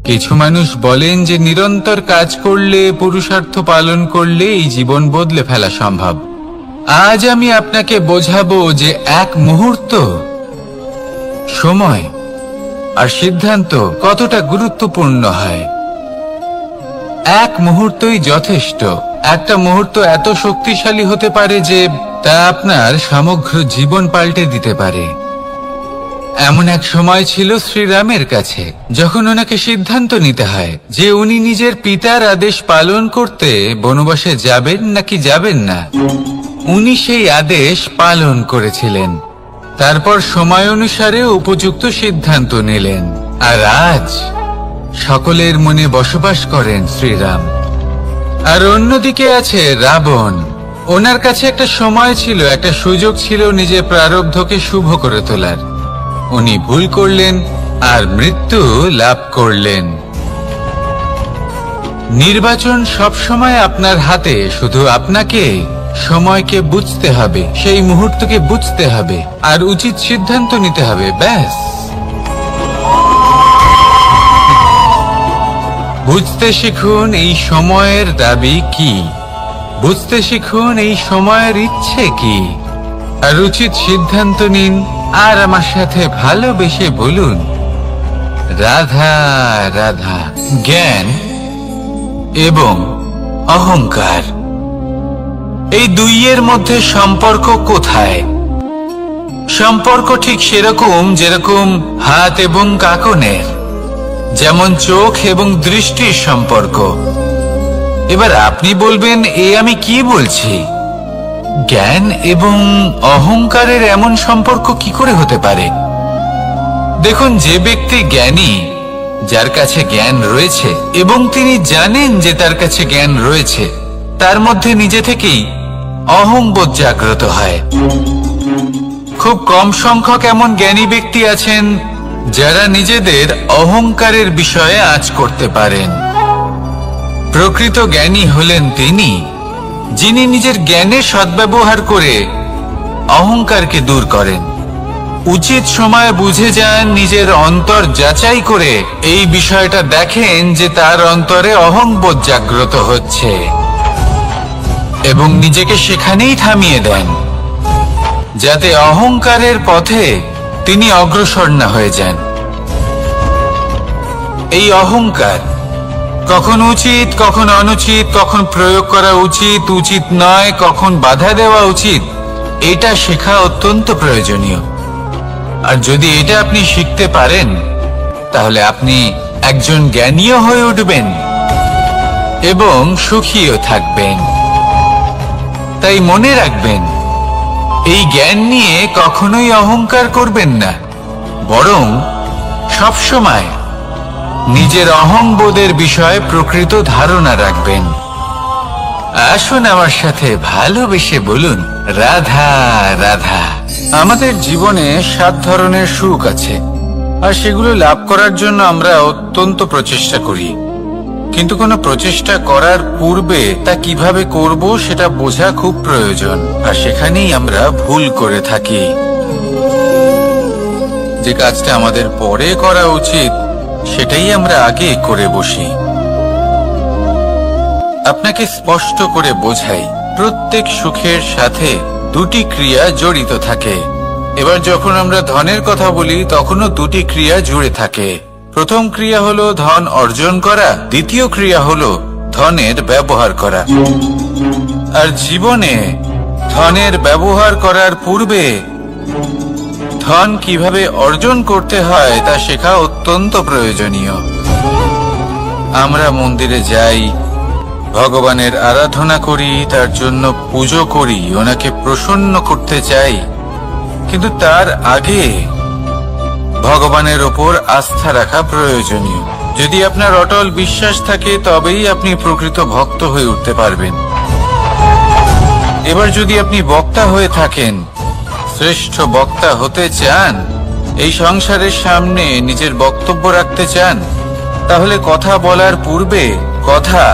কিছু মানুষ বলেন যে নিরন্তর কাজ করলে, পুরুষার্থ পালন করলে এই জীবন বদলে ফেলা সম্ভব। আজ আমি আপনাকে বোঝাবো যে এক মুহূর্ত, সময় আর সিদ্ধান্ত কতটা গুরুত্বপূর্ণ হয়। এক মুহূর্তই যথেষ্ট। একটা মুহূর্ত এত শক্তিশালী হতে পারে যে তা আপনার সমগ্র জীবন পাল্টে দিতে পারে। এমন এক সময় ছিল শ্রীরামের কাছে, যখন ওনাকে সিদ্ধান্ত নিতে হয় যে উনি নিজের পিতার আদেশ পালন করতে বনবাসে যাবেন নাকি যাবেন না। উনি সেই আদেশ পালন করেছিলেন। তারপর সময় অনুসারে উপযুক্ত সিদ্ধান্ত নিলেন। আর আজ সকলের মনে বসবাস করেন শ্রীরাম। আর অন্যদিকে আছে রাবণ। ওনার কাছে একটা সময় ছিল, একটা সুযোগ ছিল নিজের প্রারব্ধকে শুভ করে তোলার। উনি ভুল করলেন আর মৃত্যু লাভ করলেন। নির্বাচন সবসময় আপনার হাতে, শুধু আপনাকে সময়কে বুঝতে হবে, সেই মুহূর্তকে বুঝতে হবে আর উচিত সিদ্ধান্ত নিতে হবে, ব্যাস। বুঝতে শিখুন এই সময়ের দাবি কি, বুঝতে শিখুন এই সময়ের ইচ্ছে কি, আর উচিত সিদ্ধান্ত নিন। আর আমার সাথে ভালোবেসে বলুন, রাধা রাধা। জ্ঞান এবং অহংকার, এই দুইয়ের মধ্যে সম্পর্ক কোথায়? সম্পর্ক ঠিক সেরকম যেরকম হাত এবং কাকনের, যেমন চোখ এবং দৃষ্টির সম্পর্ক। এবার আপনি বলবেন, আমি কি বলছি? জ্ঞান এবং অহংকারের এমন সম্পর্ক কি করে হতে পারে? দেখুন, যে ব্যক্তি জ্ঞানী, যার কাছে জ্ঞান রয়েছে এবং তিনি জানেন যে তার কাছে জ্ঞান রয়েছে, তার মধ্যে নিজে থেকেই অহংবোধ জাগ্রত হয়। খুব কম সংখ্যক এমন জ্ঞানী ব্যক্তি আছেন যারা নিজেদের অহংকারের বিষয়ে আঁচ করতে পারেন। প্রকৃত জ্ঞানী হলেন তিনি, যিনি নিজের জ্ঞানের সদ্ব্যবহার করে অহংকারকে দূর করেন। উচিত সময় বুঝে যান, নিজের অন্তর যাচাই করে এই বিষয়টা দেখেন যে তার অন্তরে অহংবোধ জাগ্রত হচ্ছে এবং নিজেকে সেখানেই থামিয়ে দেন, যাতে অহংকারের পথে তিনি অগ্রসর না হয়ে যান। এই অহংকার কখন উচিত, কখন অনুচিত, কখন প্রয়োগ করা উচিত, উচিত নয়, কখন বাধা দেওয়া উচিত, এটা শেখা অত্যন্ত প্রয়োজনীয়। আর যদি এটা আপনি শিখতে পারেন, তাহলে আপনি একজন জ্ঞানীও হয়ে উঠবেন এবং সুখীও থাকবেন। তাই মনে রাখবেন, এই জ্ঞান নিয়ে কখনোই অহংকার করবেন না, বরং সবসময় নিজের অহংবোধের বিষয়ে প্রকৃত ধারণা রাখবেন। আসুন আমার সাথে ভালোবেসে বলুন, রাধা রাধা। আমাদের জীবনে 7 ধরনের সুখ আছে, আর সেগুলো লাভ করার জন্য আমরা অত্যন্ত প্রচেষ্টা করি। কিন্তু কোনো প্রচেষ্টা করার পূর্বে তা কিভাবে করব সেটা বোঝা খুব প্রয়োজন, আর সেখানেই আমরা ভুল করে থাকি। যে কাজটা আমাদের পরে করা উচিত, সেটাই আমরা আগে করে বসি। আপনাকে স্পষ্ট করে বোঝাই, প্রত্যেক সুখের সাথে 2টি ক্রিয়া জড়িত থাকে। এবার যখন আমরা ধনের কথা বলি, তখনও 2টি ক্রিয়া জুড়ে থাকে। প্রথম ক্রিয়া হলো ধন অর্জন করা, দ্বিতীয় ক্রিয়া হলো ধনের ব্যবহার করা। আর জীবনে ধনের ব্যবহার করার পূর্বে ধন কিভাবে অর্জন করতে হয় তা শেখা অত্যন্ত প্রয়োজনীয়। আমরা মন্দিরে যাই, ভগবানের আরাধনা করি, তার জন্য পুজো করি, ওনাকে প্রসন্ন করতে চাই, কিন্তু তার আগে ভগবানের ওপর আস্থা রাখা প্রয়োজনীয়। যদি আপনার অটল বিশ্বাস থাকে, তবেই আপনি প্রকৃত ভক্ত হয়ে উঠতে পারবেন। এবার যদি আপনি বক্তা হয়ে থাকেন, শ্রেষ্ঠ বক্তা হতে চান, এই সংসারের সামনে নিজের বক্তব্য রাখতে চান, তাহলে কথা বলার পূর্বে কথা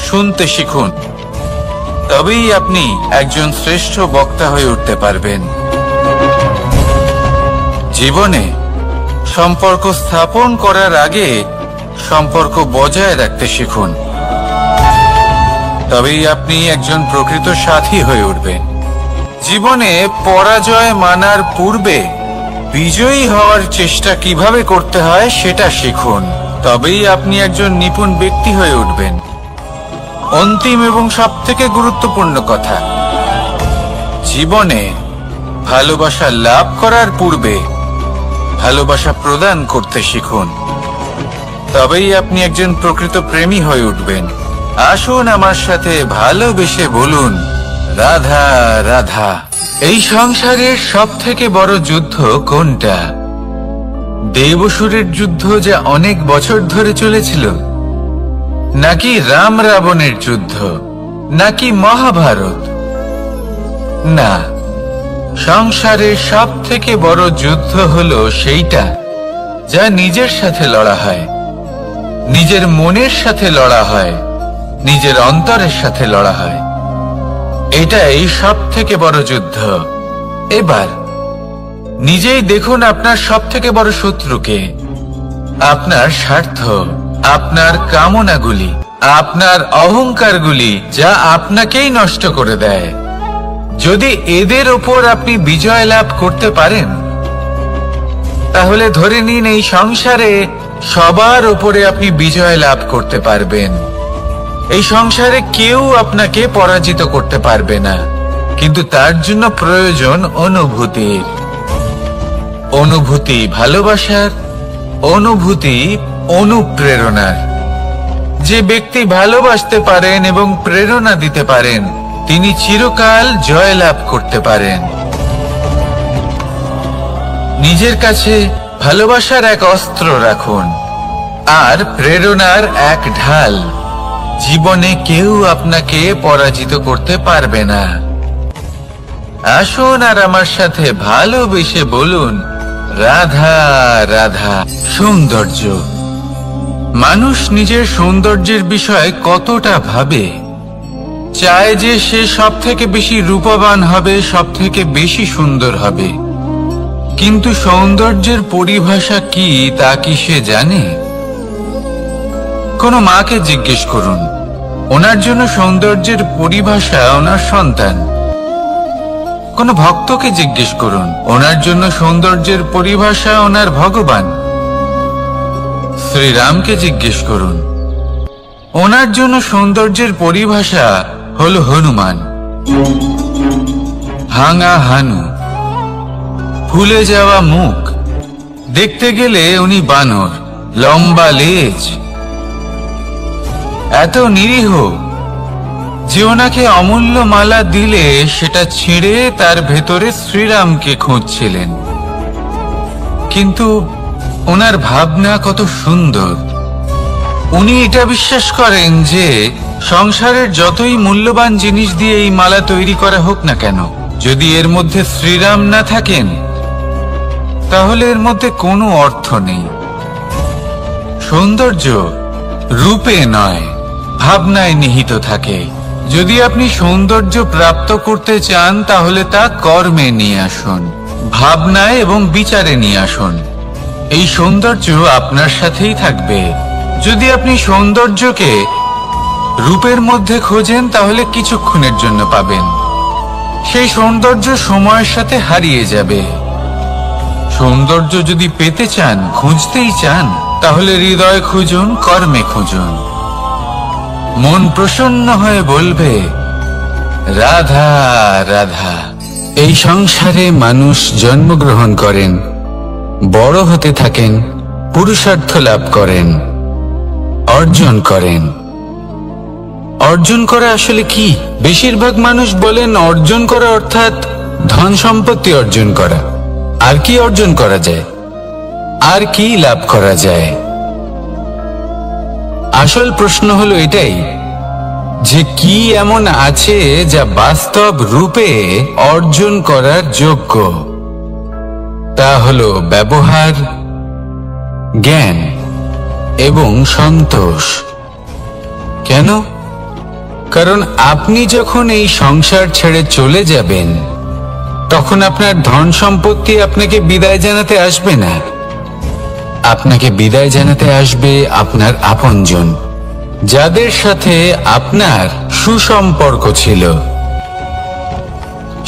শুনতে শিখুন। তবেই আপনি একজন শ্রেষ্ঠ বক্তা হয়ে উঠতে পারবেন। জীবনে সম্পর্ক স্থাপন করার আগে সম্পর্ক বজায় রাখতে শিখুন, তবেই আপনি একজন প্রকৃত সাথী হয়ে উঠবেন। জীবনে পরাজয় মানার পূর্বে বিজয়ী হওয়ার চেষ্টা কিভাবে করতে হয় সেটা শিখুন, তবেই আপনি একজন নিপুণ ব্যক্তি হয়ে উঠবেন। অন্তিম এবং সবথেকে গুরুত্বপূর্ণ কথা, জীবনে ভালোবাসা লাভ করার পূর্বে ভালোবাসা প্রদান করতে শিখুন, তবেই আপনি একজন প্রকৃত প্রেমী হয়ে উঠবেন। আসুন আমার সাথে ভালোবেসে বলুন, রাধা রাধা। এই সংসারের সবথেকে বড় যুদ্ধ কোনটা? দেবসুরের যুদ্ধ যা অনেক বছর ধরে চলেছিল, নাকি রাম রাবণের যুদ্ধ, নাকি মহাভারত? না, সংসারের সবথেকে বড় যুদ্ধ হলো সেইটা যা নিজের সাথে লড়া হয়, নিজের মনের সাথে লড়া হয়, নিজের অন্তরের সাথে লড়া হয়। এটাই সবথেকে বড় যুদ্ধ। এবার নিজেই দেখুন আপনার সবথেকে বড় শত্রুকে। আপনার স্বার্থ, আপনার কামনাগুলি, আপনার অহংকারগুলি, যা আপনাকেই নষ্ট করে দেয়। যদি এদের ওপর আপনি বিজয় লাভ করতে পারেন, তাহলে ধরে নিন এই সংসারে সবার ওপরে আপনি বিজয় লাভ করতে পারবেন। এই সংসারে কেউ আপনাকে পরাজিত করতে পারবে না, কিন্তু তার জন্য প্রয়োজন অনুভূতির। অনুভূতি ভালোবাসার, অনুভূতি অনুপ্রেরণার। যে ব্যক্তি ভালোবাসতে পারেন এবং প্রেরণা দিতে পারেন, তিনি চিরকাল জয় লাভ করতে পারেন। নিজের কাছে ভালোবাসার এক অস্ত্র রাখুন আর প্রেরণার এক ঢাল। জীবনে কেউ আপনাকে পরাজিত করতে পারবে না। আসুন আর আমার সাথে ভালোবেসে বলুন, রাধা রাধা। সৌন্দর্য। মানুষ নিজের সৌন্দর্যের বিষয়ে কতটা ভাবে, চায় যে সে সব থেকে বেশি রূপবান হবে, সব থেকে বেশি সুন্দর হবে। কিন্তু সৌন্দর্যের পরিভাষা কি তা কি সে জানে? কোনো মাকে জিজ্ঞেস করুন, ওনার জন্য সৌন্দর্যের পরিভাষা ওনার সন্তান। কোনো ভক্তকে জিজ্ঞেস করুন, ওনার জন্য সৌন্দর্যের পরিভাষা ওনার ভগবান। শ্রীরামকে জিজ্ঞেস করুন, ওনার জন্য সৌন্দর্যের পরিভাষা হলো হনুমান। ভাঙা হানু, ফুলে যাওয়া মুখ, দেখতে গেলে উনি বানর, লম্বা লেজ, এত নিরীহ যে ওনাকে অমূল্য মালা দিলে সেটা ছিঁড়ে তার ভেতরে শ্রীরামকে খুঁজছিলেন। কিন্তু ওনার ভাবনা কত সুন্দর। উনি এটা বিশ্বাস করেন যে সংসারের যতই মূল্যবান জিনিস দিয়ে এই মালা তৈরি করা হোক না কেন, যদি এর মধ্যে শ্রীরাম না থাকেন, তাহলে এর মধ্যে কোনো অর্থ নেই। সৌন্দর্য রূপে নয়, ভাবনায় নিহিত থাকে। যদি আপনি সৌন্দর্য প্রাপ্ত করতে চান, তাহলে তা কর্মে নিয়ে আসুন, ভাবনায় এবং বিচারে নিয়ে আসুন। এই সৌন্দর্য আপনার সাথেই থাকবে। যদি আপনি সৌন্দর্যকে রূপের মধ্যে খোঁজেন, তাহলে কিছুক্ষণের জন্য পাবেন। সেই সৌন্দর্য সময়ের সাথে হারিয়ে যাবে। সৌন্দর্য যদি পেতে চান, খুঁজতেই চান, তাহলে হৃদয় খুঁজুন, কর্মে খুঁজুন। মন প্রসন্ন হয়ে বলবে, রাধা রাধা। এই সংসারে মানুষ জন্মগ্রহণ করেন, বড় হতে থাকেন, পুরুষার্থ লাভ করেন, অর্জন করেন। অর্জন করা আসলে কি? বেশিরভাগ মানুষ বলেন অর্জন করা অর্থাৎ ধন সম্পত্তি অর্জন করা। আর কি অর্জন করা যায়? আর কি লাভ করা যায়? আসল প্রশ্ন হলো এটাই যে কি এমন আছে যা বাস্তব রূপে অর্জন করার যোগ্য। তা হলো ব্যবহার, জ্ঞান এবং সন্তোষ। কেন? কারণ আপনি যখন এই সংসার ছেড়ে চলে যাবেন, তখন আপনার ধন সম্পত্তি আপনাকে বিদায় জানাতে আসবে না। আপনাকে বিদায় জানাতে আসবে আপনার আপনজন, যাদের সাথে আপনার সুসম্পর্ক ছিল।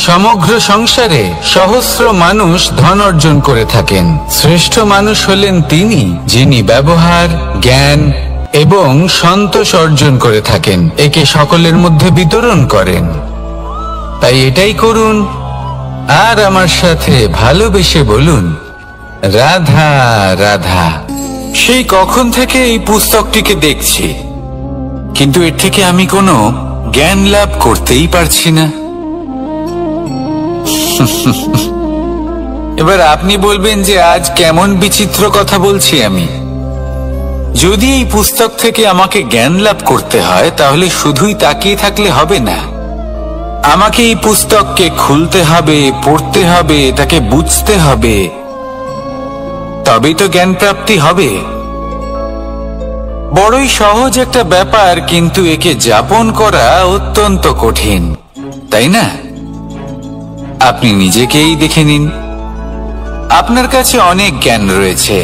সমগ্র সংসারে সহস্র মানুষ ধন অর্জন করে থাকেন। শ্রেষ্ঠ মানুষ হলেন তিনি, যিনি ব্যবহার, জ্ঞান এবং সন্তোষ অর্জন করে থাকেন, একে সকলের মধ্যে বিতরণ করেন। তাই এটাই করুন, আর আমার সাথে ভালোবেসে বলুন, রাধা রাধা। সেই কখন থেকে এই পুস্তকটিকে দেখছি, কিন্তু এর থেকে আমি কোনো জ্ঞান লাভ করতেই পারছি না। এবার আপনি বলবেন যে আজ কেমন বিচিত্র কথা বলছি আমি। যদি এই পুস্তক থেকে আমাকে জ্ঞান লাভ করতে হয়, তাহলে শুধুই তাকিয়ে থাকলে হবে না। আমাকে এই পুস্তককে খুলতে হবে, পড়তে হবে, তাকে বুঝতে হবে, তবেই তো জ্ঞান প্রাপ্তি হবে। বড়ই সহজ একটা ব্যাপার, কিন্তু একে যাপন করা অত্যন্ত কঠিন, তাই না? আপনি নিজেকেই দেখে নিন। আপনার কাছে অনেক জ্ঞান রয়েছে।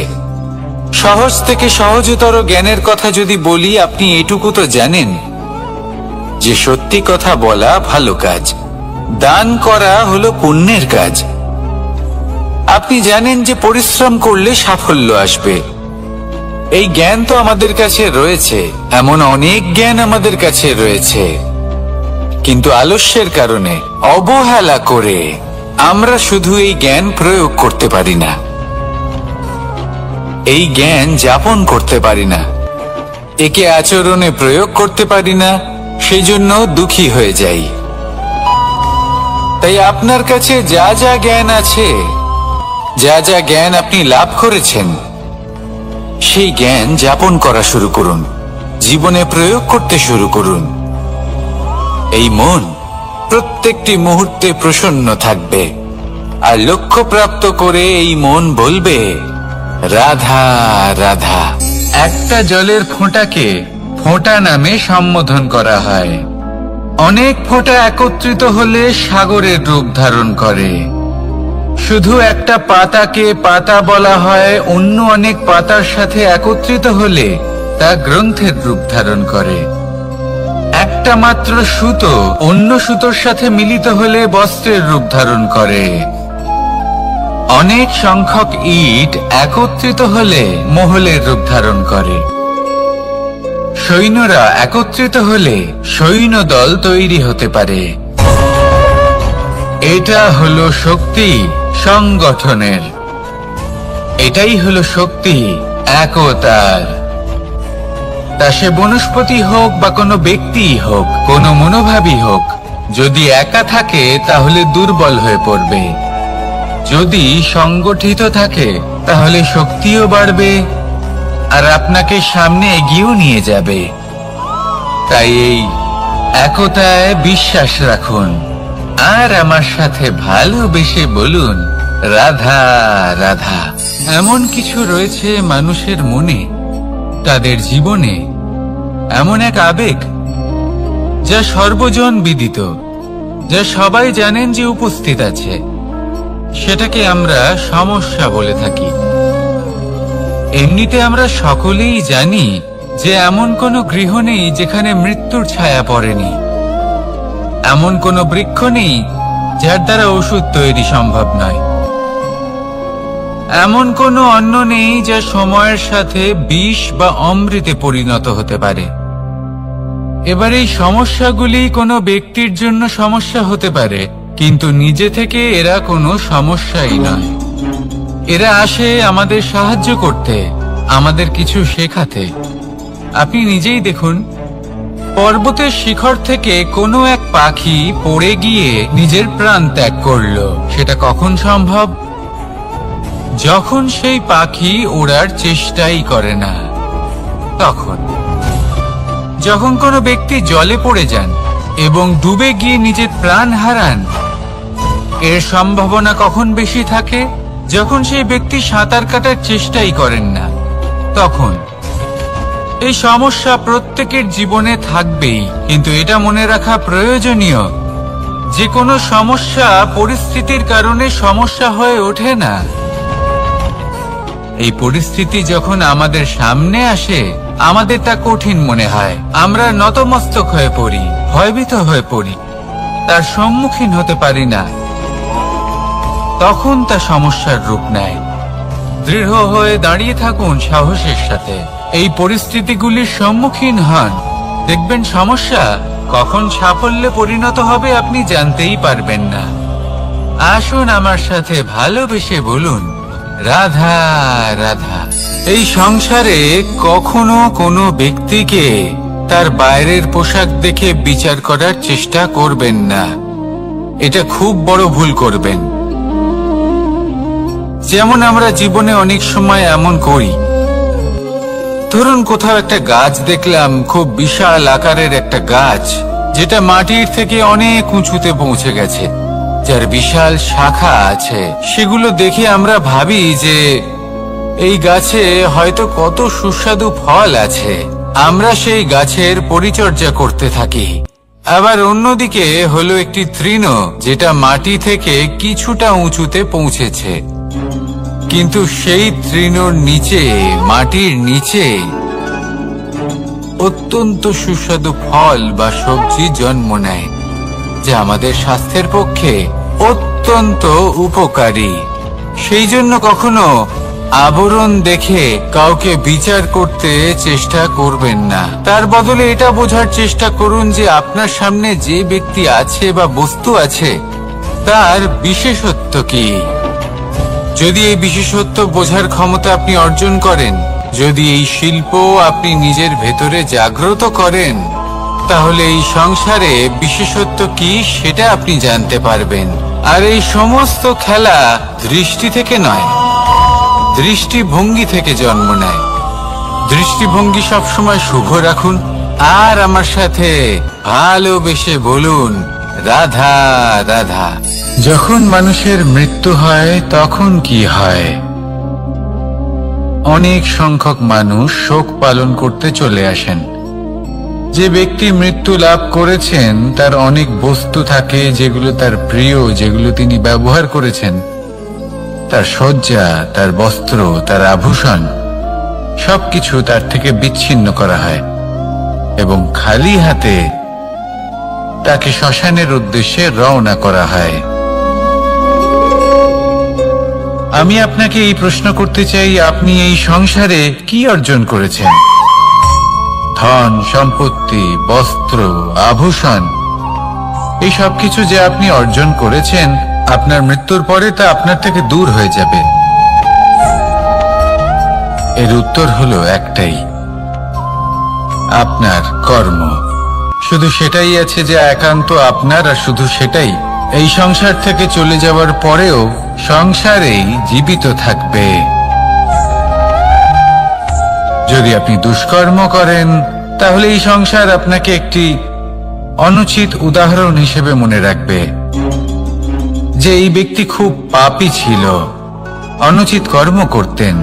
সহজ থেকে সহজতর জ্ঞানের কথা যদি বলি, আপনি এটুকু তো জানেন যে সত্যি কথা বলা ভালো কাজ, দান করা হলো পুণ্যের কাজ। আপনি জানেন যে পরিশ্রম করলে সাফল্য আসবে। এই জ্ঞান তো আমাদের কাছে রয়েছে, এমন অনেক জ্ঞান আমাদের কাছে রয়েছে, কিন্তু আলস্যের কারণে, অবহেলা করে আমরা শুধু এই জ্ঞান প্রয়োগ করতে পারি না, এই জ্ঞান যাপন করতে পারি না, একে আচরণে প্রয়োগ করতে পারি না, সেজন্য দুঃখী হয়ে যাই। তাই আপনার কাছে যা যা জ্ঞান আছে, যা যা জ্ঞান আপনি লাভ করেছেন, সেই জ্ঞান যাপন করা শুরু করুন, জীবনে প্রয়োগ করতে শুরু করুন। এই মন প্রত্যেকটি মুহূর্তে প্রসন্ন থাকবে, আর লক্ষ্য প্রাপ্ত করে এই মন বলবে, রাধা রাধা। একটা জলের ফোঁটাকে ফোঁটা নামে সম্বোধন করা হয়। অনেক ফোঁটা একত্রিত হলে সাগরের রূপ ধারণ করে। শুধু একটা পাতাকে পাতা বলা হয়, অন্য অনেক পাতার সাথে একত্রিত হলে তা গ্রন্থের রূপ ধারণ করে। একটা মাত্র সুতো অন্য সুতোর সাথে মিলিত হলে বস্ত্রের রূপ ধারণ করে। অনেক সংখ্যক ইট একত্রিত হলে মহলের রূপ ধারণ করে। সৈন্যরা একত্রিত হলে সৈন্যদল তৈরি হতে পারে। এটা হলো শক্তি সংগঠনের, এটাই হলো শক্তি একতার। তা সে বনস্পতি হোক বা কোনো ব্যক্তি হোক, কোনো মনোভাবই হোক, যদি একা থাকে তাহলে দুর্বল হয়ে পড়বে। যদি সংগঠিত থাকে তাহলে শক্তিও বাড়বে, আর আপনাকে সামনে এগিয়েও নিয়ে যাবে। তাই এই একতায় বিশ্বাস রাখুন, আর আমার সাথে ভালোবেসে বলুন, রাধা রাধা। এমন কিছু রয়েছে মানুষের মনে, তাদের জীবনে এমন এক আবেগ যা সর্বজন বিদিত, যা সবাই জানেন যে উপস্থিত আছে। সেটাকে আমরা সমস্যা বলে থাকি। এমনিতে আমরা সকলেই জানি যে এমন কোনো গৃহ নেই যেখানে মৃত্যুর ছায়া পড়েনি, এমন কোনো বৃক্ষ নেই যার দ্বারা ওষুধ তৈরি সম্ভব নয়, এমন কোনো অন্ন নেই যা সময়ের সাথে বিষ বা অমৃতে পরিণত হতে পারে। এবার এই সমস্যাগুলি কোনো ব্যক্তির জন্য সমস্যা হতে পারে, কিন্তু নিজে থেকে এরা কোনো সমস্যাই নয়। এরা আসে আমাদের সাহায্য করতে, আমাদের কিছু শেখাতে। আপনি নিজেই দেখুন, পর্বতের শিখর থেকে কোনো এক পাখি পড়ে গিয়ে নিজের প্রাণ ত্যাগ করলো। সেটা কখন সম্ভব? যখন সেই পাখি ওড়ার চেষ্টাই করে না। তখন যখন কোনো ব্যক্তি জলে পড়ে যান এবং ডুবে গিয়ে নিজের প্রাণ হারান, এর সম্ভাবনা কখন বেশি থাকে? যখন সেই ব্যক্তি সাঁতার কাটার চেষ্টাই করেন না। তখন এই সমস্যা প্রত্যেকের জীবনে থাকবেই, কিন্তু এটা মনে রাখা প্রয়োজনীয় যে কোনো সমস্যা পরিস্থিতির কারণে সমস্যা হয়ে ওঠে না। এই পরিস্থিতি যখন আমাদের সামনে আসে, আমাদের তা কঠিন মনে হয়। আমরা নতমস্তক হয়ে পড়ি, ভয়ভীত হয়ে পড়ি, তার সম্মুখীন হতে পারি না। তখন তা সমস্যার রূপ নেয়। দৃঢ় হয়ে দাঁড়িয়ে থাকুন সাহসের সাথে, এই পরিস্থিতিগুলির সম্মুখীন হন। দেখবেন সমস্যা কখন সাফল্যে পরিণত হবে আপনি জানতেই পারবেন না। আসুন আমার সাথে ভালোবেসে বলুন, রাধা রাধা। এই সংসারে কখনো কোনো ব্যক্তিকে তার বাইরের পোশাক দেখে বিচার করার চেষ্টা করবেন না। এটা খুব বড় ভুল করবেন। যেমন আমরা জীবনে অনেক সময় এমন করি, ধরুন কোথাও একটা গাছ দেখলাম, খুব বিশাল আকারের একটা গাছ, যেটা মাটির থেকে অনেক উঁচুতে পৌঁছে গেছে, যার বিশাল শাখা আছে। সেগুলো দেখে আমরা ভাবি যে এই গাছে হয়তো কত সুস্বাদু ফল আছে। আমরা সেই গাছের পরিচর্যা করতে থাকি। আবার অন্যদিকে হলো একটি তৃণ, যেটা মাটি থেকে কিছুটা উঁচুতে পৌঁছেছে, কিন্তু সেই তৃণর নিচে, মাটির নিচে অত্যন্ত সুস্বাদু ফল বা সবজি জন্ম নেয়, যা আমাদের স্বাস্থ্যের পক্ষে অত্যন্ত উপকারী। সেই জন্য কখনো আবরণ দেখে কাউকে বিচার করতে চেষ্টা করবেন না। তার বদলে এটা বোঝার চেষ্টা করুন যে আপনার সামনে যে ব্যক্তি আছে বা বস্তু আছে, তার বিশেষত্ব কি। যদি এই বিশেষত্ব বোঝার ক্ষমতা আপনি অর্জন করেন, যদি এই শিল্প আপনি নিজের ভেতরে জাগ্রত করেন, তাহলে এই সংসারে বিশেষত্ব কি সেটা আপনি জানতে পারবেন। আর এই সমস্ত খেলা দৃষ্টি থেকে নয়, দৃষ্টিভঙ্গি থেকে জন্ম নেয়। দৃষ্টিভঙ্গি সবসময় শুভ রাখুন, আর আমার সাথে ভালোবেসে বলুন, রাধা রাধা। যখন মানুষের মৃত্যু হয় তখন কি হয়? অনেক সংখ্যক মানুষ শোক পালন করতে চলে আসেন। যে ব্যক্তি মৃত্যু লাভ করেছেন তার অনেক বস্তু থাকে যেগুলো তার প্রিয়, যেগুলো তিনি ব্যবহার করেছেন। তার শয্যা, তার বস্ত্র, তার আভূষণ সবকিছু তার থেকে বিচ্ছিন্ন করা হয় এবং খালি হাতে তাকে শ্মশানের উদ্দেশ্যে রওনা করা হয়। আমি আপনাকে এই প্রশ্ন করতে চাই, আপনি এই সংসারে কি অর্জন করেছেন? ধন সম্পত্তি, বস্ত্র, আভূষণ, এই সব কিছু যে আপনি অর্জন করেছেন, আপনার মৃত্যুর পরে তা আপনার থেকে দূর হয়ে যাবে। এর উত্তর হলো একটাই, আপনার কর্ম। শুধু সেটাই আছে যে একান্ত আপনার, আর শুধু সেটাই এই সংসার থেকে চলে যাওয়ার পরেও সংসারেই জীবিত থাকবে। যদি আপনি দুষ্কর্ম করেন, তাহলে এই সংসার আপনাকে একটি অনুচিত উদাহরণ হিসেবে মনে রাখবে যে এই ব্যক্তি খুব পাপী ছিল, অনুচিত কর্ম করতেন।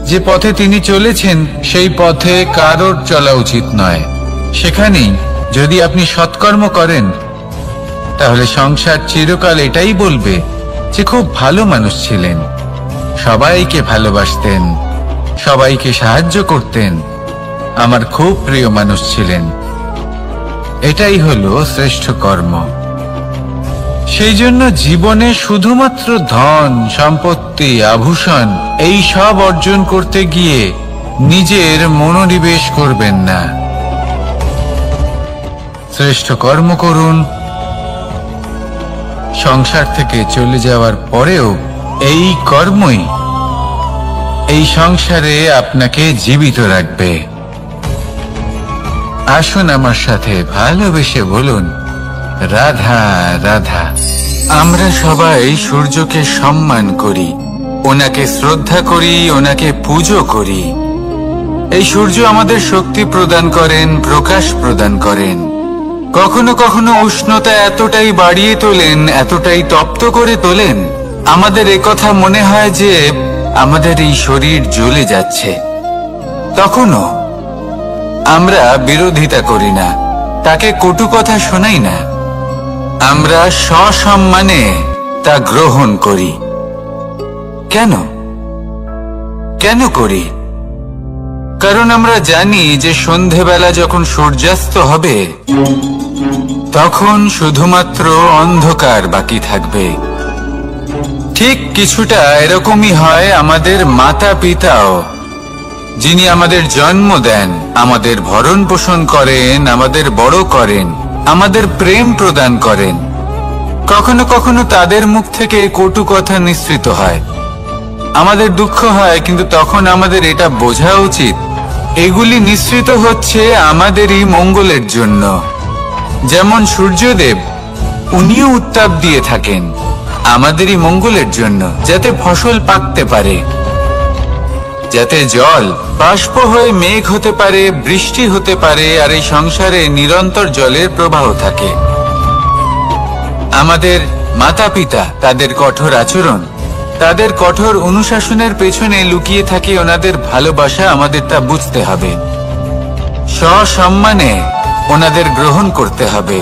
যে পথে তিনি চলেছেন সেই পথে কারোর চলা উচিত নয়। সেখানেই যদি আপনি সৎকর্ম করেন, তাহলে সংসার চিরকাল এটাই বলবে যে খুব ভালো মানুষ ছিলেন, সবাইকে ভালোবাসতেন, সবাইকে সাহায্য করতেন, আমার খুব প্রিয় মানুষ ছিলেন। এটাই হলো শ্রেষ্ঠ কর্ম। সেই জন্য জীবনে শুধুমাত্র ধন সম্পত্তি, আভূষণ এই সব অর্জন করতে গিয়ে নিজের মনোনিবেশ করবেন না। শ্রেষ্ঠ কর্ম করুন। সংসার থেকে চলে যাওয়ার পরেও এই কর্মই এই সংসারে আপনাকে জীবিত রাখবে। আসুন আমার সাথে ভালোবেসে বলুন, রাধা রাধা। আমরা সবাই সূর্যকে সম্মান করি, ওনাকে শ্রদ্ধা করি, ওনাকে পুজো করি। এই সূর্য আমাদের শক্তি প্রদান করেন, প্রকাশ প্রদান করেন। কখনো কখনো উষ্ণতা এতটাই বাড়িয়ে তোলেন, এতটাই তপ্ত করে তোলেন, আমাদের একথা মনে হয় যে আমাদের এই শরীর জ্বলে যাচ্ছে। তখনও আমরা বিরোধিতা করি না, তাকে কটু কথা শোনাই না, আমরা সসম্মানে তা গ্রহণ করি। কেন? কেন করি? কারণ আমরা জানি যে সন্ধেবেলা যখন সূর্যাস্ত হবে তখন শুধুমাত্র অন্ধকার বাকি থাকবে। ঠিক কিছুটা এরকমই হয় আমাদের মাতা পিতাও, যিনি আমাদের জন্ম দেন, আমাদের ভরণ পোষণ করেন, আমাদের বড় করেন, আমাদের প্রেম প্রদান করেন। কখনো কখনো তাদের মুখ থেকে কটু কথা নিঃসৃত হয়, আমাদের দুঃখ হয়, কিন্তু তখন আমাদের এটা বোঝা উচিত এগুলি নিঃসৃত হচ্ছে আমাদেরই মঙ্গলের জন্য। যেমন সূর্যদেব, উনিও উত্তাপ দিয়ে থাকেন আমাদেরই মঙ্গলের জন্য, যাতে ফসল পাকতে পারে, যাতে জল বাষ্প হয়ে মেঘ হতে পারে, বৃষ্টি হতে পারে, আর এই সংসারে নিরন্তর জলের প্রবাহ থাকে। আমাদের মাতা পিতা, তাদের কঠোর আচরণ, তাদের কঠোর অনুশাসনের পেছনে লুকিয়ে থাকে ওনাদের ভালোবাসা। আমাদের তা বুঝতে হবে, সসম্মানে ওনাদের গ্রহণ করতে হবে।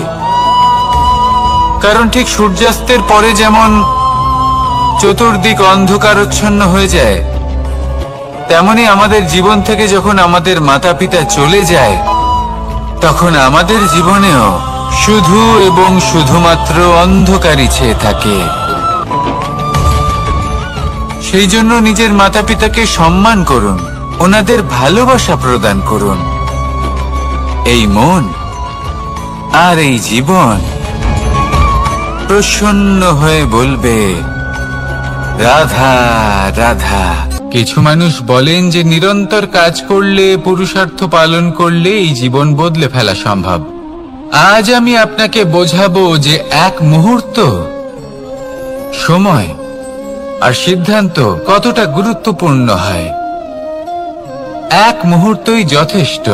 কারণ ঠিক সূর্যাস্তের পরে যেমন চতুর্দিক অন্ধকারচ্ছন্ন হয়ে যায়, তেমনি আমাদের জীবন থেকে যখন আমাদের মাতা পিতা চলে যায় তখন আমাদের জীবনেও শুধু এবং শুধুমাত্র অন্ধকারই ছেয়ে থাকে। সেই জন্য নিজের মাতা পিতাকে সম্মান করুন, ওনাদের ভালোবাসা প্রদান করুন। এই মন আর এই জীবন প্রসন্ন হয়ে বলবে, রাধা রাধা। কিছু মানুষ বলেন যে নিরন্তর কাজ করলে, পুরুষার্থ পালন করলে এই জীবন বদলে ফেলা সম্ভব। আজ আমি আপনাকে বোঝাবো যে এক মুহূর্ত, সময় আর সিদ্ধান্ত কতটা গুরুত্বপূর্ণ হয়। এক মুহূর্তই যথেষ্ট।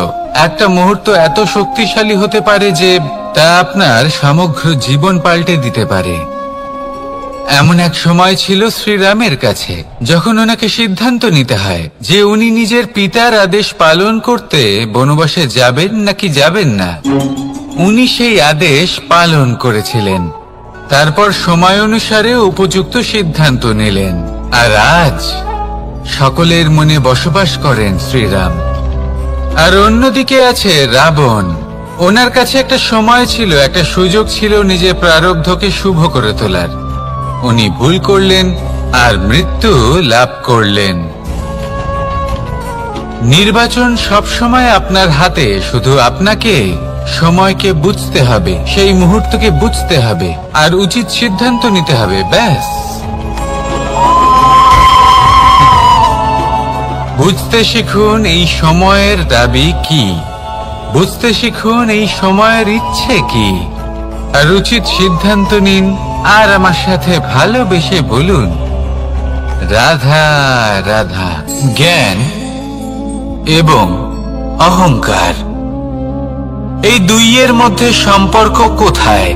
একটা মুহূর্ত এত শক্তিশালী হতে পারে যে তা আপনার সমগ্র জীবন পাল্টে দিতে পারে। এমন এক সময় ছিল শ্রীরামের কাছে, যখন ওনাকে সিদ্ধান্ত নিতে হয় যে উনি নিজের পিতার আদেশ পালন করতে বনবাসে যাবেন নাকি যাবেন না। উনি সেই আদেশ পালন করেছিলেন, তারপর সময় অনুসারে উপযুক্ত সিদ্ধান্ত নিলেন। আর আজ সকলের মনে বসবাস করেন শ্রীরাম। আর অন্যদিকে আছে রাবণ। ওনার কাছে একটা সময় ছিল, একটা সুযোগ ছিল নিজের প্রারব্ধকে শুভ করে তোলার। উনি ভুল করলেন আর মৃত্যু লাভ করলেন। নির্বাচন সবসময় আপনার হাতে, শুধু আপনাকে সময়কে বুঝতে হবে, সেই মুহূর্তকে বুঝতে হবে আর উচিত সিদ্ধান্ত নিতে হবে, ব্যাস। বুঝতে শিখুন এই সময়ের দাবি কি, বুঝতে শিখুন এই সময়ের ইচ্ছে কি, আর উচিত সিদ্ধান্ত নিন। আর আমার সাথে ভালোবেসে বলুন, রাধা রাধা। জ্ঞান এবং অহংকার, এই দুইয়ের মধ্যে সম্পর্ক কোথায়?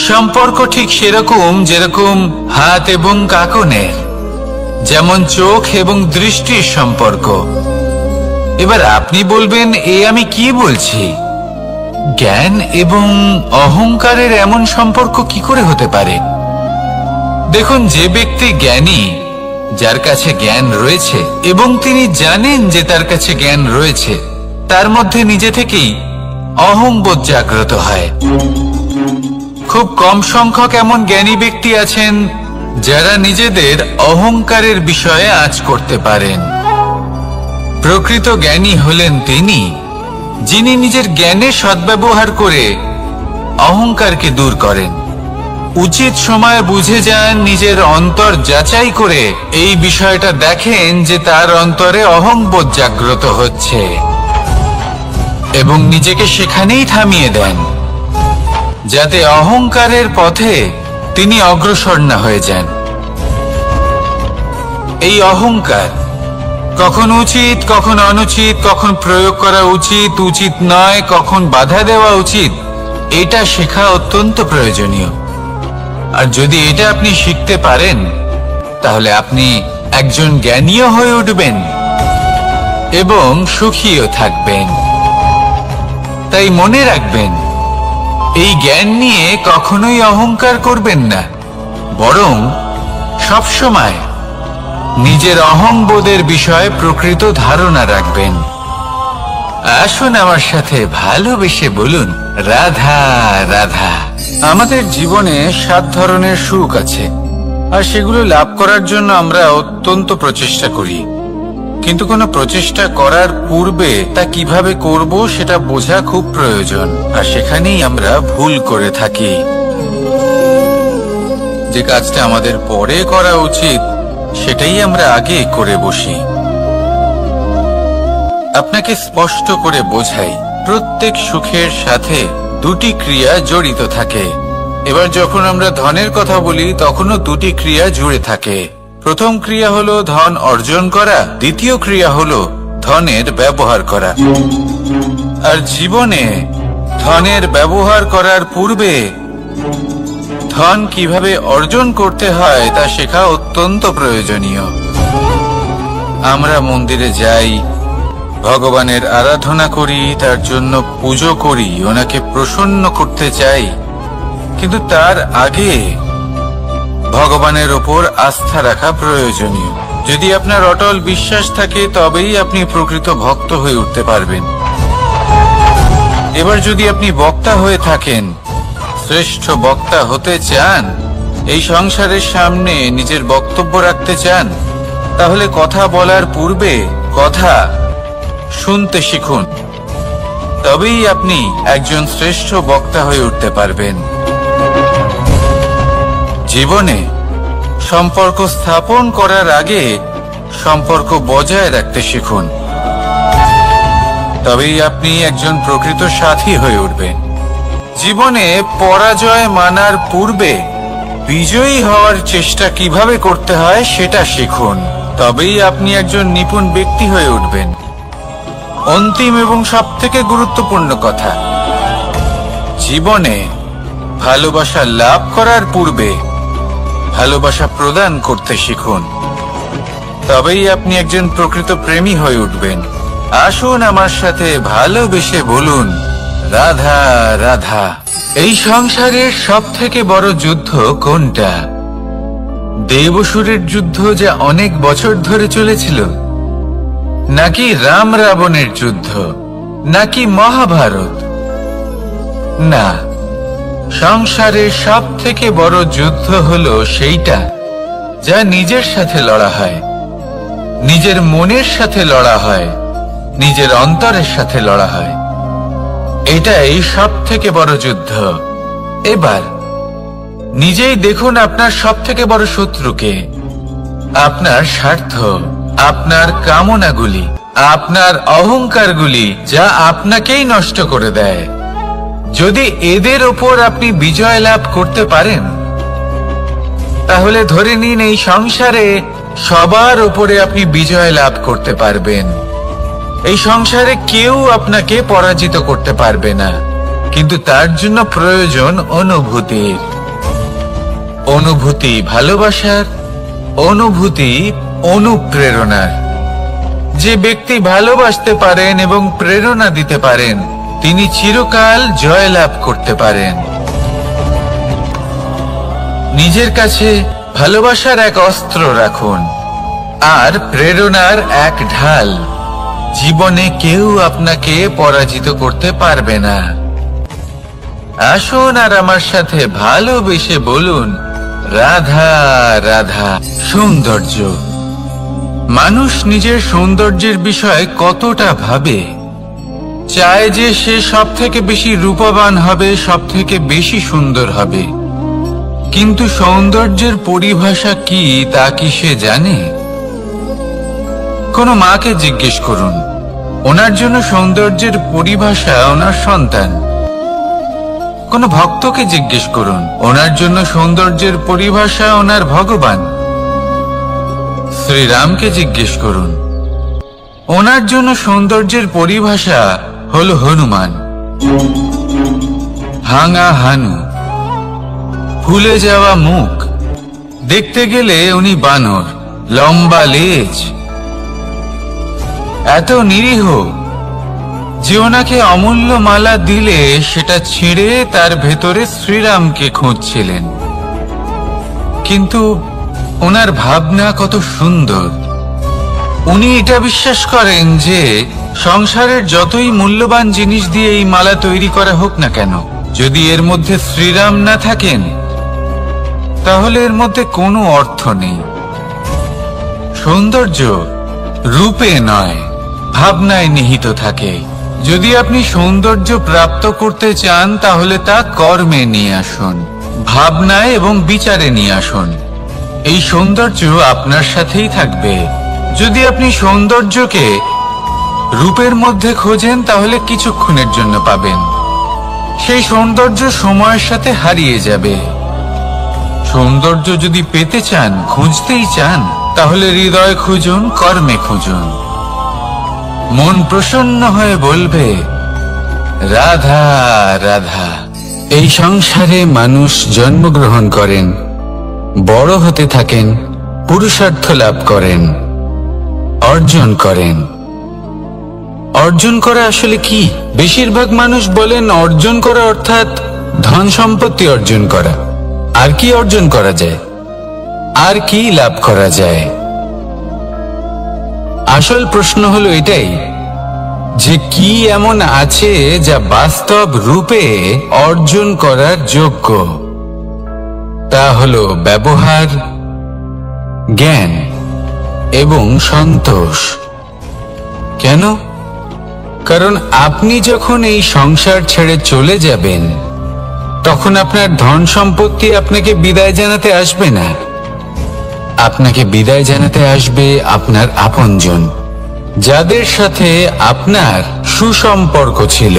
সম্পর্ক ঠিক সেরকম যেরকম হাত এবং কাকনের, যেমন চোখ এবং দৃষ্টির সম্পর্ক। এবার আপনি বলবেন, এ আমি কি বলছি? জ্ঞান এবং অহংকারের এমন সম্পর্ক কি করে হতে পারে? দেখুন, যে ব্যক্তি জ্ঞানী, যার কাছে জ্ঞান রয়েছে এবং তিনি জানেন যে তার কাছে জ্ঞান রয়েছে, তার মধ্যে নিজে থেকেই অহংবোধ জাগ্রত হয়। খুব কম সংখ্যক এমন জ্ঞানী ব্যক্তি আছেন যারা নিজেদের অহংকারের বিষয়ে আঁচ করতে পারেন। প্রকৃত জ্ঞানী হলেন তিনি, যিনি নিজের জ্ঞানের সদ্ব্যবহার করে অহংকারকে দূর করেন। উচিত সময় বুঝে যান, নিজের অন্তর যাচাই করে এই বিষয়টা দেখেন যে তার অন্তরে অহংবোধ জাগ্রত হচ্ছে এবং নিজেকে সেখানেই থামিয়ে দেন, যাতে অহংকারের পথে তিনি অগ্রসর না হয়ে যান। এই অহংকার কখন উচিত, কখন অনুচিত, কখন প্রয়োগ করা উচিত, উচিত নয়, কখন বাধা দেওয়া উচিত, এটা শেখা অত্যন্ত প্রয়োজনীয়। আর যদি এটা আপনি শিখতে পারেন, তাহলে আপনি একজন জ্ঞানীও হয়ে উঠবেন এবং সুখীও থাকবেন। তাই মনে রাখবেন, এই জ্ঞান নিয়ে কখনোই অহংকার করবেন না, বরং সবসময় নিজের অহংবোধের বিষয়ে প্রকৃত ধারণা রাখবেন। আসুন আমার সাথে ভালোবেসে বলুন, রাধা রাধা। আমাদের জীবনে 7 ধরনের সুখ আছে, আর সেগুলো লাভ করার জন্য আমরা অত্যন্ত প্রচেষ্টা করি। কিন্তু কোনো প্রচেষ্টা করার পূর্বে তা কিভাবে করব সেটা বোঝা খুব প্রয়োজন, আর সেখানেই আমরা ভুল করে থাকি। যে কাজটা আমাদের পরে করা উচিত সেটাই আমরা আগে করে বসি। আপনাকে স্পষ্ট করে বোঝাই, প্রত্যেক সুখের সাথে 2টি ক্রিয়া জড়িত থাকে। এবার যখন আমরা ধনের কথা বলি তখনও 2টি ক্রিয়া জুড়ে থাকে। প্রথম ক্রিয়া হলো ধন অর্জন করা, দ্বিতীয় ক্রিয়া হলো ধনের ব্যবহার করা। আর জীবনে ধনের ব্যবহার করার পূর্বে ধন কিভাবে অর্জন করতে হয় তা শেখা অত্যন্ত প্রয়োজনীয়। আমরা মন্দিরে যাই, ভগবানের আরাধনা করি, তার জন্য পুজো করি, ওনাকে প্রসন্ন করতে চাই, কিন্তু তার আগে ভগবানের ওপর আস্থা রাখা প্রয়োজনীয়। যদি আপনার অটল বিশ্বাস থাকে তবেই আপনি প্রকৃত ভক্ত হয়ে উঠতে পারবেন। এবার যদি আপনি বক্তা হয়ে থাকেন, শ্রেষ্ঠ বক্তা হতে চান, এই সংসারের সামনে নিজের বক্তব্য রাখতে চান, তাহলে কথা বলার পূর্বে কথা শুনতে শিখুন। তবেই আপনি একজন শ্রেষ্ঠ বক্তা হয়ে উঠতে পারবেন। জীবনে সম্পর্ক স্থাপন করার আগে সম্পর্ক বজায় রাখতে শিখুন, তবেই আপনি একজন প্রকৃত সাথী হয়ে উঠবেন। জীবনে পরাজয় মানার পূর্বে বিজয়ী হওয়ার চেষ্টা কিভাবে করতে হয় সেটা শিখুন, তবেই আপনি একজন নিপুণ ব্যক্তি হয়ে উঠবেন। অন্তিম এবং সবথেকে গুরুত্বপূর্ণ কথা, জীবনে ভালোবাসা লাভ করার পূর্বে ভালোবাসা প্রদান করতে শিখুন, তবেই আপনি একজন প্রকৃত প্রেমী হয়ে উঠবেন। আসুন আমার সাথে ভালোবেসে বলুন, রাধা রাধা। এই সংসারের সবথেকে বড় যুদ্ধ কোনটা? দেবসুরের যুদ্ধ যা অনেক বছর ধরে চলেছিল, নাকি রাম রাবণের যুদ্ধ, নাকি মহাভারত? না, সংসারের সবথেকে বড় যুদ্ধ হলো সেইটা যা নিজের সাথে লড়া হয়, নিজের মনের সাথে লড়া হয়, নিজের অন্তরের সাথে লড়া হয়। এটাই সবথেকে বড় যুদ্ধ। এবার নিজেই দেখুন আপনার সবথেকে বড় শত্রুকে। আপনার স্বার্থ, আপনার কামনাগুলি, আপনার অহংকারগুলি, যা আপনাকেই নষ্ট করে দেয়। যদি এদের ওপর আপনি বিজয় লাভ করতে পারেন, তাহলে ধরে নিন এই সংসারে সবার উপরে আপনি বিজয় লাভ করতে পারবেন। এই সংসারে কেউ আপনাকে পরাজিত করতে পারবে না, কিন্তু তার জন্য প্রয়োজন অনুভূতির। অনুভূতি ভালোবাসার, অনুভূতি অনুপ্রেরণার। যে ব্যক্তি ভালোবাসতে পারেন এবং প্রেরণা দিতে পারেন, তিনি চিরকাল জয় লাভ করতে পারেন। নিজের কাছে ভালোবাসার এক অস্ত্র রাখুন আর প্রেরণার এক ঢাল। জীবনে কেউ আপনাকে পরাজিত করতে পারবে না। আসুন আর আমার সাথে ভালোবেসে বলুন, রাধা রাধা। সৌন্দর্য। মানুষ নিজের সৌন্দর্যের বিষয়ে কতটা ভাবে, চায় যে সে সব থেকে বেশি রূপবান হবে, সব থেকে বেশি সুন্দর হবে, কিন্তু সৌন্দর্যের পরিভাষা কি তা কি সে জানে? কোনো মাকে জিজ্ঞেস করুন, ওনার জন্য সৌন্দর্যের পরিভাষা ওনার সন্তান। কোনো ভক্তকে জিজ্ঞেস করুন, ওনার জন্য সৌন্দর্যের পরিভাষা ওনার ভগবান। শ্রীরামকে জিজ্ঞেস করুন, ওনার জন্য সৌন্দর্যের পরিভাষা হলো হনুমান। ভাঙা হানু, ফুলে যাওয়া মুখ, দেখতে গেলে উনি বানর, লম্বা লেজ, এত নিরীহ যে ওনাকে অমূল্য মালা দিলে সেটা ছিঁড়ে তার ভেতরে শ্রীরামকে খুঁজছিলেন। কিন্তু ওনার ভাবনা কত সুন্দর। উনি এটা বিশ্বাস করেন যে সংসারের যতই মূল্যবান জিনিস দিয়ে এই মালা তৈরি করা হোক না কেন, যদি এর মধ্যে শ্রীরাম না থাকেন তাহলে এর মধ্যে কোনো অর্থ নেই। সৌন্দর্য রূপে নয়, ভাবনায় নিহিত থাকে। যদি আপনি সৌন্দর্য প্রাপ্ত করতে চান তাহলে তা কর্মে নিয়ে আসুন, ভাবনায় এবং বিচারে নিয়ে আসুন। এই সৌন্দর্য আপনার সাথেই থাকবে। যদি আপনি সৌন্দর্যকে রূপের মধ্যে খোঁজেন তাহলে কিছুক্ষণের জন্য পাবেন, সেই সৌন্দর্য সময়ের সাথে হারিয়ে যাবে। সৌন্দর্য যদি পেতে চান, খুঁজতেই চান, তাহলে হৃদয় খুঁজুন, কর্মে খুঁজুন। মন প্রসন্ন হয়ে বলবে রাধা রাধা। এই সংসারে মানুষ জন্মগ্রহণ করেন, বড় হতে থাকেন, পুরুষার্থ লাভ করেন, অর্জন করেন। অর্জন করা আসলে কি? বেশিরভাগ মানুষ বলেন অর্জন করা অর্থাৎ ধন সম্পত্তি অর্জন করা। আর কি অর্জন করা যায়? আর কি লাভ করা যায়? আসল প্রশ্ন হলো এটাই যে কি এমন আছে যা বাস্তব রূপে অর্জন করার যোগ্য। তা হলো ব্যবহার, জ্ঞান এবং সন্তোষ। কেন? কারণ আপনি যখন এই সংসার ছেড়ে চলে যাবেন তখন আপনার ধন সম্পত্তি আপনাকে বিদায় জানাতে আসবে না। আপনাকে বিদায় জানাতে আসবে আপনার আপনজন, যাদের সাথে আপনার সুসম্পর্ক ছিল।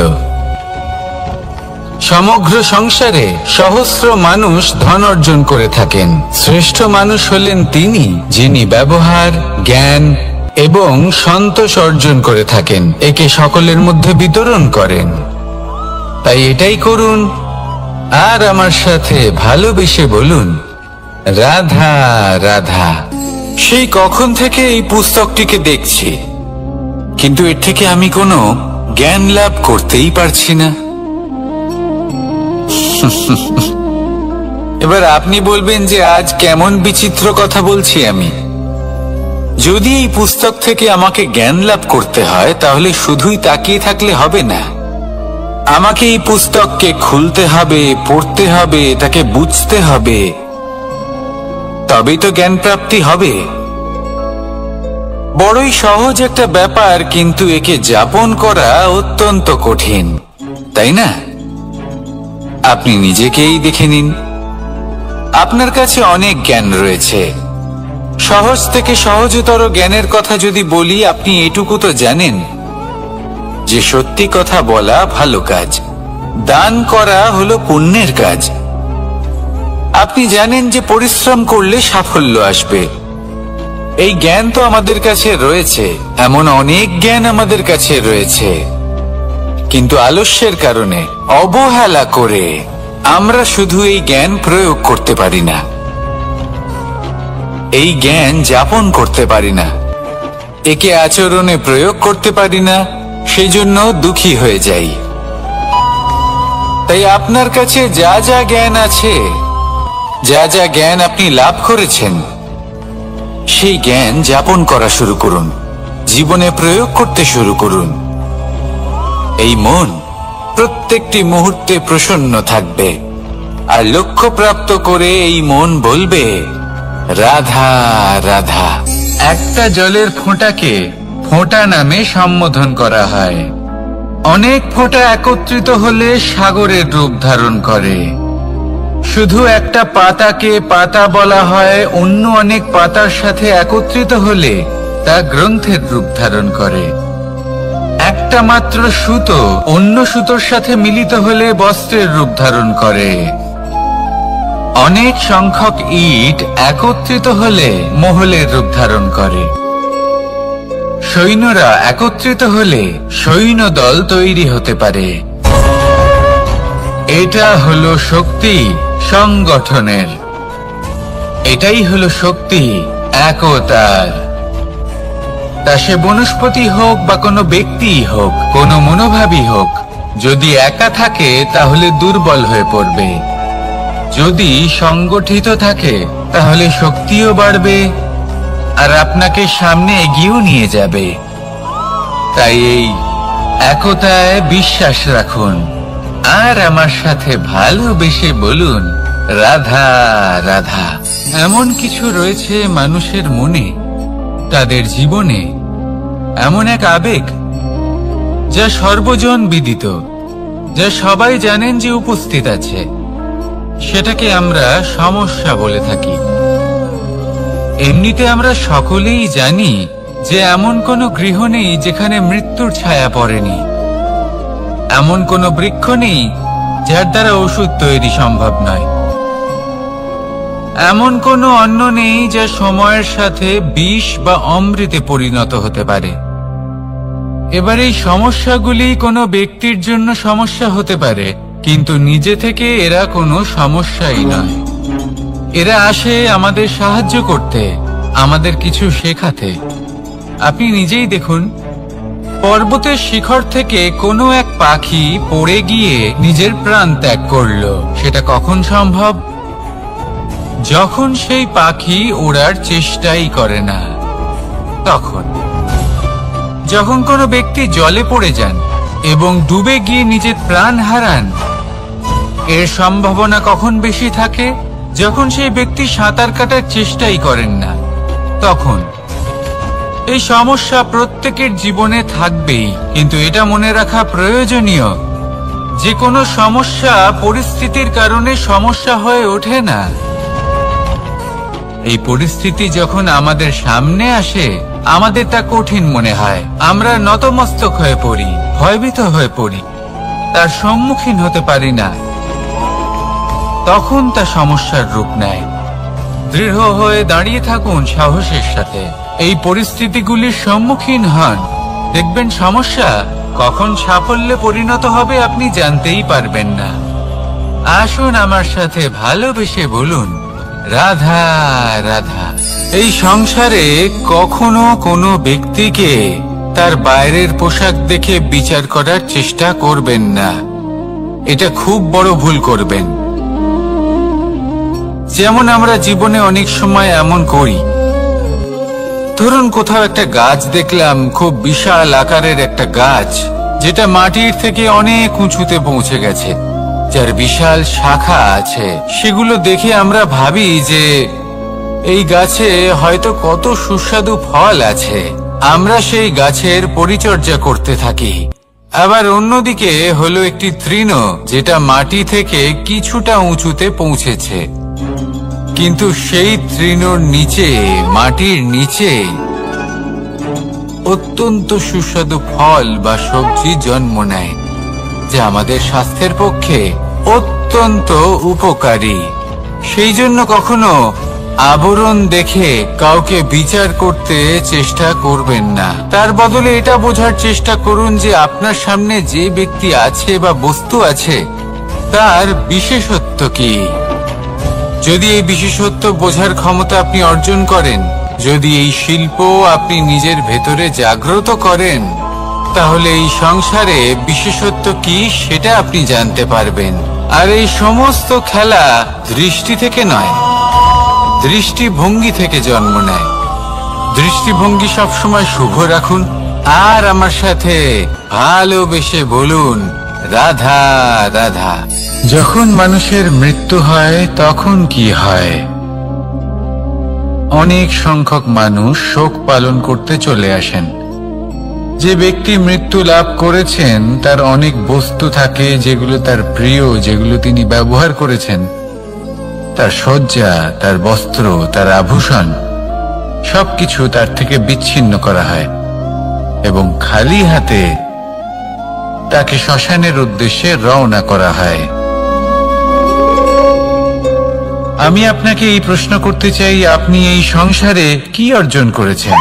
সমগ্র সংসারে সহস্র মানুষ ধন অর্জন করে থাকেন। শ্রেষ্ঠ মানুষ হলেন তিনি যিনি ব্যবহার, জ্ঞান এবং সন্তোষ অর্জন করে থাকেন, একে সকলের মধ্যে বিতরণ করেন। তাই এটাই করুন আর আমার সাথে ভালোবেসে বলুন রাধা রাধা। সেই কখন থেকে এই পুস্তকটিকে দেখছি, কিন্তু এর থেকে আমি কোনো জ্ঞান লাভ করতেই পারছি না। এবার আপনি বলবেন যে আজ কেমন বিচিত্র কথা বলছি আমি। যদি এই পুস্তক থেকে আমাকে জ্ঞান লাভ করতে হয় তাহলে শুধুই তাকিয়ে থাকলে হবে না। আমাকে এই পুস্তককে খুলতে হবে, পড়তে হবে, তাকে বুঝতে হবে, তবেই তো জ্ঞান প্রাপ্তি হবে। বড়ই সহজ একটা ব্যাপার, কিন্তু একে যাপন করা অত্যন্ত কঠিন, তাই না? আপনি নিজেকেই দেখে নিন। আপনার কাছে অনেক জ্ঞান রয়েছে। সহজ থেকে সহজতর জ্ঞানের কথা যদি বলি, আপনি এটুকু তো জানেন যে সত্যি কথা বলা ভালো কাজ, দান করা হলো পুণ্যের কাজ। আপনি জানেন যে পরিশ্রম করলে সাফল্য আসবে। এই জ্ঞান তো আমাদের কাছে রয়েছে, এমন অনেক জ্ঞান আমাদের কাছে রয়েছে, কিন্তু আলস্যের কারণে, অবহেলা করে আমরা শুধু এই জ্ঞান প্রয়োগ করতে পারি না, এই জ্ঞান যাপন করতে পারি না, একে আচরণে প্রয়োগ করতে পারি না, সেজন্য দুঃখী হয়ে যাই। তাই আপনার কাছে যা যা জ্ঞান আছে, যা যা জ্ঞান আপনি লাভ করেছেন, সেই জ্ঞান যাপন করা শুরু করুন, জীবনে প্রয়োগ করতে শুরু করুন। এই মন প্রত্যেকটি মুহূর্তে প্রসন্ন থাকবে, আর লক্ষ্য প্রাপ্ত করে এই মন বলবে রাধা রাধা। একটা জলের ফোঁটাকে ফোঁটা নামে সম্বোধন করা হয়। অনেক ফোঁটা একত্রিত হলে সাগরের রূপ ধারণ করে। শুধু একটা পাতাকে পাতা বলা হয়, অন্য অনেক পাতার সাথে একত্রিত হলে তা গ্রন্থের রূপ ধারণ করে। একটা মাত্র সুতো অন্য সুতোর সাথে মিলিত হলে বস্ত্রের রূপ ধারণ করে। অনেক সংখ্যক ইট একত্রিত হলে মহলের রূপ ধারণ করে। সৈন্যরা একত্রিত হলে সৈন্যদল তৈরি হতে পারে। এটা হলো শক্তি সংগঠনের, এটাই হলো শক্তি একতার। তা সে বনস্পতি হোক বা কোনো ব্যক্তি হোক, কোনো মনোভাবই হোক, যদি একা থাকে তাহলে দুর্বল হয়ে পড়বে। যদি সংগঠিত থাকে তাহলে শক্তিও বাড়বে আর আপনাকে সামনে এগিয়েও নিয়ে যাবে। তাই এই একতায় বিশ্বাস রাখুন আর আমার সাথে ভালোবেসে বলুন রাধা রাধা। এমন কিছু রয়েছে মানুষের মনে, তাদের জীবনে এমন এক আবেগ যা সর্বজন বিদিত, যা সবাই জানেন যে উপস্থিত আছে। সেটাকে আমরা সমস্যা বলে থাকি। এমনিতে আমরা সকলেই জানি যে এমন কোনো গৃহ নেই যেখানে মৃত্যুর ছায়া পড়েনি, এমন কোনো বৃক্ষ নেই যার দ্বারা ওষুধ তৈরি সম্ভব নয়, এমন কোনো অন্ন নেই যা সময়ের সাথে বিষ বা অমৃতে পরিণত হতে পারে। এবার এই সমস্যাগুলি কোনো ব্যক্তির জন্য সমস্যা হতে পারে, কিন্তু নিজে থেকে এরা কোনো সমস্যাই নয়। এরা আসে আমাদের সাহায্য করতে, আমাদের কিছু শেখাতে। আপনি নিজেই দেখুন, পর্বতের শিখর থেকে কোনো এক পাখি পড়ে গিয়ে নিজের প্রাণ ত্যাগ করলো। সেটা কখন সম্ভব? যখন সেই পাখি ওড়ার চেষ্টাই করে না। তখন যখন কোনো ব্যক্তি জলে পড়ে যান এবং ডুবে গিয়ে নিজের প্রাণ হারান, এর সম্ভাবনা কখন বেশি থাকে? যখন সেই ব্যক্তি সাঁতার কাটার চেষ্টাই করেন না। তখন এই সমস্যা প্রত্যেকের জীবনে থাকবেই, কিন্তু এটা মনে রাখা প্রয়োজনীয় যে কোনো সমস্যা পরিস্থিতির কারণে সমস্যা হয়ে ওঠে না। এই পরিস্থিতি যখন আমাদের সামনে আসে, আমাদের তা কঠিন মনে হয়, আমরা নতমস্তক হয়ে পড়ি, ভয়ভীত হয়ে পড়ি, তার সম্মুখীন হতে পারি না। তখন তা সমস্যার রূপ নেয়। দৃঢ় হয়ে দাঁড়িয়ে থাকুন সাহসের সাথে, এই পরিস্থিতিগুলির সম্মুখীন হন। দেখবেন সমস্যা কখন সাফল্যে পরিণত হবে আপনি জানতেই পারবেন না। আসুন আমার সাথে ভালোবেসে বলুন রাধা রাধা। এই সংসারে কখনো কোনো ব্যক্তিকে তার বাইরের পোশাক দেখে বিচার করার চেষ্টা করবেন না, এটা খুব বড় ভুল করবেন। যেমন আমরা জীবনে অনেক সময় এমন করি, ধরুন কোথাও একটা গাছ দেখলাম, খুব বিশাল আকারের একটা গাছ, যেটা মাটির থেকে অনেক উঁচুতে পৌঁছে গেছে, যার বিশাল শাখা আছে। সেগুলো দেখে আমরা ভাবি যে এই গাছে হয়তো কত সুস্বাদু ফল আছে। আমরা সেই গাছের পরিচর্যা করতে থাকি। আবার অন্যদিকে হলো একটি তৃণ, যেটা মাটি থেকে কিছুটা উঁচুতে পৌঁছেছে, কিন্তু সেই তৃণর নিচে, মাটির নিচে অত্যন্ত সুস্বাদু ফল বা সবজি জন্ম নেয়, যা আমাদের স্বাস্থ্যের পক্ষে অত্যন্ত উপকারী। সেই জন্য কখনো আবরণ দেখে কাউকে বিচার করতে চেষ্টা করবেন না। তার বদলে এটা বোঝার চেষ্টা করুন যে আপনার সামনে যে ব্যক্তি আছে বা বস্তু আছে, তার বিশেষত্ব কি। যদি এই বিশেষত্ব বোঝার ক্ষমতা আপনি অর্জন করেন, যদি এই শিল্প আপনি নিজের ভেতরে জাগ্রত করেন, তাহলে এই সংসারে বিশেষত্ব কি সেটা আপনি জানতে পারবেন। আর এই সমস্ত খেলা দৃষ্টি থেকে নয়, দৃষ্টিভঙ্গি থেকে জন্ম নেয়। দৃষ্টিভঙ্গি সবসময় শুভ রাখুন আর আমার সাথে ভালোবেসে বলুন রাধা রাধা। যখন মানুষের মৃত্যু হয় তখন কি হয়? অনেক সংখ্যক মানুষ শোক পালন করতে চলে আসেন। যে ব্যক্তি মৃত্যু লাভ করেছেন তার অনেক বস্তু থাকে যেগুলো তার প্রিয়, যেগুলো তিনি ব্যবহার করেছেন। তার শয্যা, তার বস্ত্র, তার আভূষণ সবকিছু তার থেকে বিচ্ছিন্ন করা হয় এবং খালি হাতে তাকে শ্মশানের উদ্দেশ্যে রওনা করা হয়। আমি আপনাকে এই প্রশ্ন করতে চাই, আপনি এই সংসারে কি অর্জন করেছেন?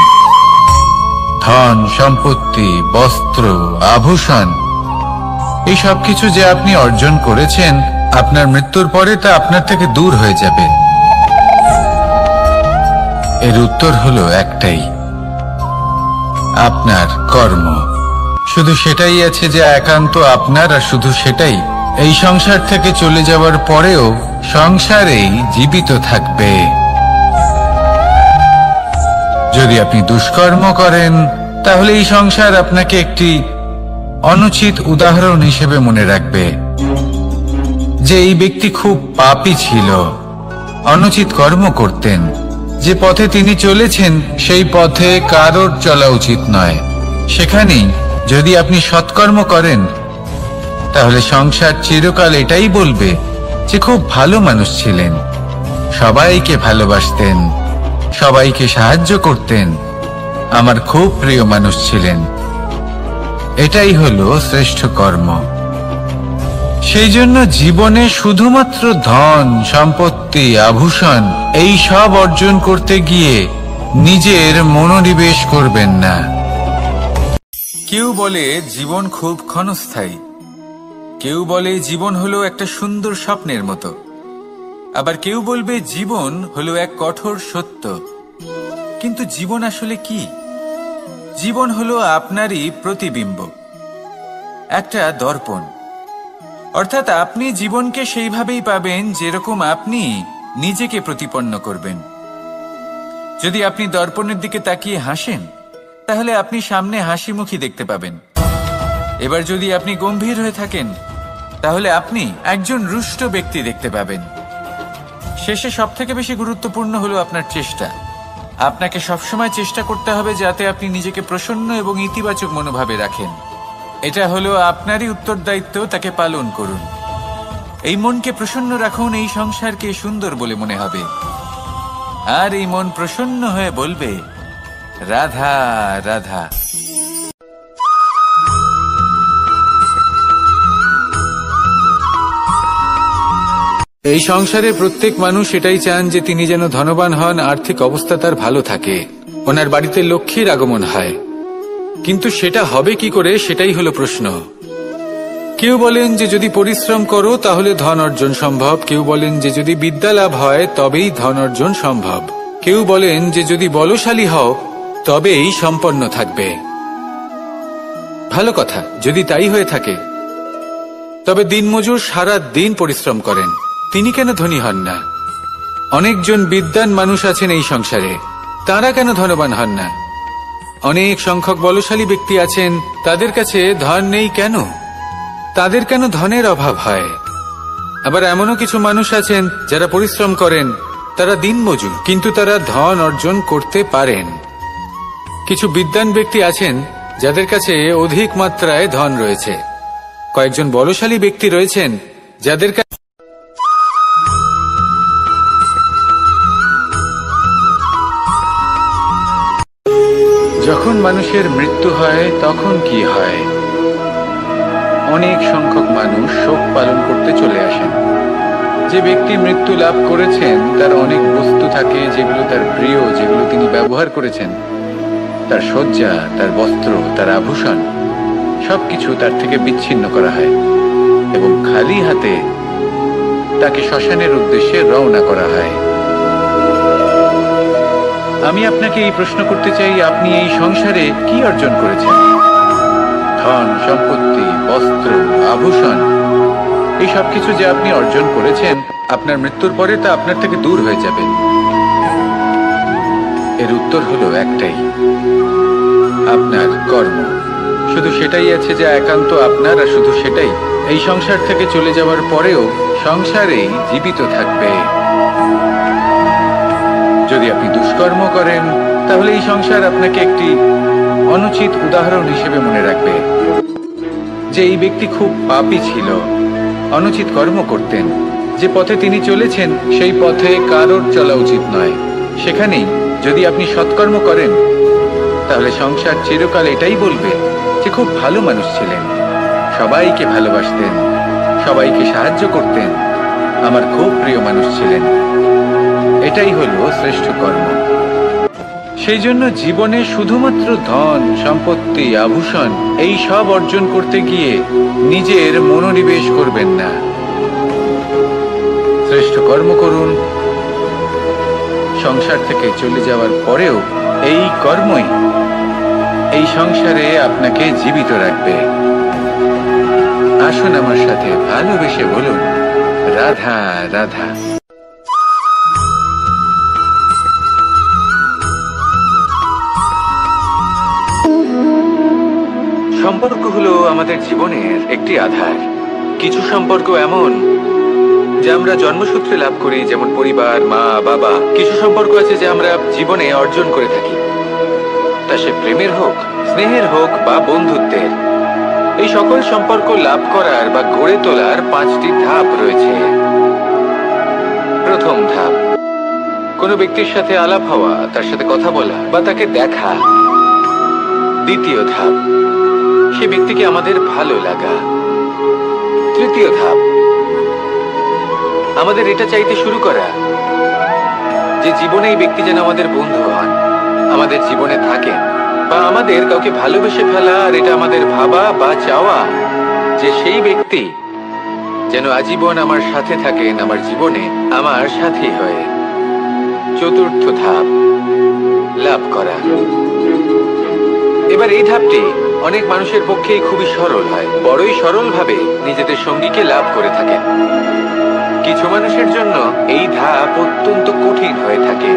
ধন সম্পত্তি, বস্ত্র, আভূষণ, এই সবকিছু যে আপনি অর্জন করেছেন, আপনার মৃত্যুর পরে তা আপনার থেকে দূর হয়ে যাবে। এর উত্তর হলো একটাই, আপনার কর্ম। শুধু সেটাই আছে যে একান্ত আপনার, আর শুধু সেটাই এই সংসার থেকে চলে যাওয়ার পরেও সংসারেই জীবিত থাকবে। যদি আপনি দুষ্কর্ম করেন তাহলে এই সংসার আপনাকে একটি অনুচিত উদাহরণ হিসেবে মনে রাখবে যে এই ব্যক্তি খুব পাপী ছিল, অনুচিত কর্ম করতেন। যে পথে তিনি চলেছেন সেই পথে কারোর চলা উচিত নয়। সেখানেই যদি আপনি সৎকর্ম করেন তাহলে সংসার চিরকাল এটাই বলবে যে খুব ভালো মানুষ ছিলেন, সবাইকে ভালোবাসতেন, সবাইকে সাহায্য করতেন, আমার খুব প্রিয় মানুষ ছিলেন। এটাই হলো শ্রেষ্ঠ কর্ম। সেই জন্য জীবনে শুধুমাত্র ধন সম্পত্তি আভূষণ এই সব অর্জন করতে গিয়ে নিজের মনোনিবেশ করবেন না। কেউ বলে জীবন খুব ক্ষণস্থায়ী, কেউ বলে জীবন হলো একটা সুন্দর স্বপ্নের মতো, আবার কেউ বলবে জীবন হলো এক কঠোর সত্য। কিন্তু জীবন আসলে কি? জীবন হলো আপনারই প্রতিবিম্ব, একটা দর্পণ। অর্থাৎ আপনি জীবনকে সেইভাবেই পাবেন যেরকম আপনি নিজেকে প্রতিপন্ন করবেন। যদি আপনি দর্পণের দিকে তাকিয়ে হাসেন তাহলে আপনি সামনে হাসিমুখী দেখতে পাবেন। এবার যদি আপনি গম্ভীর হয়ে থাকেন তাহলে আপনি একজন রুষ্ট ব্যক্তি দেখতে পাবেন। শেষে সবথেকে বেশি গুরুত্বপূর্ণ হলো আপনার চেষ্টা। আপনাকে সবসময় চেষ্টা করতে হবে যাতে আপনি নিজেকে প্রসন্ন এবং ইতিবাচক মনোভাবে রাখেন। এটা হলো আপনারই উত্তরদায়িত্ব, তাকে পালন করুন। এই মনকে প্রসন্ন রাখুন, এই সংসারকে সুন্দর বলে মনে হবে। আর এই মন প্রসন্ন হয়ে বলবে রাধা রাধা। এই সংসারে প্রত্যেক মানুষ এটাই চান যে তিনি যেন ধনবান হন, আর্থিক অবস্থা তার ভালো থাকে, ওনার বাড়িতে লক্ষ্মীর আগমন হয়। কিন্তু সেটা হবে কি করে, সেটাই হলো প্রশ্ন। কেউ বলেন যে যদি পরিশ্রম করো তাহলে ধন অর্জন সম্ভব, কেউ বলেন যে যদি বিদ্যা লাভ হয় তবেই ধন অর্জন সম্ভব, কেউ বলেন যে যদি বলশালী হও তবেই সম্পন্ন থাকবে। ভালো কথা, যদি তাই হয়ে থাকে তবে দিনমজুর সারা দিন পরিশ্রম করেন, তিনি কেন ধনী হন না? অনেকজন বিদ্বান মানুষ আছেন এই সংসারে, তারা কেন ধনবান হন না? অনেক সংখ্যক বলশালী ব্যক্তি আছেন, তাদের কাছে ধন নেই কেন? তাদের কেন ধনের অভাব হয়? আবার এমনও কিছু মানুষ আছেন যারা পরিশ্রম করেন, তারা দিনমজুর, কিন্তু তারা ধন অর্জন করতে পারেন। কিছু বিদ্বান ব্যক্তি আছেন যাদের কাছে অধিক মাত্রায় ধন রয়েছে, কয়েকজন বলশালী ব্যক্তি রয়েছেন যাদের কাছে যখন মানুষের মৃত্যু হয় তখন কি হয়? অনেক সংখ্যক মানুষ শোক পালন করতে চলে আসেন। যে ব্যক্তি মৃত্যু লাভ করেছেন তার অনেক বস্তু থাকে যেগুলো তার প্রিয়, যেগুলো তিনি ব্যবহার করেছেন, তার শয্যা, তার বস্ত্র, তার আভূষণ সবকিছু তার থেকে বিচ্ছিন্ন করা হয় এবং খালি হাতে তাকে শ্মশানের উদ্দেশ্যে রওনা করা হয়। আমি আপনাকে এই প্রশ্ন করতে চাই, আপনি এই সংসারে কি অর্জন করেছেন? ধন সম্পত্তি, বস্ত্র, আভূষণ, এই সবকিছু যে আপনি অর্জন করেছেন, আপনার মৃত্যুর পরে তা আপনার থেকে দূর হয়ে যাবে। এর উত্তর হলো একটাই, আপনার কর্ম। শুধু সেটাই আছে যা একান্ত আপনার, আর শুধু সেটাই এই সংসার থেকে চলে যাওয়ার পরেও সংসারেই জীবিত থাকবে। যদি আপনি দুষ্কর্ম করেন তাহলে এই সংসার আপনাকে একটি অনুচিত উদাহরণ হিসেবে মনে রাখবে যে এই ব্যক্তি খুব পাপী ছিল, অনুচিত কর্ম করতেন। যে পথে তিনি চলেছেন সেই পথে কারোর চলা উচিত নয়। সেখানেই যদি আপনি সৎকর্ম করেন তাহলে সংসার চিরকাল এটাই বলবে যে খুব ভালো মানুষ ছিলেন, সবাইকে ভালোবাসতেন, সবাইকে সাহায্য করতেন, আমার খুব প্রিয় মানুষ ছিলেন। এটাই হলো শ্রেষ্ঠ কর্ম। সেই জন্য জীবনে শুধুমাত্র ধন সম্পত্তি আভূষণ এই সব অর্জন করতে গিয়ে নিজের মনোনিবেশ করবেন না। শ্রেষ্ঠ কর্ম করুন। সংসার থেকে চলে যাওয়ার পরেও এই কর্মই এই সংসারে আপনাকে জীবিত রাখবে। আসুন আমার সাথে ভালোবেসে বলুন রাধা রাধা। সম্পর্ক হলো আমাদের জীবনের একটি আধার। কিছু সম্পর্ক এমন যা আমরা জন্মসূত্রে লাভ করি, যেমন পরিবার, মা, বাবা। কিছু সম্পর্ক আছে যা আমরা জীবনে অর্জন করে থাকি, তা সে প্রেমের হোক, স্নেহের হোক বা বন্ধুত্বের। এই সকল সম্পর্ক লাভ করার বা গড়ে তোলার 5টি ধাপ রয়েছে। প্রথম ধাপ, কোনো ব্যক্তির সাথে আলাপ হওয়া, তার সাথে কথা বলা বা তাকে দেখা। দ্বিতীয় ধাপ, সে ব্যক্তিকে আমাদের ভালো লাগা। তৃতীয় ধাপ, আমাদের এটা চাইতে শুরু করা যে জীবনে এই ব্যক্তি যেন আমাদের বন্ধু হন, আমাদের জীবনে থাকেন, বা আমাদের কাউকে ভালোবেসে ফেলা। আর এটা আমাদের ভাবা বা চাওয়া যে সেই ব্যক্তি যেন আজীবন আমার সাথে থাকেন, আমার জীবনে আমার সাথী হয়ে। চতুর্থ ধাপ, লাভ করা। এবার এই ধাপটি অনেক মানুষের পক্ষেই খুবই সরল হয়, বড়ই সরলভাবে নিজেদের সঙ্গীকে লাভ করে থাকেন। কিছু মানুষের জন্য এই ধাপ অত্যন্ত কঠিন হয়ে থাকে।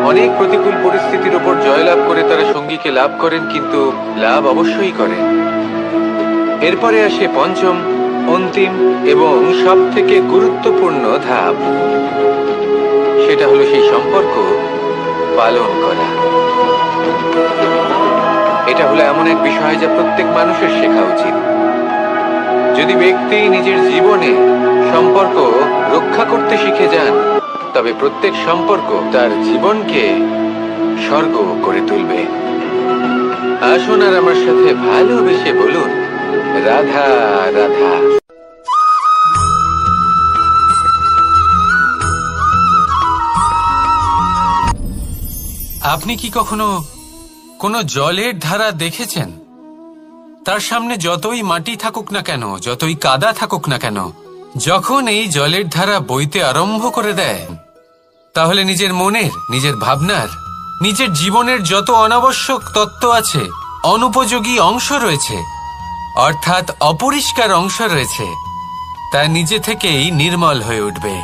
অনেক প্রতিকূল পরিস্থিতির উপর জয়লাভ করে তারা সঙ্গীকে লাভ করেন, কিন্তু লাভ অবশ্যই করেন। এরপরে আসে পঞ্চম, অন্তিম এবং সব থেকে গুরুত্বপূর্ণ ধাপ। সেটা হলো সেই সম্পর্ক পালন করা। এটা হলো এমন এক বিষয় যা প্রত্যেক মানুষের শেখা উচিত। যদি ব্যক্তি নিজের জীবনে সম্পর্ক রক্ষা করতে শিখে যান, তবে প্রত্যেক সম্পর্ক তার জীবনকে স্বর্গ করে তুলবে। আসুন আর আমার সাথে ভালোবেসে বলুন, রাধা রাধা। আপনি কি কখনো কোনো জলের ধারা দেখেছেন? তার সামনে যতই মাটি থাকুক না কেন, যতই কাদা থাকুক না কেন, যখন এই জলের ধারা বইতে আরম্ভ করে দেয়, তাহলে নিজের মনের, নিজের ভাবনার, নিজের জীবনের যত অনাবশ্যক তত্ত্ব আছে, অনুপযোগী অংশ রয়েছে, অর্থাৎ অপরিষ্কার অংশ রয়েছে, তা নিজে থেকেই নির্মল হয়ে উঠবে।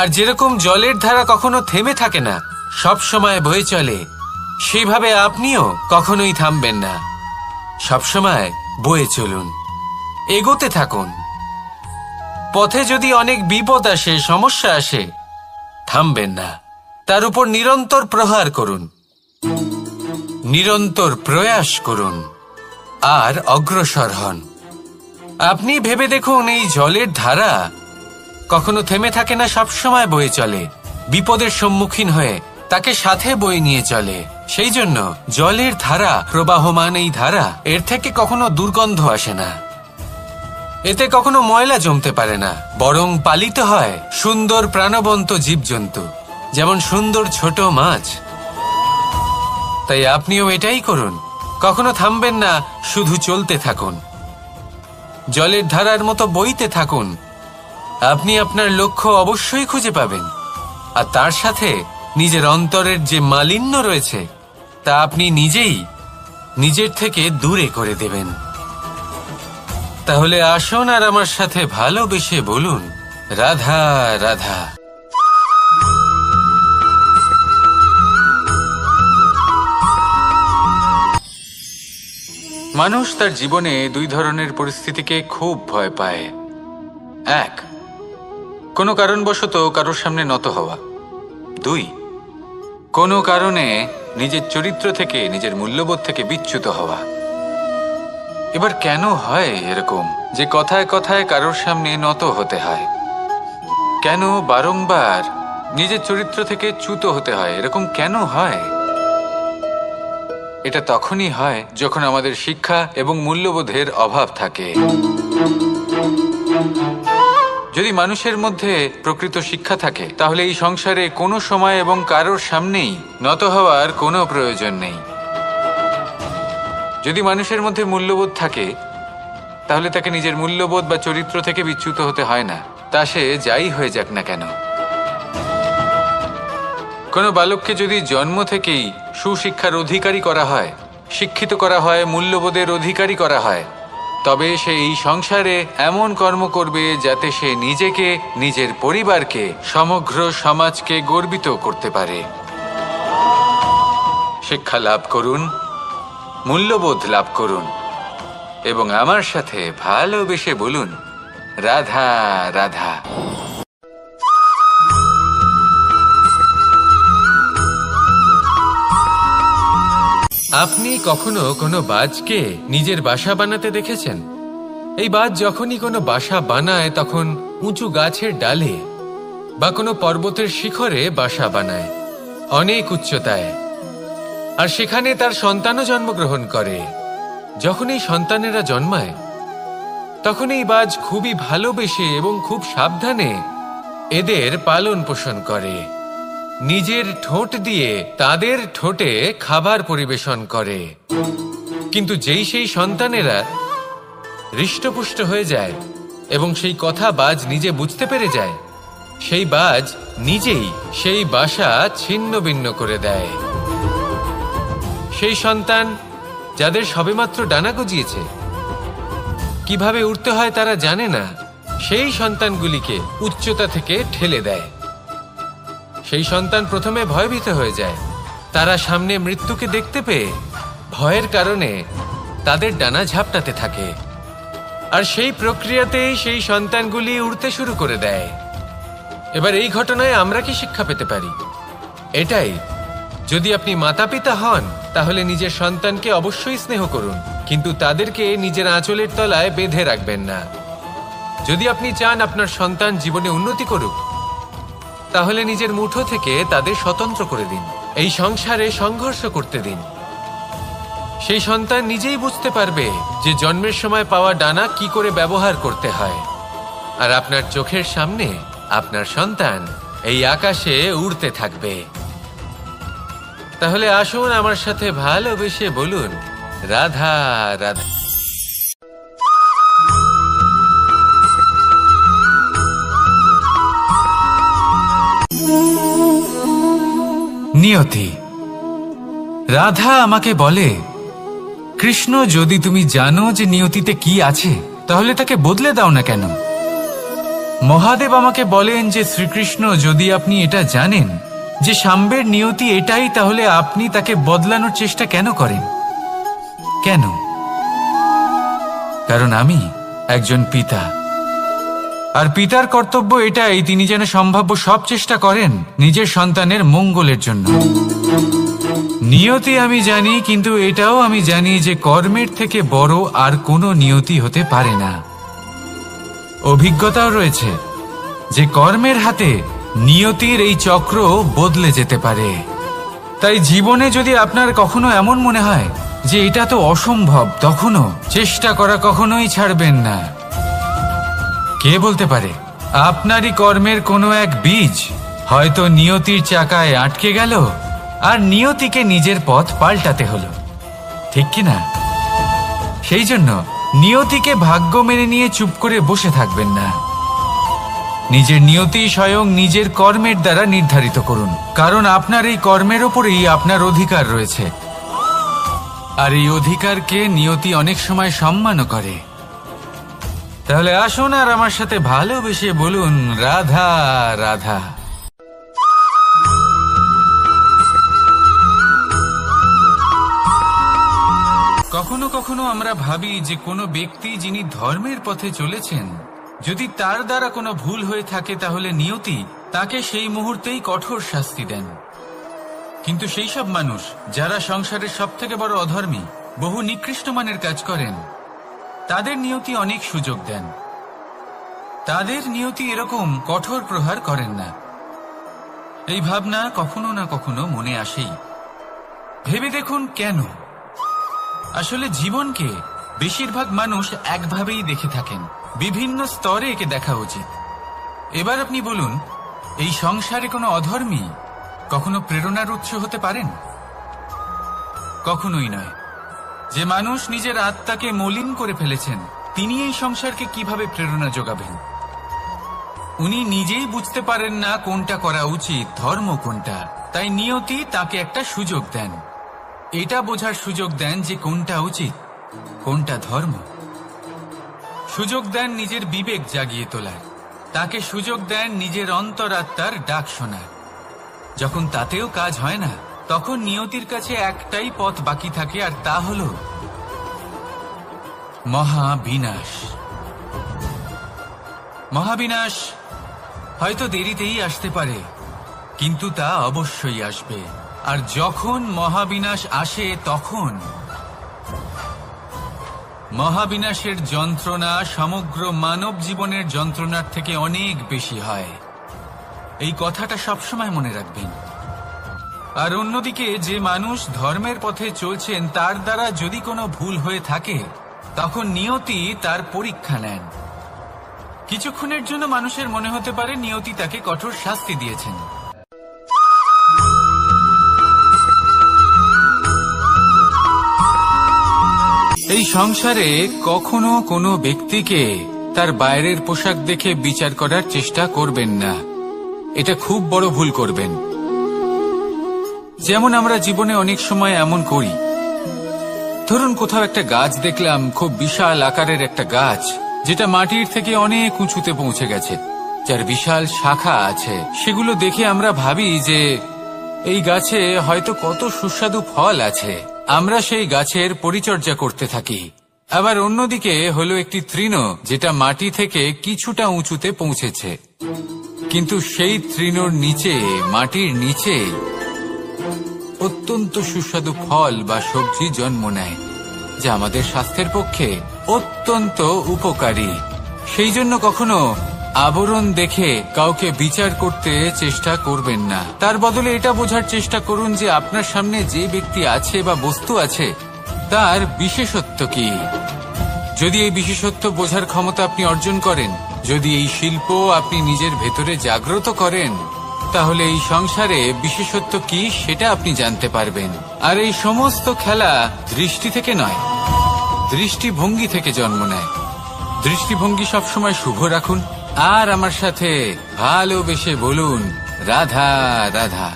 আর যেরকম জলের ধারা কখনো থেমে থাকে না, সব সময় বয়ে চলে, সেইভাবে আপনিও কখনোই থামবেন না। সবসময় বয়ে চলুন, এগোতে থাকুন। পথে যদি অনেক বিপদ আসে, সমস্যা আসে, থামবেন না, তার উপর নিরন্তর প্রহার করুন, নিরন্তর প্রয়াস করুন আর অগ্রসর হন। আপনি ভেবে দেখুন, এই জলের ধারা কখনো থেমে থাকে না, সবসময় বয়ে চলে, বিপদের সম্মুখীন হয়ে তাকে সাথে বয়ে নিয়ে চলে। সেই জন্য জলের ধারা, প্রবাহমান এই ধারা, এর থেকে কখনো দুর্গন্ধ আসে না, এতে কখনো ময়লা জমতে পারে না, বরং পালিত হয় সুন্দর প্রাণবন্ত জীবজন্তু, যেমন সুন্দর ছোট মাছ। তাই আপনিও এটাই করুন, কখনো থামবেন না, শুধু চলতে থাকুন, জলের ধারার মতো বইতে থাকুন। আপনি আপনার লক্ষ্য অবশ্যই খুঁজে পাবেন, আর তার সাথে নিজের অন্তরের যে মালিন্য রয়েছে তা আপনি নিজেই নিজের থেকে দূরে করে দেবেন। তাহলে আসুন আর আমার সাথে ভালোবেসে বলুন, রাধা রাধা। মানুষ তার জীবনে দুই ধরনের পরিস্থিতিকে খুব ভয় পায়। এক, কোনো কারণবশত কারোর সামনে নত হওয়া। দুই, কোনো কারণে নিজের চরিত্র থেকে, নিজের মূল্যবোধ থেকে বিচ্যুত হওয়া। এবার কেন হয় এরকম যে কথায় কথায় কারোর সামনে নত হতে হয়? কেন বারংবার নিজের চরিত্র থেকে চ্যুত হতে হয়? এরকম কেন হয়? এটা তখনই হয় যখন আমাদের শিক্ষা এবং মূল্যবোধের অভাব থাকে। যদি মানুষের মধ্যে প্রকৃত শিক্ষা থাকে, তাহলে এই সংসারে কোনো সময় এবং কারোর সামনেই নত হওয়ার কোনো প্রয়োজন নেই। যদি মানুষের মধ্যে মূল্যবোধ থাকে, তাহলে তাকে নিজের মূল্যবোধ বা চরিত্র থেকে বিচ্যুত হতে হয় না, তা সে যাই হয়ে যাক না কেন। কোনো বালককে যদি জন্ম থেকেই সুশিক্ষার অধিকারী করা হয়, শিক্ষিত করা হয়, মূল্যবোধের অধিকারী করা হয়, তবে সে এই সংসারে এমন কর্ম করবে যাতে সে নিজেকে, নিজের পরিবারকে, সমগ্র সমাজকে গর্বিত করতে পারে। শিক্ষা লাভ করুন, মূল্যবোধ লাভ করুন, এবং আমার সাথে ভালোবেসে বলুন, রাধা রাধা। আপনি কখনো কোনো বাজকে নিজের বাসা বানাতে দেখেছেন? এই বাজ যখনই কোনো বাসা বানায় তখন উঁচু গাছের ডালে বা কোনো পর্বতের শিখরে বাসা বানায়, অনেক উচ্চতায়, আর সেখানে তার সন্তানও জন্মগ্রহণ করে। যখন এই সন্তানেরা জন্মায় তখন এই বাজ খুবই ভালোবেসে এবং খুব সাবধানে এদের পালন পোষণ করে, নিজের ঠোঁট দিয়ে তাদের ঠোঁটে খাবার পরিবেশন করে। কিন্তু যেই সেই সন্তানেরা হৃষ্টপুষ্ট হয়ে যায় এবং সেই কথা বাজ নিজে বুঝতে পেরে যায়, সেই বাজ নিজেই সেই বাসা ছিন্ন ভিন্ন করে দেয়। সেই সন্তান যাদের সবেমাত্র ডানা গজিয়েছে, কিভাবে উড়তে হয় তারা জানে না, সেই সন্তানগুলিকে উচ্চতা থেকে ঠেলে দেয়। সেই সন্তান প্রথমে ভয়ভীত হয়ে যায়। তারা সামনে মৃত্যুকে দেখতে পেয়ে ভয়ের কারণে তাদের ডানা ঝাপটাতে থাকে, আর সেই প্রক্রিয়াতেই সেই সন্তানগুলি উড়তে শুরু করে দেয়। এবার এই ঘটনায় আমরা কি শিক্ষা পেতে পারি? এটাই, যদি আপনি মাতা পিতা হন তাহলে নিজের সন্তানকে অবশ্যই স্নেহ করুন, কিন্তু তাদেরকে নিজের আঁচলের তলায় বেঁধে রাখবেন না। যদি আপনি চান আপনার সন্তান জীবনে উন্নতি করুক, তাহলে নিজের মুঠো থেকে তাদের স্বতন্ত্র করে দিন, এই সংসারে সংঘর্ষ করতে দিন। সেই সন্তান নিজেই বুঝতে পারবে যে জন্মের সময় পাওয়া ডানা কি করে ব্যবহার করতে হয়, আর আপনার চোখের সামনে আপনার সন্তান এই আকাশে উড়তে থাকবে। তাহলে আসুন আমার সাথে ভালোবেসে বলুন, রাধা রাধা। নিয়তি। রাধা আমাকে বলে, কৃষ্ণ, যদি তুমি জানো যে নিয়তিতে কি আছে তাহলে তাকে বদলে দাও না কেন? মহাদেব আমাকে বলেন যে শ্রীকৃষ্ণ, যদি আপনি এটা জানেন যে সাম্বের নিয়তি এটাই, তাহলে আপনি তাকে বদলানোর চেষ্টা কেন করেন? কেন? কারণ আমি একজন পিতা, আর পিতার কর্তব্য এটাই, তিনি যেন সম্ভাব্য সব চেষ্টা করেন নিজের সন্তানের মঙ্গলের জন্য। নিয়তি আমি জানি, কিন্তু এটাও আমি জানি যে কর্মের থেকে বড় আর কোনো নিয়তি হতে পারে না। অভিজ্ঞতাও রয়েছে যে কর্মের হাতে নিয়তির এই চক্র বদলে যেতে পারে। তাই জীবনে যদি আপনার কখনো এমন মনে হয় যে এটা তো অসম্ভব, তখনও চেষ্টা করা কখনোই ছাড়বেন না। কে বলতে পারে আপনারই কর্মের কোনো এক বীজ হয়তো নিয়তির চাকায় আটকে গেল আর নিয়তিকে নিজের পথ পাল্টাতে হলো, ঠিক কি না? সেই জন্য নিয়তিকে ভাগ্য মেনে নিয়ে চুপ করে বসে থাকবেন না। নিজের নিয়তি স্বয়ং নিজের কর্মের দ্বারা নির্ধারিত করুন, কারণ আপনার এই কর্মের ওপরেই আপনার অধিকার রয়েছে, আর এই অধিকারকে নিয়তি অনেক সময় সম্মানও করে। তাহলে আসুন আর আমার সাথে ভালোবেসে বলুন, রাধা রাধা। কখনো কখনো আমরা ভাবি যে কোনো ব্যক্তি যিনি ধর্মের পথে চলেছেন, যদি তার দ্বারা কোনো ভুল হয়ে থাকে তাহলে নিয়তি তাকে সেই মুহূর্তেই কঠোর শাস্তি দেন। কিন্তু সেই সব মানুষ যারা সংসারের সবথেকে বড় অধর্মী, বহু নিকৃষ্ট মানের কাজ করেন, তাদের নিয়তি অনেক সুযোগ দেন। তাদের নিয়তি এরকম কঠোর প্রহার করেন না। এই ভাবনা কখনো না কখনো মনে আসেই। ভেবে দেখুন কেন? আসলে জীবনকে বেশিরভাগ মানুষ একভাবেই দেখে থাকেন, বিভিন্ন স্তরে একে দেখা উচিত। এবার আপনি বলুন, এই সংসারে কোনো অধর্মী কখনো প্রেরণার উৎস হতে পারেন? কখনোই নয়। যে মানুষ নিজের আত্মাকে মলিন করে ফেলেছেন, তিনি এই সংসারকে কিভাবে প্রেরণা যোগাবেন? উনি নিজেই বুঝতে পারেন না কোনটা করা উচিত, ধর্ম কোনটা। তাই নিয়তি তাকে একটা সুযোগ দেন, এটা বোঝার সুযোগ দেন যে কোনটা উচিত, কোনটা ধর্ম। সুযোগ দেন নিজের বিবেক জাগিয়ে তোলার, তাকে সুযোগ দেন নিজের অন্তরাত্মার ডাক শোনার। যখন তাতেও কাজ হয় না, তখন নিয়তির কাছে একটাই পথ বাকি থাকে, আর তা হলো মহাবিনাশ। মহাবিনাশ হয়তো দেরিতেই আসতে পারে, কিন্তু তা অবশ্যই আসবে। আর যখন মহাবিনাশ আসে, তখন মহাবিনাশের যন্ত্রণা সমগ্র মানব জীবনের যন্ত্রণার থেকে অনেক বেশি হয়। এই কথাটা সবসময় মনে রাখবেন। আর অন্যদিকে যে মানুষ ধর্মের পথে চলছেন, তার দ্বারা যদি কোনো ভুল হয়ে থাকে, তখন নিয়তি তার পরীক্ষা নেন। কিছুক্ষণের জন্য মানুষের মনে হতে পারে নিয়তি তাকে কঠোর শাস্তি দিয়েছেন। এই সংসারে কখনো কোনো ব্যক্তিকে তার বাইরের পোশাক দেখে বিচার করার চেষ্টা করবেন না। এটা খুব বড় ভুল করবেন। যেমন আমরা জীবনে অনেক সময় এমন করি। ধরুন কোথাও একটা গাছ দেখলাম, খুব বিশাল আকারের একটা গাছ, যেটা মাটির থেকে অনেক উঁচুতে পৌঁছে গেছে, যার বিশাল শাখা আছে। সেগুলো দেখে আমরা ভাবি যে এই গাছে হয়তো কত সুস্বাদু ফল আছে। আমরা সেই গাছের পরিচর্যা করতে থাকি। আবার অন্যদিকে হলো একটি তৃণ, যেটা মাটি থেকে কিছুটা উঁচুতে পৌঁছেছে, কিন্তু সেই তৃণর নিচে, মাটির নিচে অত্যন্ত সুস্বাদু ফল বা সবজি জন্ম নেয়, যা আমাদের স্বাস্থ্যের পক্ষে অত্যন্ত উপকারী। সেই জন্য কখনো আবরণ দেখে কাউকে বিচার করতে চেষ্টা করবেন না। তার বদলে এটা বোঝার চেষ্টা করুন যে আপনার সামনে যে ব্যক্তি আছে বা বস্তু আছে, তার বিশেষত্ব কি। যদি এই বিশেষত্ব বোঝার ক্ষমতা আপনি অর্জন করেন, যদি এই শিল্প আপনি নিজের ভেতরে জাগ্রত করেন, তাহলে এই সংসারে বিশেষত্ব কি সেটা আপনি জানতে পারবেন। আর এই সমস্ত খেলা দৃষ্টি থেকে নয়, দৃষ্টিভঙ্গি থেকে জন্ম নেয়। দৃষ্টিভঙ্গি সবসময় শুভ রাখুন, আর আমার সাথে ভালোবেসে বলুন, রাধা রাধা।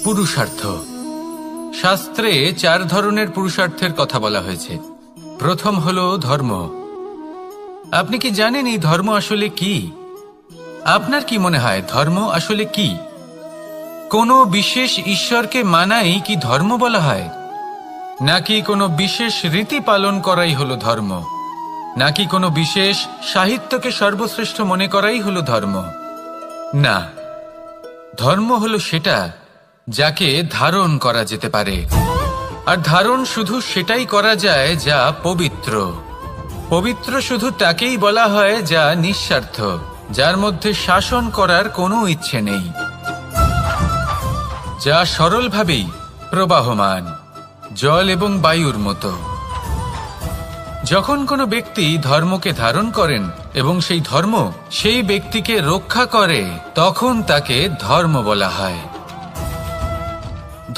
পুরুষার্থ। শাস্ত্রে 4 ধরনের পুরুষার্থের কথা বলা হয়েছে। প্রথম হলো ধর্ম। আপনি কি জানেন এই ধর্ম আসলে কি? আপনার কি মনে হয় ধর্ম আসলে কি? কোনো বিশেষ ঈশ্বরকে মানাই কি ধর্ম বলা হয়? নাকি কোনো বিশেষ রীতি পালন করাই হলো ধর্ম? নাকি কোনো বিশেষ সাহিত্যকে সর্বশ্রেষ্ঠ মনে করাই হলো ধর্ম? না, ধর্ম হলো সেটা যাকে ধারণ করা যেতে পারে। আর ধারণ শুধু সেটাই করা যায় যা পবিত্র। পবিত্র শুধু তাকেই বলা হয় যা নিঃস্বার্থ, যার মধ্যে শাসন করার কোনো ইচ্ছে নেই, যা সরলভাবেই প্রবাহমান, জল এবং বায়ুর মতো। যখন কোনো ব্যক্তি ধর্মকে ধারণ করেন এবং সেই ধর্ম সেই ব্যক্তিকে রক্ষা করে, তখন তাকে ধর্ম বলা হয়।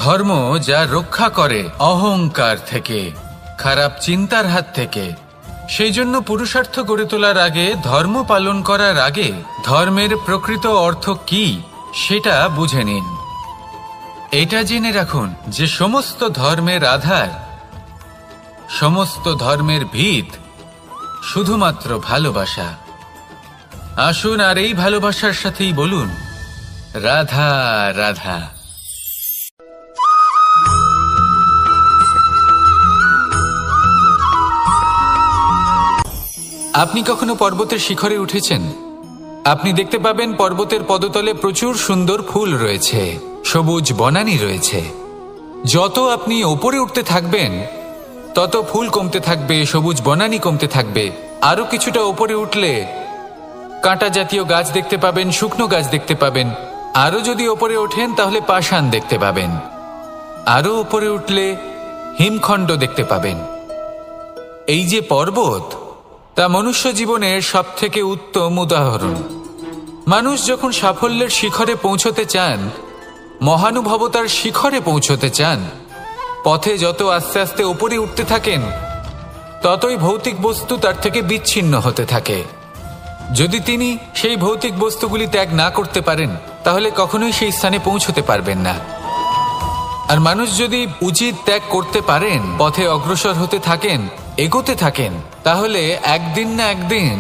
ধর্ম যা রক্ষা করে অহংকার থেকে, খারাপ চিন্তার হাত থেকে। সেই জন্য পুরুষার্থ গড়ে তোলার আগে, ধর্ম পালন করার আগে, ধর্মের প্রকৃত অর্থ কি সেটা বুঝে নিন। এটা জেনে রাখুন যে সমস্ত ধর্মের আধার, সমস্ত ধর্মের ভিত শুধুমাত্র ভালোবাসা। আসুন আর এই ভালোবাসার সাথেই বলুন, রাধা রাধা। আপনি কখনো পর্বতের শিখরে উঠেছেন? আপনি দেখতে পাবেন পর্বতের পদতলে প্রচুর সুন্দর ফুল রয়েছে, সবুজ বনানী রয়েছে। যত আপনি ওপরে উঠতে থাকবেন, তত ফুল কমতে থাকবে, সবুজ বনানী কমতে থাকবে। আরো কিছুটা ওপরে উঠলে কাঁটা জাতীয় গাছ দেখতে পাবেন, শুকনো গাছ দেখতে পাবেন। আরো যদি ওপরে ওঠেন তাহলে পাষাণ দেখতে পাবেন। আরো ওপরে উঠলে হিমখণ্ড দেখতে পাবেন। এই যে পর্বত, তা মনুষ্য জীবনের সবথেকে উত্তম উদাহরণ। মানুষ যখন সাফল্যের শিখরে পৌঁছতে চান, মহানুভবতার শিখরে পৌঁছতে চান, পথে যত আস্তে আস্তে উপরে উঠতে থাকেন, ততই ভৌতিক বস্তু তার থেকে বিচ্ছিন্ন হতে থাকে। যদি তিনি সেই ভৌতিক বস্তুগুলি ত্যাগ না করতে পারেন, তাহলে কখনোই সেই স্থানে পৌঁছতে পারবেন না। আর মানুষ যদি উচিত ত্যাগ করতে পারেন, পথে অগ্রসর হতে থাকেন, এগোতে থাকেন, তাহলে একদিন না একদিন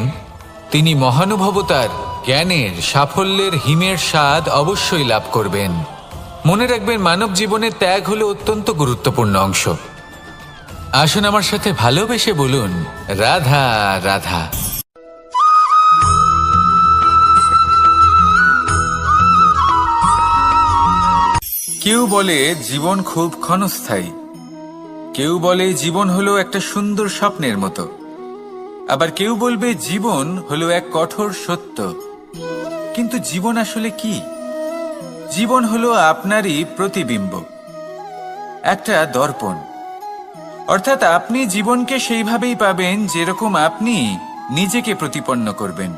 তিনি মহানুভবতার, জ্ঞানের, সাফল্যের হিমের স্বাদ অবশ্যই লাভ করবেন। মনে রাখবেন, মানব জীবনে ত্যাগ হলো অত্যন্ত গুরুত্বপূর্ণ অংশ। আসুন আমার সাথে ভালোবেসে বলুন, রাধা রাধা। কেউ বলে জীবন খুব ক্ষণস্থায়ী, কেউ বলে জীবন হলো একটা সুন্দর স্বপ্নের মতো, আবার কেউ বলবে জীবন হলো এক কঠোর সত্য। কিন্তু জীবন আসলে কি? জীবন হলো আপনারই প্রতিবিম্ব, একটা দর্পণ। অর্থাৎ আপনি জীবনকে সেইভাবেই পাবেন যেরকম আপনি নিজেকে প্রতিপন্ন করবেন।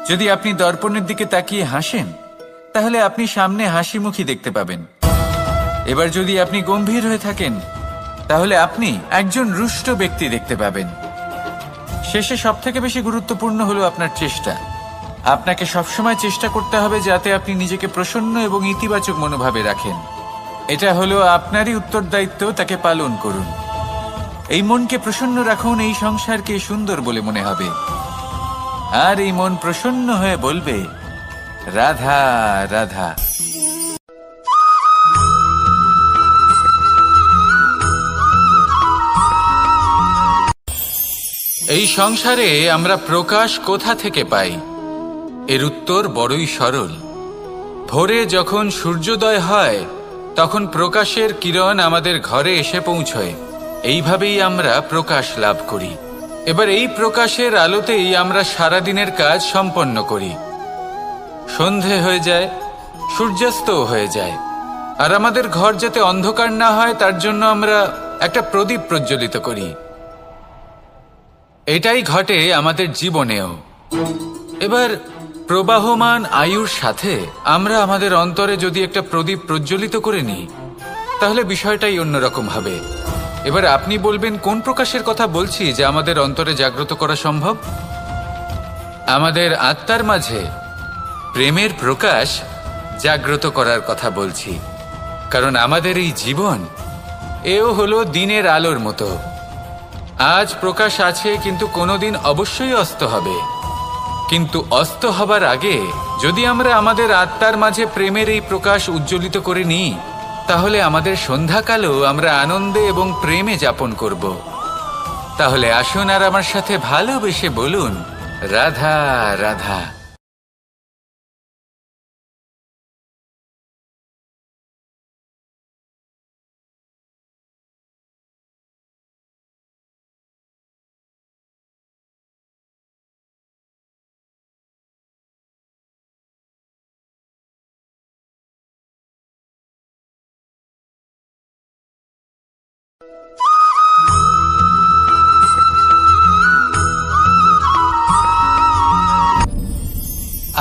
যদি আপনি দর্পণের দিকে তাকিয়ে হাসেন, তাহলে আপনি সামনে হাসি মুখী দেখতে পাবেন। এবার যদি আপনি গম্ভীর হয়ে থাকেন, তাহলে আপনি একজন রুষ্ট ব্যক্তি দেখতে পাবেন। শেষে সবথেকে বেশি গুরুত্বপূর্ণ হলো আপনার চেষ্টা। আপনাকে সবসময় চেষ্টা করতে হবে যাতে আপনি নিজেকে প্রসন্ন এবং ইতিবাচক মনোভাবে রাখেন। এটা হলো আপনারই উত্তরদায়িত্ব, তাকে পালন করুন। এই মনকে প্রসন্ন রাখুন, এই সংসারকে সুন্দর বলে মনে হবে। আর এই মন প্রসন্ন হয়ে বলবে, রাধা রাধা। এই সংসারে আমরা প্রকাশ কোথা থেকে পাই? এর উত্তর বড়ই সরল। ভোরে যখন সূর্যোদয় হয়, তখন প্রকাশের কিরণ আমাদের ঘরে এসে পৌঁছয়। এইভাবেই আমরা প্রকাশ লাভ করি। এবার এই প্রকাশের আলোতেই আমরা সারাদিনের কাজ সম্পন্ন করি। সন্ধে হয়ে যায়, সূর্যাস্তও হয়ে যায়। আর আমাদের ঘর যাতে অন্ধকার না হয়, তার জন্য আমরা একটা প্রদীপ প্রজ্বলিত করি। এটাই ঘটে আমাদের জীবনেও। এবার প্রবাহমান আয়ুর সাথে আমরা আমাদের অন্তরে যদি একটা প্রদীপ প্রজ্বলিত করে নিই, তাহলে বিষয়টাই অন্যরকম হবে। এবার আপনি বলবেন, কোন প্রকাশের কথা বলছি যা আমাদের অন্তরে জাগ্রত করা সম্ভব? আমাদের আত্মার মাঝে প্রেমের প্রকাশ জাগ্রত করার কথা বলছি। কারণ আমাদের এই জীবন, এও হলো দিনের আলোর মতো। আজ প্রকাশ আছে, কিন্তু কোনোদিন অবশ্যই অস্ত হবে। কিন্তু অস্ত হবার আগে যদি আমরা আমাদের আত্মার মাঝে প্রেমের এই প্রকাশ উজ্জ্বলিত করে নিই, তাহলে আমাদের সন্ধ্যাকালও আমরা আনন্দে এবং প্রেমে যাপন করব। তাহলে আসুন আর আমার সাথে ভালোবেসে বলুন, রাধা রাধা।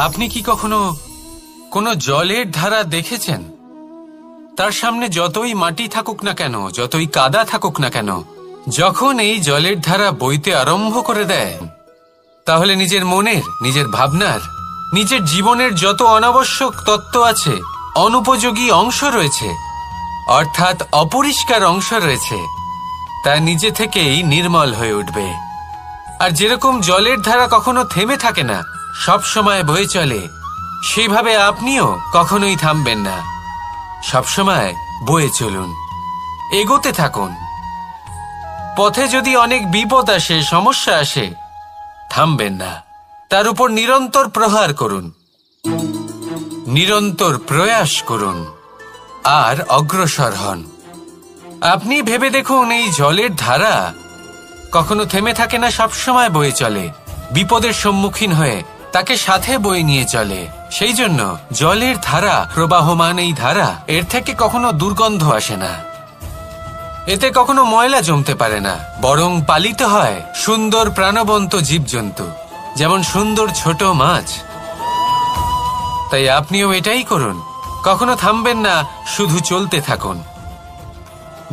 আপনি কি কখনো কোনো জলের ধারা দেখেছেন? তার সামনে যতই মাটি থাকুক না কেন, যতই কাদা থাকুক না কেন, যখন এই জলের ধারা বইতে আরম্ভ করে দেয়, তাহলে নিজের মনের, নিজের ভাবনার, নিজের জীবনের যত অনাবশ্যক তত্ত্ব আছে, অনুপযোগী অংশ রয়েছে, অর্থাৎ অপরিষ্কার অংশ রয়েছে, তা নিজে থেকেই নির্মল হয়ে উঠবে। আর যেরকম জলের ধারা কখনো থেমে থাকে না, সব সময় বয়ে চলে, সেইভাবে আপনিও কখনোই থামবেন না। সবসময় বয়ে চলুন, এগোতে থাকুন। পথে যদি অনেক বিপদ আসে, সমস্যা আসে, থামবেন না। তার উপর নিরন্তর প্রহার করুন, নিরন্তর প্রয়াস করুন, আর অগ্রসর হন। আপনি ভেবে দেখুন, এই জলের ধারা কখনো থেমে থাকে না, সবসময় বয়ে চলে। বিপদের সম্মুখীন হয়ে তাকে সাথে বয়ে নিয়ে চলে। সেই জন্য জলের ধারা, প্রবাহমান এই ধারা, এর থেকে কখনো দুর্গন্ধ আসে না, এতে কখনো ময়লা জমতে পারে না, বরং পালিত হয় সুন্দর প্রাণবন্ত জীবজন্তু, যেমন সুন্দর ছোট মাছ। তাই আপনিও এটাই করুন, কখনো থামবেন না, শুধু চলতে থাকুন,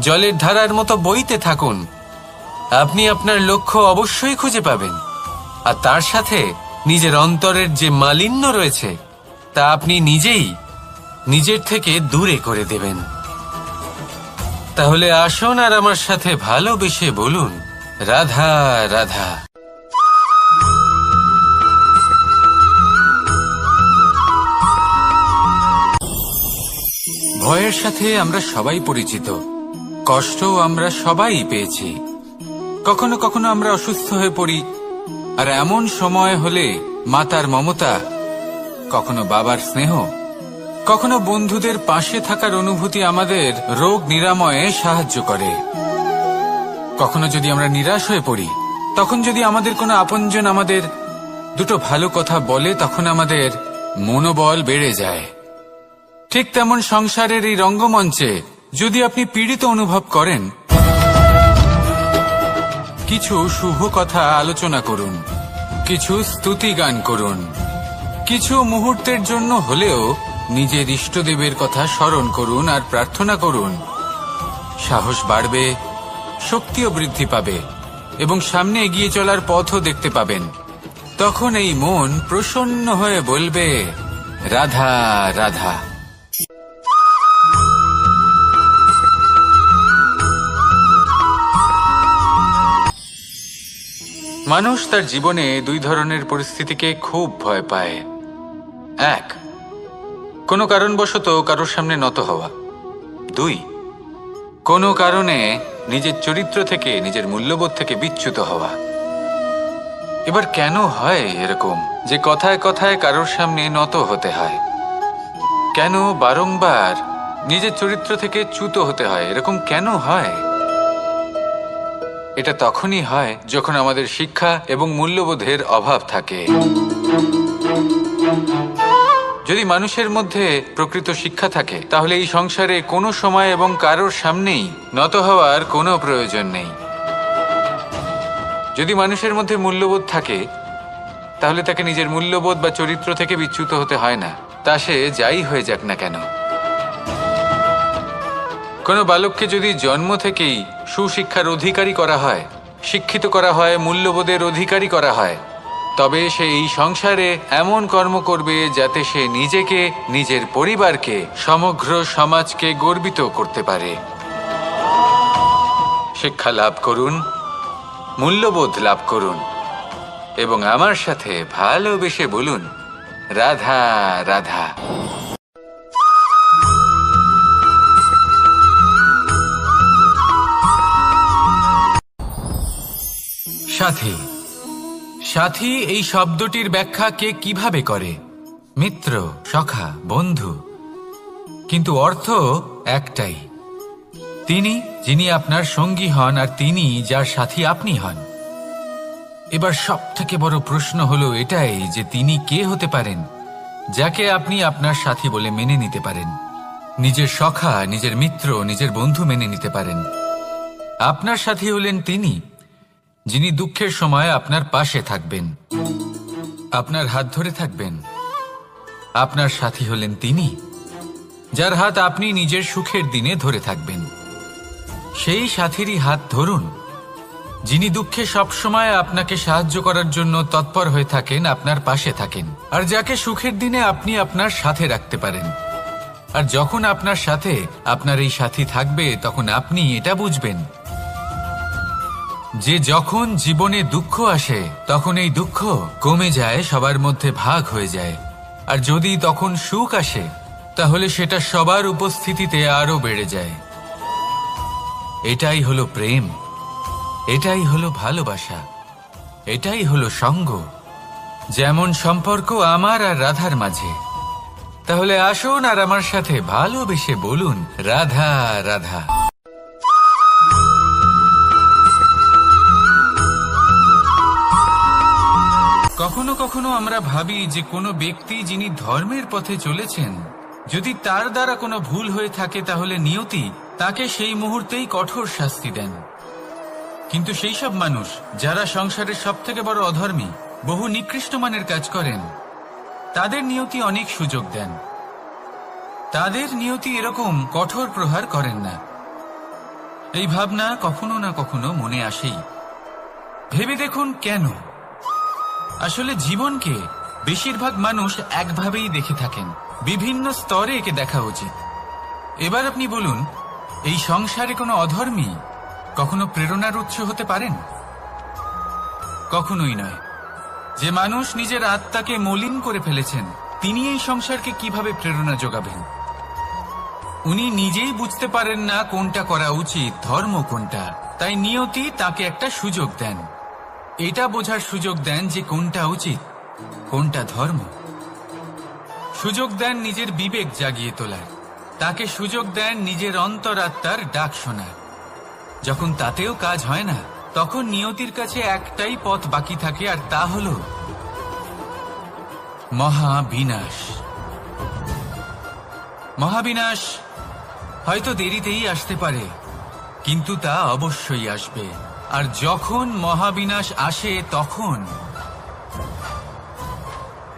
জলের ধারার মতো বইতে থাকুন। আপনি আপনার লক্ষ্য অবশ্যই খুঁজে পাবেন, আর তার সাথে নিজের অন্তরের যে মালিন্য রয়েছে, তা আপনি নিজেই নিজের থেকে দূরে করে দেবেন। তাহলে আসুন আর আমার সাথে ভালোবেসে বলুন, রাধা রাধা। ভয়ের সাথে আমরা সবাই পরিচিত, কষ্টও আমরা সবাই পেয়েছি। কখনো কখনো আমরা অসুস্থ হয়ে পড়ি, আর এমন সময় হলে মাতার মমতা, কখনো বাবার স্নেহ, কখনো বন্ধুদের পাশে থাকার অনুভূতি আমাদের রোগ নিরাময়ে সাহায্য করে। কখনো যদি আমরা নিরাশ হয়ে পড়ি, তখন যদি আমাদের কোনো আপনজন আমাদের দুটো ভালো কথা বলে, তখন আমাদের মনোবল বেড়ে যায়। ঠিক তেমন সংসারের এই রঙ্গমঞ্চে যদি আপনি পীড়িত অনুভব করেন, কিছু শুভ কথা আলোচনা করুন, কিছু স্তুতি গান করুন, কিছু মুহূর্তের জন্য হলেও নিজের ইষ্টদেবের কথা স্মরণ করুন আর প্রার্থনা করুন। সাহস বাড়বে, শক্তিও বৃদ্ধি পাবে এবং সামনে এগিয়ে চলার পথও দেখতে পাবেন। তখন এই মন প্রসন্ন হয়ে বলবে, রাধা রাধা। মানুষ তার জীবনে দুই ধরনের পরিস্থিতিকে খুব ভয় পায়। এক, কোনো কারণবশত কারোর সামনে নত হওয়া। দুই, কোনো কারণে নিজের চরিত্র থেকে, নিজের মূল্যবোধ থেকে বিচ্যুত হওয়া। এবার কেন হয় এরকম যে কথায় কথায় কারোর সামনে নত হতে হয়? কেন বারংবার নিজের চরিত্র থেকে চ্যুত হতে হয়? এরকম কেন হয়? এটা তখনই হয় যখন আমাদের শিক্ষা এবং মূল্যবোধের অভাব থাকে। যদি মানুষের মধ্যে প্রকৃত শিক্ষা থাকে, তাহলে এই সংসারে কোনো সময় এবং কারোর সামনেই নত হওয়ার কোনো প্রয়োজন নেই। যদি মানুষের মধ্যে মূল্যবোধ থাকে, তাহলে তাকে নিজের মূল্যবোধ বা চরিত্র থেকে বিচ্যুত হতে হয় না, তা সে যাই হয়ে যাক না কেন। কোনো বালককে যদি জন্ম থেকেই সুশিক্ষার অধিকারী করা হয়, শিক্ষিত করা হয়, মূল্যবোধের অধিকারী করা হয়, তবে সে এই সংসারে এমন কর্ম করবে যাতে সে নিজেকে, নিজের পরিবারকে, সমগ্র সমাজকে গর্বিত করতে পারে। শিক্ষা লাভ করুন, মূল্যবোধ লাভ করুন এবং আমার সাথে ভালোবেসে বলুন, রাধা রাধা। সাথী। সাথী এই শব্দটির ব্যাখ্যা কে কিভাবে করে? মিত্র, সখা, বন্ধু। কিন্তু অর্থ একটাই, তিনি যিনি আপনার সঙ্গী হন আর তিনি যার সাথী আপনি হন। এবার সব থেকে বড় প্রশ্ন হলো এটাই যে তিনি কে হতে পারেন যাকে আপনি আপনার সাথী বলে মেনে নিতে পারেন, নিজের সখা, নিজের মিত্র, নিজের বন্ধু মেনে নিতে পারেন। আপনার সাথী হলেন তিনি যিনি দুঃখের সময় আপনার পাশে থাকবেন, আপনার হাত ধরে থাকবেন। আপনার সাথী হলেন তিনি যার হাত আপনি নিজের সুখের দিনে ধরে থাকবেন। সেই সাথীরই হাত ধরুন যিনি দুঃখে সবসময় আপনাকে সাহায্য করার জন্য তৎপর হয়ে থাকেন, আপনার পাশে থাকেন, আর যাকে সুখের দিনে আপনি আপনার সাথে রাখতে পারেন। আর যখন আপনার সাথে আপনার এই সাথী থাকবে, তখন আপনি এটা বুঝবেন যে যখন জীবনে দুঃখ আসে, তখন এই দুঃখ কমে যায়, সবার মধ্যে ভাগ হয়ে যায়। আর যদি তখন সুখ আসে, তাহলে সেটা সবার উপস্থিতিতে আরো বেড়ে যায়। এটাই হলো প্রেম, এটাই হলো ভালোবাসা, এটাই হলো সঙ্গ। যেমন সম্পর্ক আমার আর রাধার মাঝে। তাহলে আসুন আর আমার সাথে ভালোবেসে বলুন, রাধা রাধা। কখনো কখনো আমরা ভাবি যে কোনো ব্যক্তি যিনি ধর্মের পথে চলেছেন, যদি তার দ্বারা কোনো ভুল হয়ে থাকে, তাহলে নিয়তি তাকে সেই মুহূর্তেই কঠোর শাস্তি দেন। কিন্তু সেই সব মানুষ যারা সংসারের সবথেকে বড় অধর্মী, বহু নিকৃষ্ট মানের কাজ করেন, তাদের নিয়তি অনেক সুযোগ দেন। তাদের নিয়তি এরকম কঠোর প্রহার করেন না। এই ভাবনা কখনো না কখনো মনে আসেই। ভেবে দেখুন কেন? আসলে জীবনকে বেশিরভাগ মানুষ একভাবেই দেখে থাকেন, বিভিন্ন স্তরে একে দেখা উচিত। এবার আপনি বলুন, এই সংসারে কোনো অধর্মী কখনো প্রেরণার উৎস হতে পারেন? কখনোই নয়। যে মানুষ নিজের আত্মাকে মলিন করে ফেলেছেন, তিনি এই সংসারকে কিভাবে প্রেরণা যোগাবেন? উনি নিজেই বুঝতে পারেন না কোনটা করা উচিত, ধর্ম কোনটা। তাই নিয়তি তাকে একটা সুযোগ দেন, এটা বোঝার সুযোগ দেন যে কোনটা উচিত, কোনটা ধর্ম। সুযোগ দেন নিজের বিবেক জাগিয়ে তোলার, তাকে সুযোগ দেন নিজের অন্তরাত্মার ডাক শোনার। যখন তাতেও কাজ হয় না, তখন নিয়তির কাছে একটাই পথ বাকি থাকে, আর তা হল মহাবিনাশ। মহাবিনাশ হয়তো দেরিতেই আসতে পারে, কিন্তু তা অবশ্যই আসবে। আর যখন মহাবিনাশ আসে, তখন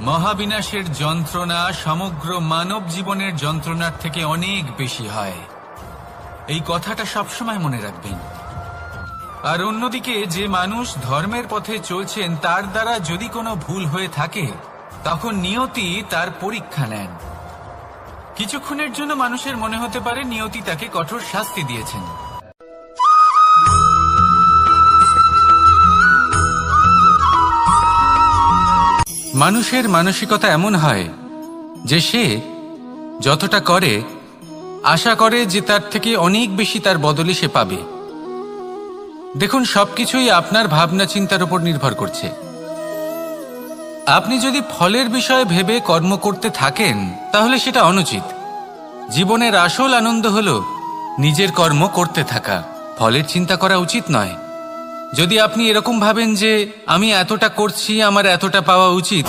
মহাবিনাশের যন্ত্রণা সমগ্র মানব জীবনের যন্ত্রণার থেকে অনেক বেশি হয়। এই কথাটা সবসময় মনে রাখবেন। আর অন্যদিকে যে মানুষ ধর্মের পথে চলছেন, তার দ্বারা যদি কোনো ভুল হয়ে থাকে, তখন নিয়তি তার পরীক্ষা নেন। কিছুক্ষণের জন্য মানুষের মনে হতে পারে নিয়তি তাকে কঠোর শাস্তি দিয়েছেন। মানুষের মানসিকতা এমন হয় যে সে যতটা করে আশা করে যে তার থেকে অনেক বেশি তার বদলে সে পাবে। দেখুন, সবকিছুই আপনার ভাবনা চিন্তার উপর নির্ভর করছে। আপনি যদি ফলের বিষয়ে ভেবে কর্ম করতে থাকেন, তাহলে সেটা অনুচিত। জীবনের আসল আনন্দ হল নিজের কর্ম করতে থাকা, ফলের চিন্তা করা উচিত নয়। যদি আপনি এরকম ভাবেন যে আমি এতটা করছি, আমার এতটা পাওয়া উচিত,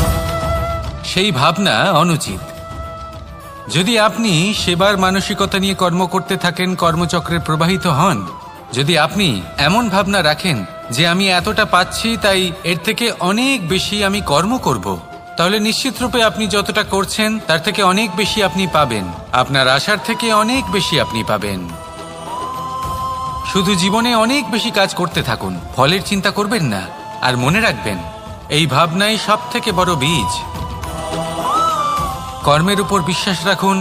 সেই ভাবনা অনুচিত। যদি আপনি সেবার মানসিকতা নিয়ে কর্ম করতে থাকেন, কর্মচক্রে প্রবাহিত হন, যদি আপনি এমন ভাবনা রাখেন যে আমি এতটা পাচ্ছি, তাই এর থেকে অনেক বেশি আমি কর্ম করব, তাহলে নিশ্চিতরূপে আপনি যতটা করছেন তার থেকে অনেক বেশি আপনি পাবেন। আপনার আশার থেকে অনেক বেশি আপনি পাবেন। শুধু জীবনে অনেক বেশি কাজ করতে থাকুন, ফলের চিন্তা করবেন না। আর মনে রাখবেন, এই ভাবনাই সব থেকে বড় বীজ। কর্মের উপর বিশ্বাস রাখুন।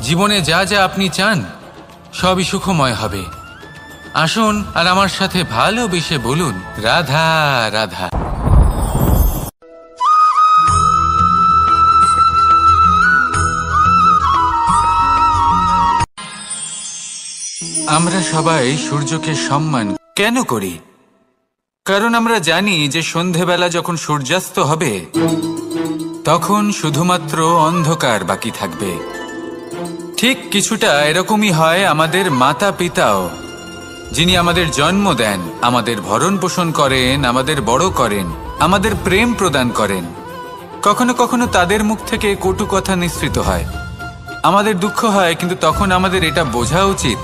জীবনে যা যা আপনি চান সবই সুখময় হবে। আসুন আর আমার সাথে ভালোবেসে বলুন, রাধা রাধা। আমরা সবাই সূর্যকে সম্মান কেন করি? কারণ আমরা জানি যে সন্ধেবেলা যখন সূর্যাস্ত হবে, তখন শুধুমাত্র অন্ধকার বাকি থাকবে। ঠিক কিছুটা এরকমই হয় আমাদের মাতা পিতাও, যিনি আমাদের জন্ম দেন, আমাদের ভরণ পোষণ করেন, আমাদের বড় করেন, আমাদের প্রেম প্রদান করেন। কখনো কখনো তাদের মুখ থেকে কটু কথা নিঃসৃত হয়, আমাদের দুঃখ হয়, কিন্তু তখন আমাদের এটা বোঝা উচিত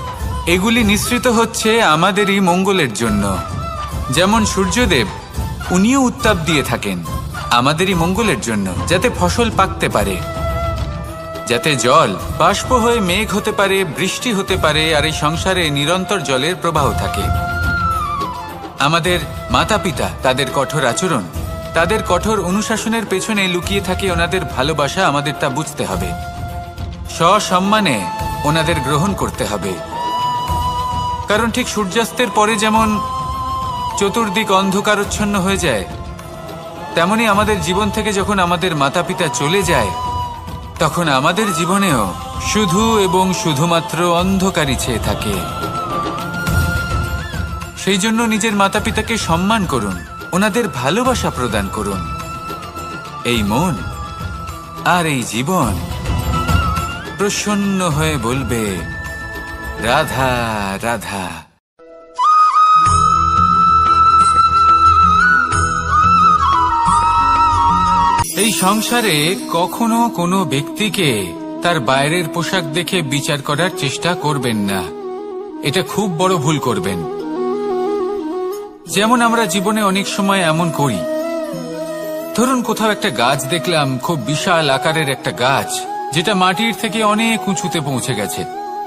এগুলি নিঃসৃত হচ্ছে আমাদেরই মঙ্গলের জন্য। যেমন সূর্যদেব, উনিও উত্তাপ দিয়ে থাকেন আমাদেরই মঙ্গলের জন্য, যাতে ফসল পাকতে পারে, যাতে জল বাষ্প হয়ে মেঘ হতে পারে, বৃষ্টি হতে পারে, আর এই সংসারে নিরন্তর জলের প্রবাহ থাকে। আমাদের মাতা পিতা, তাদের কঠোর আচরণ, তাদের কঠোর অনুশাসনের পেছনে লুকিয়ে থাকে ওনাদের ভালোবাসা। আমাদের তা বুঝতে হবে, সসম্মানে ওনাদের গ্রহণ করতে হবে। কারণ ঠিক সূর্যাস্তের পরে যেমন চতুর্দিক অন্ধকারচ্ছন্ন হয়ে যায়, তেমনি আমাদের জীবন থেকে যখন আমাদের মাতা পিতা চলে যায়, তখন আমাদের জীবনেও শুধু এবং শুধুমাত্র অন্ধকারই ছেয়ে থাকে। সেই জন্য নিজের মাতা পিতাকে সম্মান করুন, ওনাদের ভালোবাসা প্রদান করুন। এই মন আর এই জীবন প্রসন্ন হয়ে বলবে, রাধা রাধা। এই সংসারে কখনো কোনো ব্যক্তিকে তার বাইরের পোশাক দেখে বিচার করার চেষ্টা করবেন না, এটা খুব বড় ভুল করবেন। যেমন আমরা জীবনে অনেক সময় এমন করি, ধরুন কোথাও একটা গাছ দেখলাম, খুব বিশাল আকারের একটা গাছ, যেটা মাটির থেকে অনেক উঁচুতে পৌঁছে গেছে,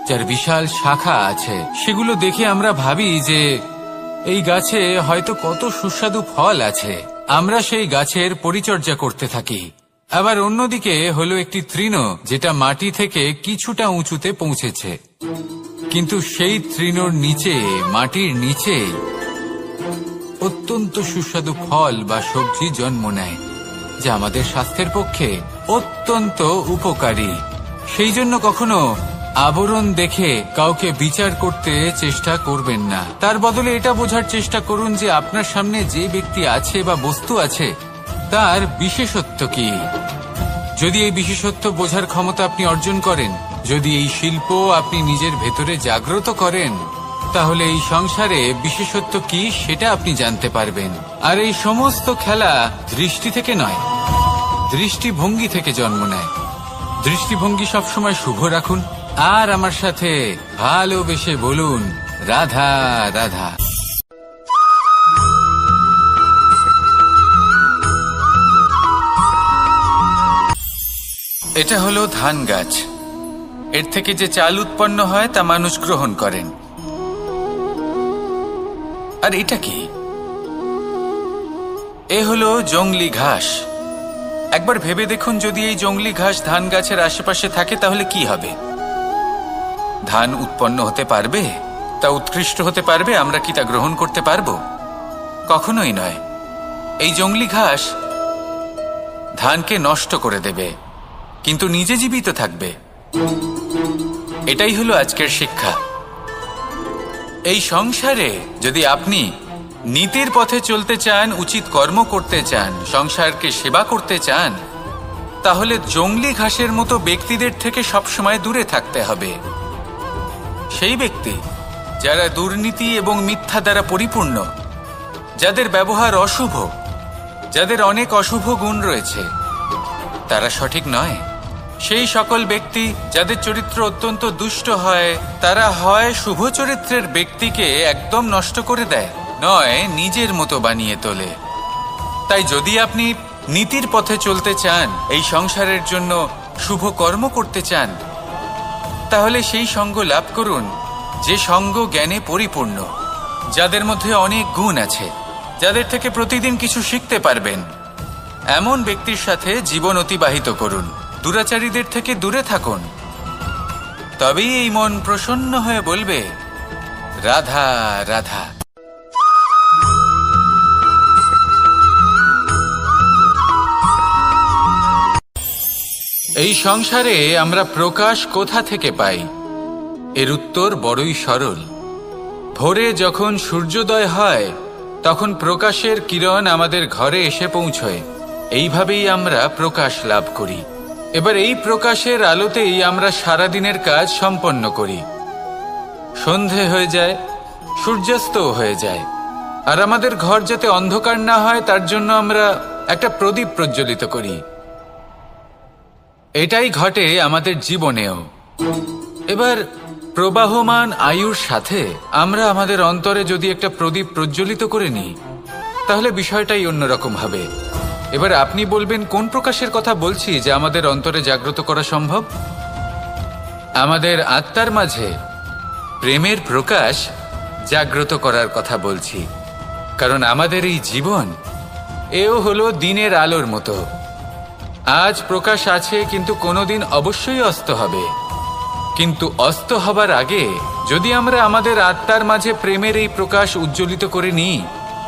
যার বিশাল শাখা আছে। সেগুলো দেখে আমরা ভাবি যে এই গাছে হয়তো কত সুস্বাদু ফল আছে, আমরা সেই গাছের পরিচর্যা করতে থাকি। আবার অন্যদিকে হলো একটি তৃণ, যেটা মাটি থেকে কিছুটা উঁচুতে পৌঁছেছে, কিন্তু সেই তৃণর নিচে, মাটির নিচে অত্যন্ত সুস্বাদু ফল বা সবজি জন্ম নেয়, যা আমাদের স্বাস্থ্যের পক্ষে অত্যন্ত উপকারী। সেই জন্য কখনো আবরণ দেখে কাউকে বিচার করতে চেষ্টা করবেন না। তার বদলে এটা বোঝার চেষ্টা করুন যে আপনার সামনে যে ব্যক্তি আছে বা বস্তু আছে তার বিশেষত্ব কি। যদি এই বিশেষত্ব বোঝার ক্ষমতা আপনি অর্জন করেন, যদি এই শিল্প আপনি নিজের ভেতরে জাগ্রত করেন, তাহলে এই সংসারে বিশেষত্ব কি সেটা আপনি জানতে পারবেন। আর এই সমস্ত খেলা দৃষ্টি থেকে নয়, দৃষ্টিভঙ্গি থেকে জন্ম নেয়। দৃষ্টিভঙ্গি সবসময় শুভ রাখুন আর আমার সাথে ভালোবেসে বলুন, রাধা রাধা। এটা হলো ধান গাছ। এর থেকে যে চাল উৎপন্ন হয় তা মানুষ গ্রহণ করেন। আর এটা কি? এ হলো জংলি ঘাস। একবার ভেবে দেখুন, যদি এই জংলি ঘাস ধান গাছের আশেপাশে থাকে তাহলে কি হবে? ধান উৎপন্ন হতে পারবে? তা উৎকৃষ্ট হতে পারবে? আমরা কি তা গ্রহণ করতে পারবো? কখনোই নয়। এই জংলি ঘাস ধানকে নষ্ট করে দেবে, কিন্তু নিজে জীবিত থাকবে। এটাই হলো আজকের শিক্ষা। এই সংসারে যদি আপনি নীতির পথে চলতে চান, উচিত কর্ম করতে চান, সংসারকে সেবা করতে চান, তাহলে জংলি ঘাসের মতো ব্যক্তিদের থেকে সবসময় দূরে থাকতে হবে। সেই ব্যক্তি যারা দুর্নীতি এবং মিথ্যা দ্বারা পরিপূর্ণ, যাদের ব্যবহার অশুভ, যাদের অনেক অশুভ গুণ রয়েছে, তারা সঠিক নয়। সেই সকল ব্যক্তি যাদের চরিত্র অত্যন্ত দুষ্ট হয়, তারা হয় শুভ চরিত্রের ব্যক্তিকে একদম নষ্ট করে দেয়, নয় নিজের মতো বানিয়ে তোলে। তাই যদি আপনি নীতির পথে চলতে চান, এই সংসারের জন্য শুভ কর্ম করতে চান, তাহলে সেই সঙ্গ লাভ করুন যে সঙ্গ জ্ঞানে পরিপূর্ণ, যাদের মধ্যে অনেক গুণ আছে, যাদের থেকে প্রতিদিন কিছু শিখতে পারবেন। এমন ব্যক্তির সাথে জীবন অতিবাহিত করুন। দুরাচারীদের থেকে দূরে থাকুন। তবেই এই মন প্রসন্ন হয়ে বলবে, রাধা রাধা। এই সংসারে আমরা প্রকাশ কোথা থেকে পাই? এর উত্তর বড়ই সরল। ভোরে যখন সূর্যোদয় হয়, তখন প্রকাশের কিরণ আমাদের ঘরে এসে পৌঁছয়। এইভাবেই আমরা প্রকাশ লাভ করি। এবার এই প্রকাশের আলোতেই আমরা সারাদিনের কাজ সম্পন্ন করি। সন্ধে হয়ে যায়, সূর্যাস্তও হয়ে যায়। আর আমাদের ঘর যাতে অন্ধকার না হয় তার জন্য আমরা একটা প্রদীপ প্রজ্বলিত করি। এটাই ঘটে আমাদের জীবনেও। এবার প্রবাহমান আয়ুর সাথে আমরা আমাদের অন্তরে যদি একটা প্রদীপ প্রজ্বলিত করে নিই, তাহলে বিষয়টাই অন্যরকম হবে। এবার আপনি বলবেন, কোন প্রকাশের কথা বলছি যা আমাদের অন্তরে জাগ্রত করা সম্ভব? আমাদের আত্মার মাঝে প্রেমের প্রকাশ জাগ্রত করার কথা বলছি। কারণ আমাদের এই জীবন, এও হলো দিনের আলোর মতো। আজ প্রকাশ আছে, কিন্তু কোনোদিন অবশ্যই অস্ত হবে। কিন্তু অস্ত হবার আগে যদি আমরা আমাদের আত্মার মাঝে প্রেমের এই প্রকাশ উজ্জ্বলিত করে নিই,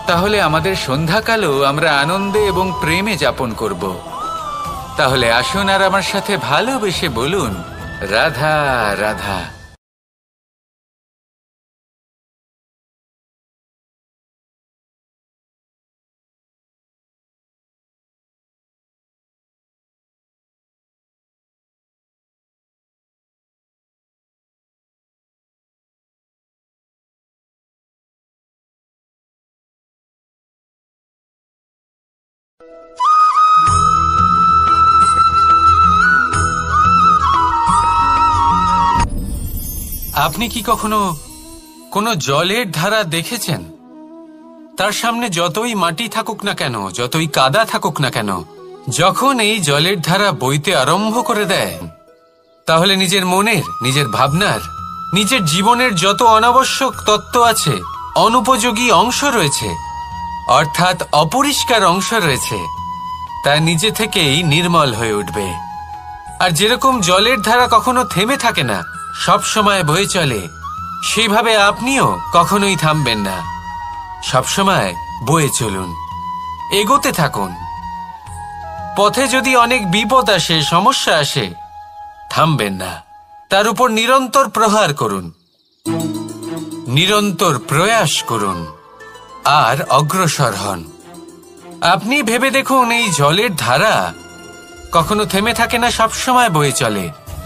তাহলে আমাদের সন্ধ্যাকালও আমরা আনন্দে এবং প্রেমে যাপন করব। তাহলে আসুন আর আমার সাথে ভালোবেসে বলুন, রাধা রাধা। আপনি কি কখনো কোনো জলের ধারা দেখেছেন? তার সামনে যতই মাটি থাকুক না কেন, যতই কাদা থাকুক না কেন, যখন এই জলের ধারা বইতে আরম্ভ করে দেয়, তাহলে নিজের মনের, নিজের ভাবনার, নিজের জীবনের যত অনাবশ্যক তত্ত্ব আছে, অনুপযোগী অংশ রয়েছে, অর্থাৎ অপরিষ্কার অংশ রয়েছে, তা নিজে থেকেই নির্মল হয়ে উঠবে। আর যেরকম জলের ধারা কখনো থেমে থাকে না, সব সময় বয়ে চলে, সেইভাবে আপনিও কখনোই থামবেন না। সবসময় বয়ে চলুন, এগোতে থাকুন। পথে যদি অনেক বিপদ আসে, সমস্যা আসে, থামবেন না, তার উপর নিরন্তর প্রহার করুন, নিরন্তর প্রয়াস করুন আর অগ্রসর হন। আপনি ভেবে দেখুন, এই জলের ধারা কখনো থেমে থাকে না, সবসময় বয়ে চলে,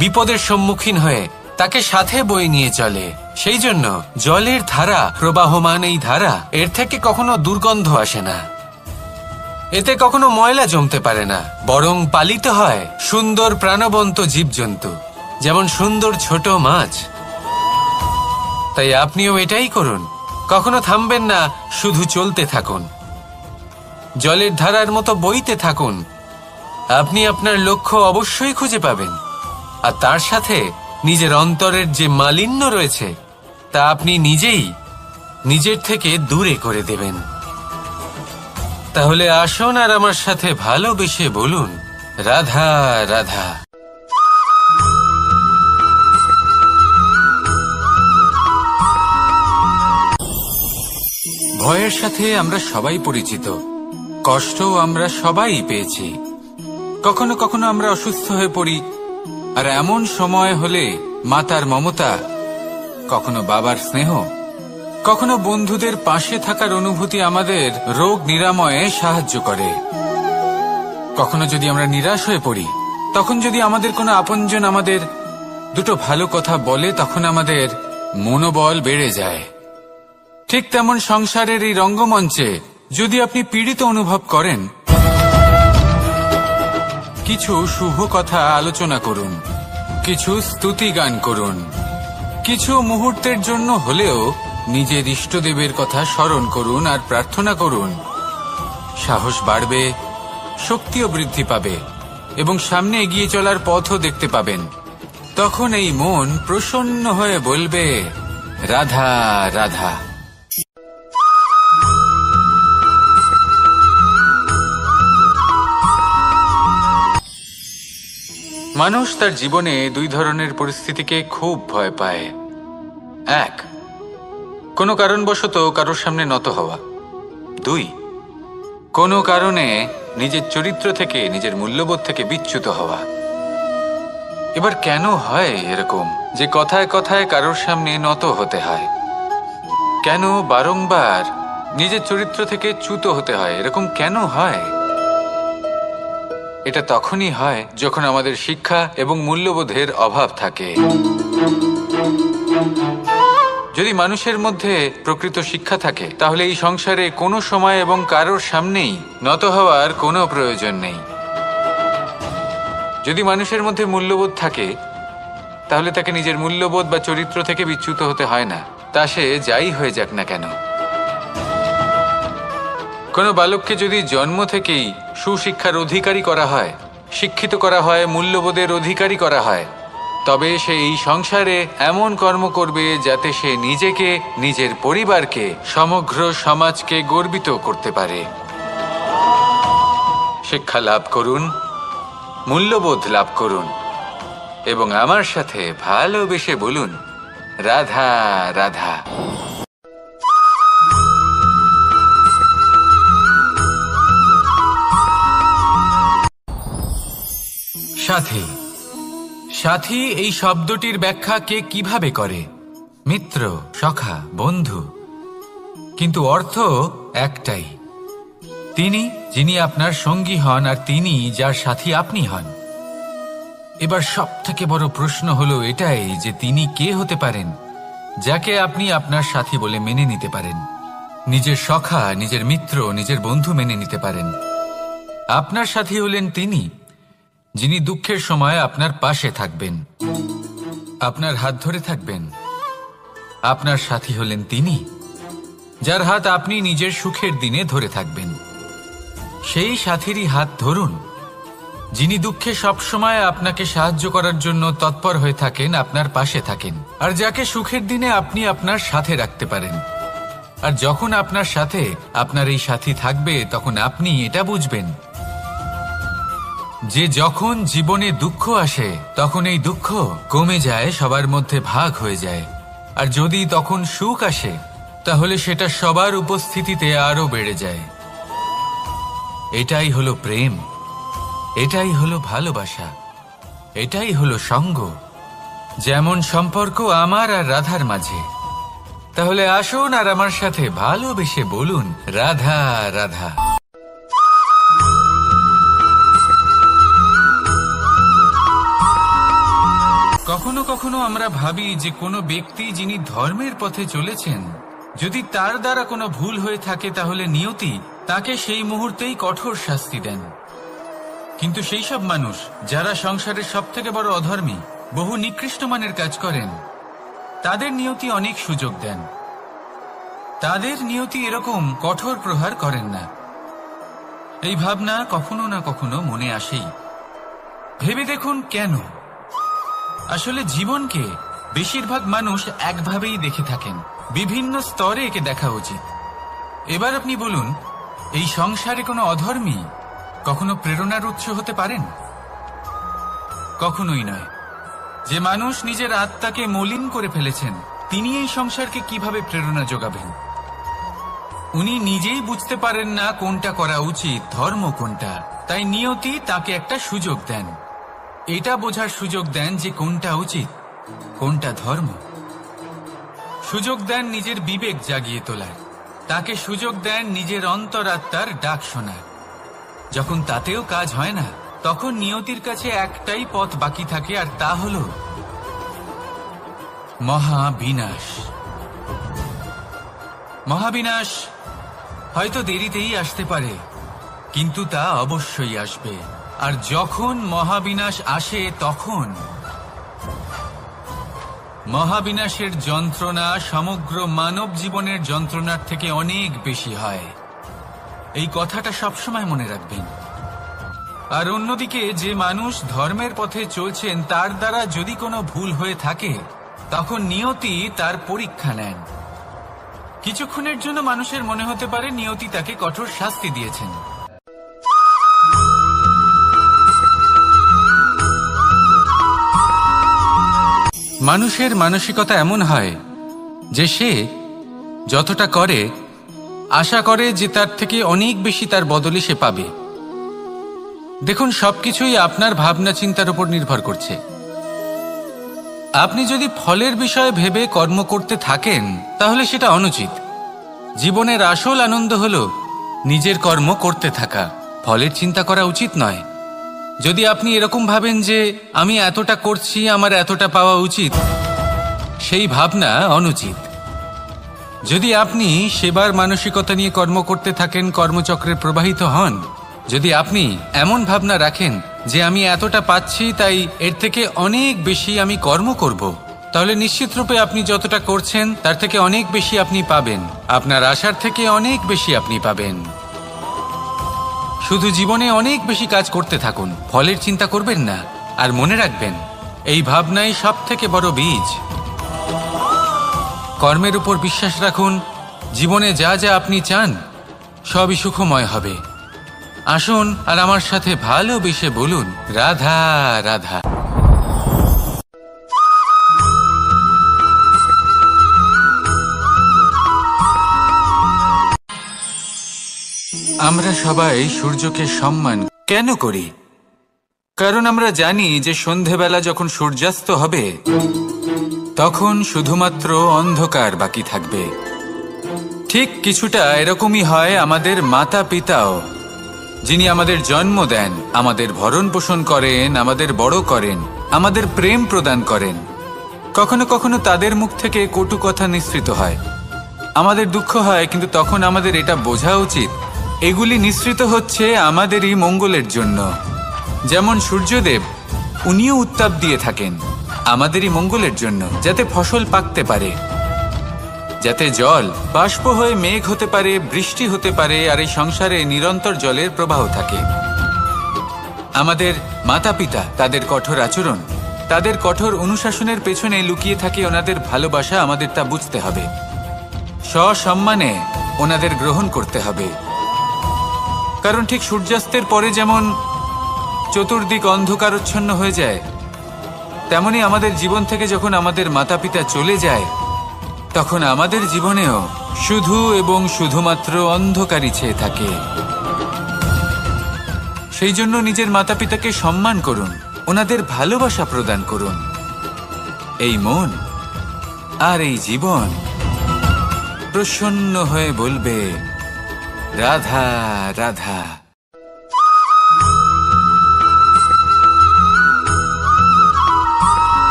বিপদের সম্মুখীন হয়ে তাকে সাথে বয়ে নিয়ে চলে। সেই জন্য জলের ধারা, প্রবাহমান এই ধারা, এর থেকে কখনো দুর্গন্ধ আসে না, এতে কখনো ময়লা জমতে পারে না, বরং পালিত হয় সুন্দর প্রাণবন্ত জীবজন্তু, যেমন সুন্দর ছোট মাছ। তাই আপনিও এটাই করুন, কখনো থামবেন না, শুধু চলতে থাকুন, জলের ধারার মতো বইতে থাকুন। আপনি আপনার লক্ষ্য অবশ্যই খুঁজে পাবেন, আর তার সাথে নিজের অন্তরের যে মালিন্য রয়েছে তা আপনি নিজেই নিজের থেকে দূরে করে দেবেন। তাহলে আসুন আর আমার সাথে ভালোবেসে বলুন, রাধা রাধা। ভয়ের সাথে আমরা সবাই পরিচিত, কষ্টও আমরা সবাই পেয়েছি। কখনো কখনো আমরা অসুস্থ হয়ে পড়ি, আর এমন সময় হলে মাতার মমতা, কখনো বাবার স্নেহ, কখনো বন্ধুদের পাশে থাকার অনুভূতি আমাদের রোগ নিরাময়ে সাহায্য করে। কখনো যদি আমরা নিরাশ হয়ে পড়ি, তখন যদি আমাদের কোনো আপনজন আমাদের দুটো ভালো কথা বলে, তখন আমাদের মনোবল বেড়ে যায়। ঠিক তেমন সংসারের এই রঙ্গমঞ্চে যদি আপনি পীড়িত অনুভব করেন, কিছু শুভ কথা আলোচনা করুন, কিছু স্তুতি গান করুন, কিছু মুহূর্তের জন্য হলেও নিজের ইষ্টদেবের কথা স্মরণ করুন আর প্রার্থনা করুন। সাহস বাড়বে, শক্তিও বৃদ্ধি পাবে এবং সামনে এগিয়ে চলার পথও দেখতে পাবেন। তখন এই মন প্রসন্ন হয়ে বলবে, রাধা রাধা। মানুষ তার জীবনে দুই ধরনের পরিস্থিতিকে খুব ভয় পায়। এক, কোনো কারণবশত কারোর সামনে নত হওয়া। দুই, কোনো কারণে নিজের চরিত্র থেকে, নিজের মূল্যবোধ থেকে বিচ্যুত হওয়া। এবার কেন হয় এরকম যে কথায় কথায় কারোর সামনে নত হতে হয়? কেন বারংবার নিজের চরিত্র থেকে চ্যুত হতে হয়? এরকম কেন হয়? এটা তখনই হয় যখন আমাদের শিক্ষা এবং মূল্যবোধের অভাব থাকে। যদি মানুষের মধ্যে প্রকৃত শিক্ষা থাকে, তাহলে এই সংসারে কোনো সময় এবং কারোর সামনেই নত হওয়ার কোনো প্রয়োজন নেই। যদি মানুষের মধ্যে মূল্যবোধ থাকে, তাহলে তাকে নিজের মূল্যবোধ বা চরিত্র থেকে বিচ্যুত হতে হয় না, তা সে যাই হয়ে যাক না কেন। কোনো বালককে যদি জন্ম থেকেই সুশিক্ষার অধিকারী করা হয়, শিক্ষিত করা হয়, মূল্যবোধের অধিকারী করা হয়, তবে সে এই সংসারে এমন কর্ম করবে যাতে সে নিজেকে, নিজের পরিবারকে, সমগ্র সমাজকে গর্বিত করতে পারে। শিক্ষা লাভ করুন, মূল্যবোধ লাভ করুন এবং আমার সাথে ভালোবেসে বলুন, রাধা রাধা। সাথী। সাথী এই শব্দটির ব্যাখ্যা কে কিভাবে করে? মিত্র, সখা, বন্ধু। কিন্তু অর্থ একটাই, তিনি যিনি আপনার সঙ্গী হন আর তিনি যার সাথী আপনি হন। এবার সব থেকে বড় প্রশ্ন হলো এটাই যে তিনি কে হতে পারেন যাকে আপনি আপনার সাথী বলে মেনে নিতে পারেন, নিজের সখা, নিজের মিত্র, নিজের বন্ধু মেনে নিতে পারেন। আপনার সাথী হলেন তিনি যিনি দুঃখের সময় আপনার পাশে থাকবেন, আপনার হাত ধরে থাকবেন। আপনার সাথী হলেন তিনি যার হাত আপনি নিজের সুখের দিনে ধরে থাকবেন। সেই সাথীরই হাত ধরুন যিনি দুঃখে সবসময় আপনাকে সাহায্য করার জন্য তৎপর হয়ে থাকেন, আপনার পাশে থাকেন, আর যাকে সুখের দিনে আপনি আপনার সাথে রাখতে পারেন। আর যখন আপনার সাথে আপনার এই সাথী থাকবে, তখন আপনি এটা বুঝবেন যে যখন জীবনে দুঃখ আসে, তখন এই দুঃখ কমে যায়, সবার মধ্যে ভাগ হয়ে যায়। আর যদি তখন সুখ আসে, তাহলে সেটা সবার উপস্থিতিতে আরো বেড়ে যায়। এটাই হলো প্রেম, এটাই হলো ভালোবাসা, এটাই হলো সঙ্গ, যেমন সম্পর্ক আমার আর রাধার মাঝে। তাহলে আসুন আর আমার সাথে ভালোবেসে বলুন, রাধা রাধা। কখনো কখনো আমরা ভাবি যে কোনো ব্যক্তি যিনি ধর্মের পথে চলেছেন, যদি তার দ্বারা কোনো ভুল হয়ে থাকে তাহলে নিয়তি তাকে সেই মুহূর্তেই কঠোর শাস্তি দেন। কিন্তু সেই সব মানুষ যারা সংসারের সবথেকে বড় অধর্মী, বহু নিকৃষ্ট মানের কাজ করেন, তাদের নিয়তি অনেক সুযোগ দেন। তাদের নিয়তি এরকম কঠোর প্রহার করেন না। এই ভাবনা কখনো না কখনো মনে আসেই। ভেবে দেখুন কেন? আসলে জীবনকে বেশিরভাগ মানুষ একভাবেই দেখে থাকেন, বিভিন্ন স্তরে একে দেখা উচিত। এবার আপনি বলুন, এই সংসারে কোনো অধর্মী কখনো প্রেরণার উৎস হতে পারেন? কখনোই নয়। যে মানুষ নিজের আত্মাকে মলিন করে ফেলেছেন, তিনি এই সংসারকে কিভাবে প্রেরণা যোগাবেন? উনি নিজেই বুঝতে পারেন না কোনটা করা উচিত, ধর্ম কোনটা। তাই নিয়তি তাকে একটা সুযোগ দেন, এটা বোঝার সুযোগ দেন যে কোনটা উচিত, কোনটা ধর্ম। সুযোগ দেন নিজের বিবেক জাগিয়ে তোলার, তাকে সুযোগ দেন নিজের অন্তরাত্মার ডাক শোনার। যখন তাতেও কাজ হয় না, তখন নিয়তির কাছে একটাই পথ বাকি থাকে, আর তা হল মহাবিনাশ। মহাবিনাশ হয়তো দেরিতেই আসতে পারে, কিন্তু তা অবশ্যই আসবে। আর যখন মহাবিনাশ আসে, তখন মহাবিনাশের যন্ত্রণা সমগ্র মানব জীবনের যন্ত্রণার থেকে অনেক বেশি হয়। এই কথাটা সবসময় মনে রাখবেন। আর অন্যদিকে যে মানুষ ধর্মের পথে চলছেন, তার দ্বারা যদি কোনো ভুল হয়ে থাকে, তখন নিয়তি তার পরীক্ষা নেন। কিছুক্ষণের জন্য মানুষের মনে হতে পারে নিয়তি তাকে কঠোর শাস্তি দিয়েছেন। মানুষের মানসিকতা এমন হয় যে সে যতটা করে আশা করে যে তার থেকে অনেক বেশি তার বদলে সে পাবে। দেখুন, সবকিছুই আপনার ভাবনা চিন্তার উপর নির্ভর করছে। আপনি যদি ফলের বিষয়ে ভেবে কর্ম করতে থাকেন, তাহলে সেটা অনুচিত। জীবনের আসল আনন্দ হল নিজের কর্ম করতে থাকা, ফলের চিন্তা করা উচিত নয়। যদি আপনি এরকম ভাবেন যে আমি এতটা করছি, আমার এতটা পাওয়া উচিত, সেই ভাবনা অনুচিত। যদি আপনি সেবার মানসিকতা নিয়ে কর্ম করতে থাকেন, কর্মচক্রে প্রবাহিত হন, যদি আপনি এমন ভাবনা রাখেন যে আমি এতটা পাচ্ছি, তাই এর থেকে অনেক বেশি আমি কর্ম করব, তাহলে নিশ্চিতরূপে আপনি যতটা করছেন তার থেকে অনেক বেশি আপনি পাবেন। আপনার আশার থেকে অনেক বেশি আপনি পাবেন। শুধু জীবনে অনেক বেশি কাজ করতে থাকুন, ফলের চিন্তা করবেন না। আর মনে রাখবেন, এই ভাবনাই সব থেকে বড় বীজ। কর্মের উপর বিশ্বাস রাখুন। জীবনে যা যা আপনি চান সবই সুখময় হবে। আসুন আর আমার সাথে ভালোবেসে বলুন, রাধা রাধা। আমরা সবাই সূর্যকে সম্মান কেন করি? কারণ আমরা জানি যে সন্ধেবেলা যখন সূর্যাস্ত হবে, তখন শুধুমাত্র অন্ধকার বাকি থাকবে। ঠিক কিছুটা এরকমই হয় আমাদের মাতা পিতাও, যিনি আমাদের জন্ম দেন, আমাদের ভরণ পোষণ করেন, আমাদের বড় করেন, আমাদের প্রেম প্রদান করেন। কখনো কখনো তাদের মুখ থেকে কটু কথা নিঃসৃত হয়, আমাদের দুঃখ হয়, কিন্তু তখন আমাদের এটা বোঝা উচিত এগুলি নিঃসৃত হচ্ছে আমাদেরই মঙ্গলের জন্য। যেমন সূর্যদেব, উনিও উত্তাপ দিয়ে থাকেন আমাদেরই মঙ্গলের জন্য, যাতে ফসল পাকতে পারে, যাতে জল বাষ্প হয়ে মেঘ হতে পারে, বৃষ্টি হতে পারে, আর এই সংসারে নিরন্তর জলের প্রবাহ থাকে। আমাদের মাতা পিতা, তাদের কঠোর আচরণ, তাদের কঠোর অনুশাসনের পেছনে লুকিয়ে থাকে ওনাদের ভালোবাসা। আমাদের তা বুঝতে হবে, সসম্মানে ওনাদের গ্রহণ করতে হবে। কারণ ঠিক সূর্যাস্তের পরে যেমন চতুর্দিক অন্ধকারচ্ছন্ন হয়ে যায়, তেমনি আমাদের জীবন থেকে যখন আমাদের মাতা পিতা চলে যায়, তখন আমাদের জীবনেও শুধু এবং শুধুমাত্র অন্ধকারই ছেয়ে থাকে। সেই জন্য নিজের মাতা পিতাকে সম্মান করুন, ওনাদের ভালোবাসা প্রদান করুন। এই মন আর এই জীবন প্রসন্ন হয়ে বলবে রাধা রাধা।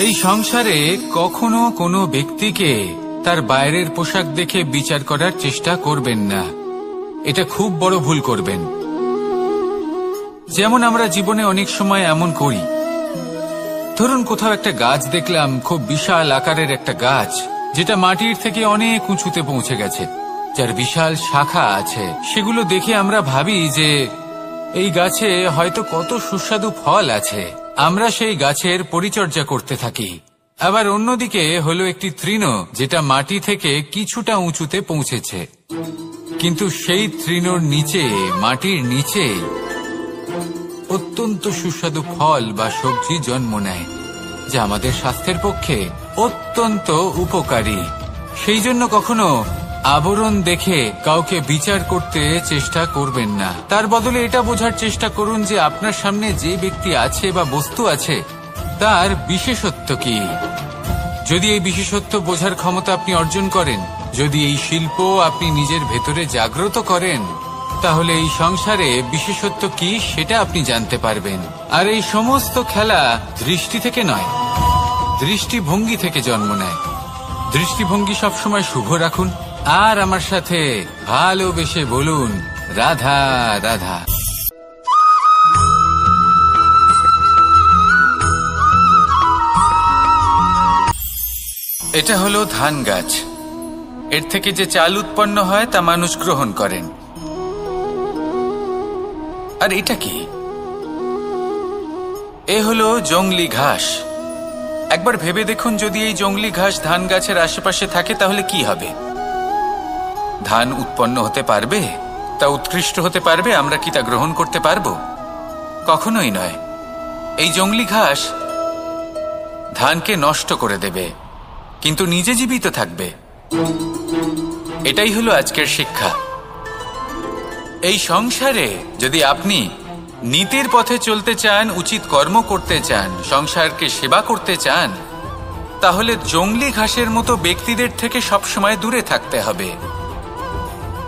এই সংসারে কখনো কোনো ব্যক্তিকে তার বাইরের পোশাক দেখে বিচার করার চেষ্টা করবেন না। এটা খুব বড় ভুল করবেন। যেমন আমরা জীবনে অনেক সময় এমন করি, ধরুন কোথাও একটা গাছ দেখলাম, খুব বিশাল আকারের একটা গাছ, যেটা মাটির থেকে অনেক উঁচুতে পৌঁছে গেছে, যার বিশাল শাখা আছে। সেগুলো দেখে আমরা ভাবি যে এই গাছে হয়তো কত সুস্বাদু ফল আছে। আমরা সেই গাছের পরিচর্যা করতে থাকি। আবার অন্যদিকে হলো একটি তৃণ, যেটা মাটি থেকে কিছুটা উঁচুতে পৌঁছেছে, কিন্তু সেই তৃণর নিচে, মাটির নিচে অত্যন্ত সুস্বাদু ফল বা সবজি জন্ম নেয়, যা আমাদের স্বাস্থ্যের পক্ষে অত্যন্ত উপকারী। সেই জন্য কখনো আবরণ দেখে কাউকে বিচার করতে চেষ্টা করবেন না। তার বদলে এটা বোঝার চেষ্টা করুন যে আপনার সামনে যে ব্যক্তি আছে বা বস্তু আছে তার বিশেষত্ব কি। যদি এই বিশেষত্ব বোঝার ক্ষমতা আপনি অর্জন করেন, যদি এই শিল্প আপনি নিজের ভেতরে জাগ্রত করেন, তাহলে এই সংসারে বিশেষত্ব কি সেটা আপনি জানতে পারবেন। আর এই সমস্ত খেলা দৃষ্টি থেকে নয়, দৃষ্টিভঙ্গি থেকে জন্ম নেয়। দৃষ্টিভঙ্গি সবসময় শুভ রাখুন আর আমার সাথে ভালোবেসে বলুন রাধা রাধা। এটা হলো ধান গাছ। এর থেকে যে চাল উৎপন্ন হয় তা মানুষ গ্রহণ করেন। আর এটা কি? এ হলো জংলি ঘাস। একবার ভেবে দেখুন, যদি এই জংলি ঘাস ধান গাছের আশেপাশে থাকে তাহলে কি হবে? ধান উৎপন্ন হতে পারবে? তা উৎকৃষ্ট হতে পারবে? আমরা কি তা গ্রহণ করতে পারবো? কখনোই নয়। এই জংলি ঘাস ধানকে নষ্ট করে দেবে, কিন্তু নিজে জীবিত থাকবে। এটাই হলো আজকের শিক্ষা। এই সংসারে যদি আপনি নীতির পথে চলতে চান, উচিত কর্ম করতে চান, সংসারকে সেবা করতে চান, তাহলে জংলি ঘাসের মতো ব্যক্তিদের থেকে সবসময় দূরে থাকতে হবে।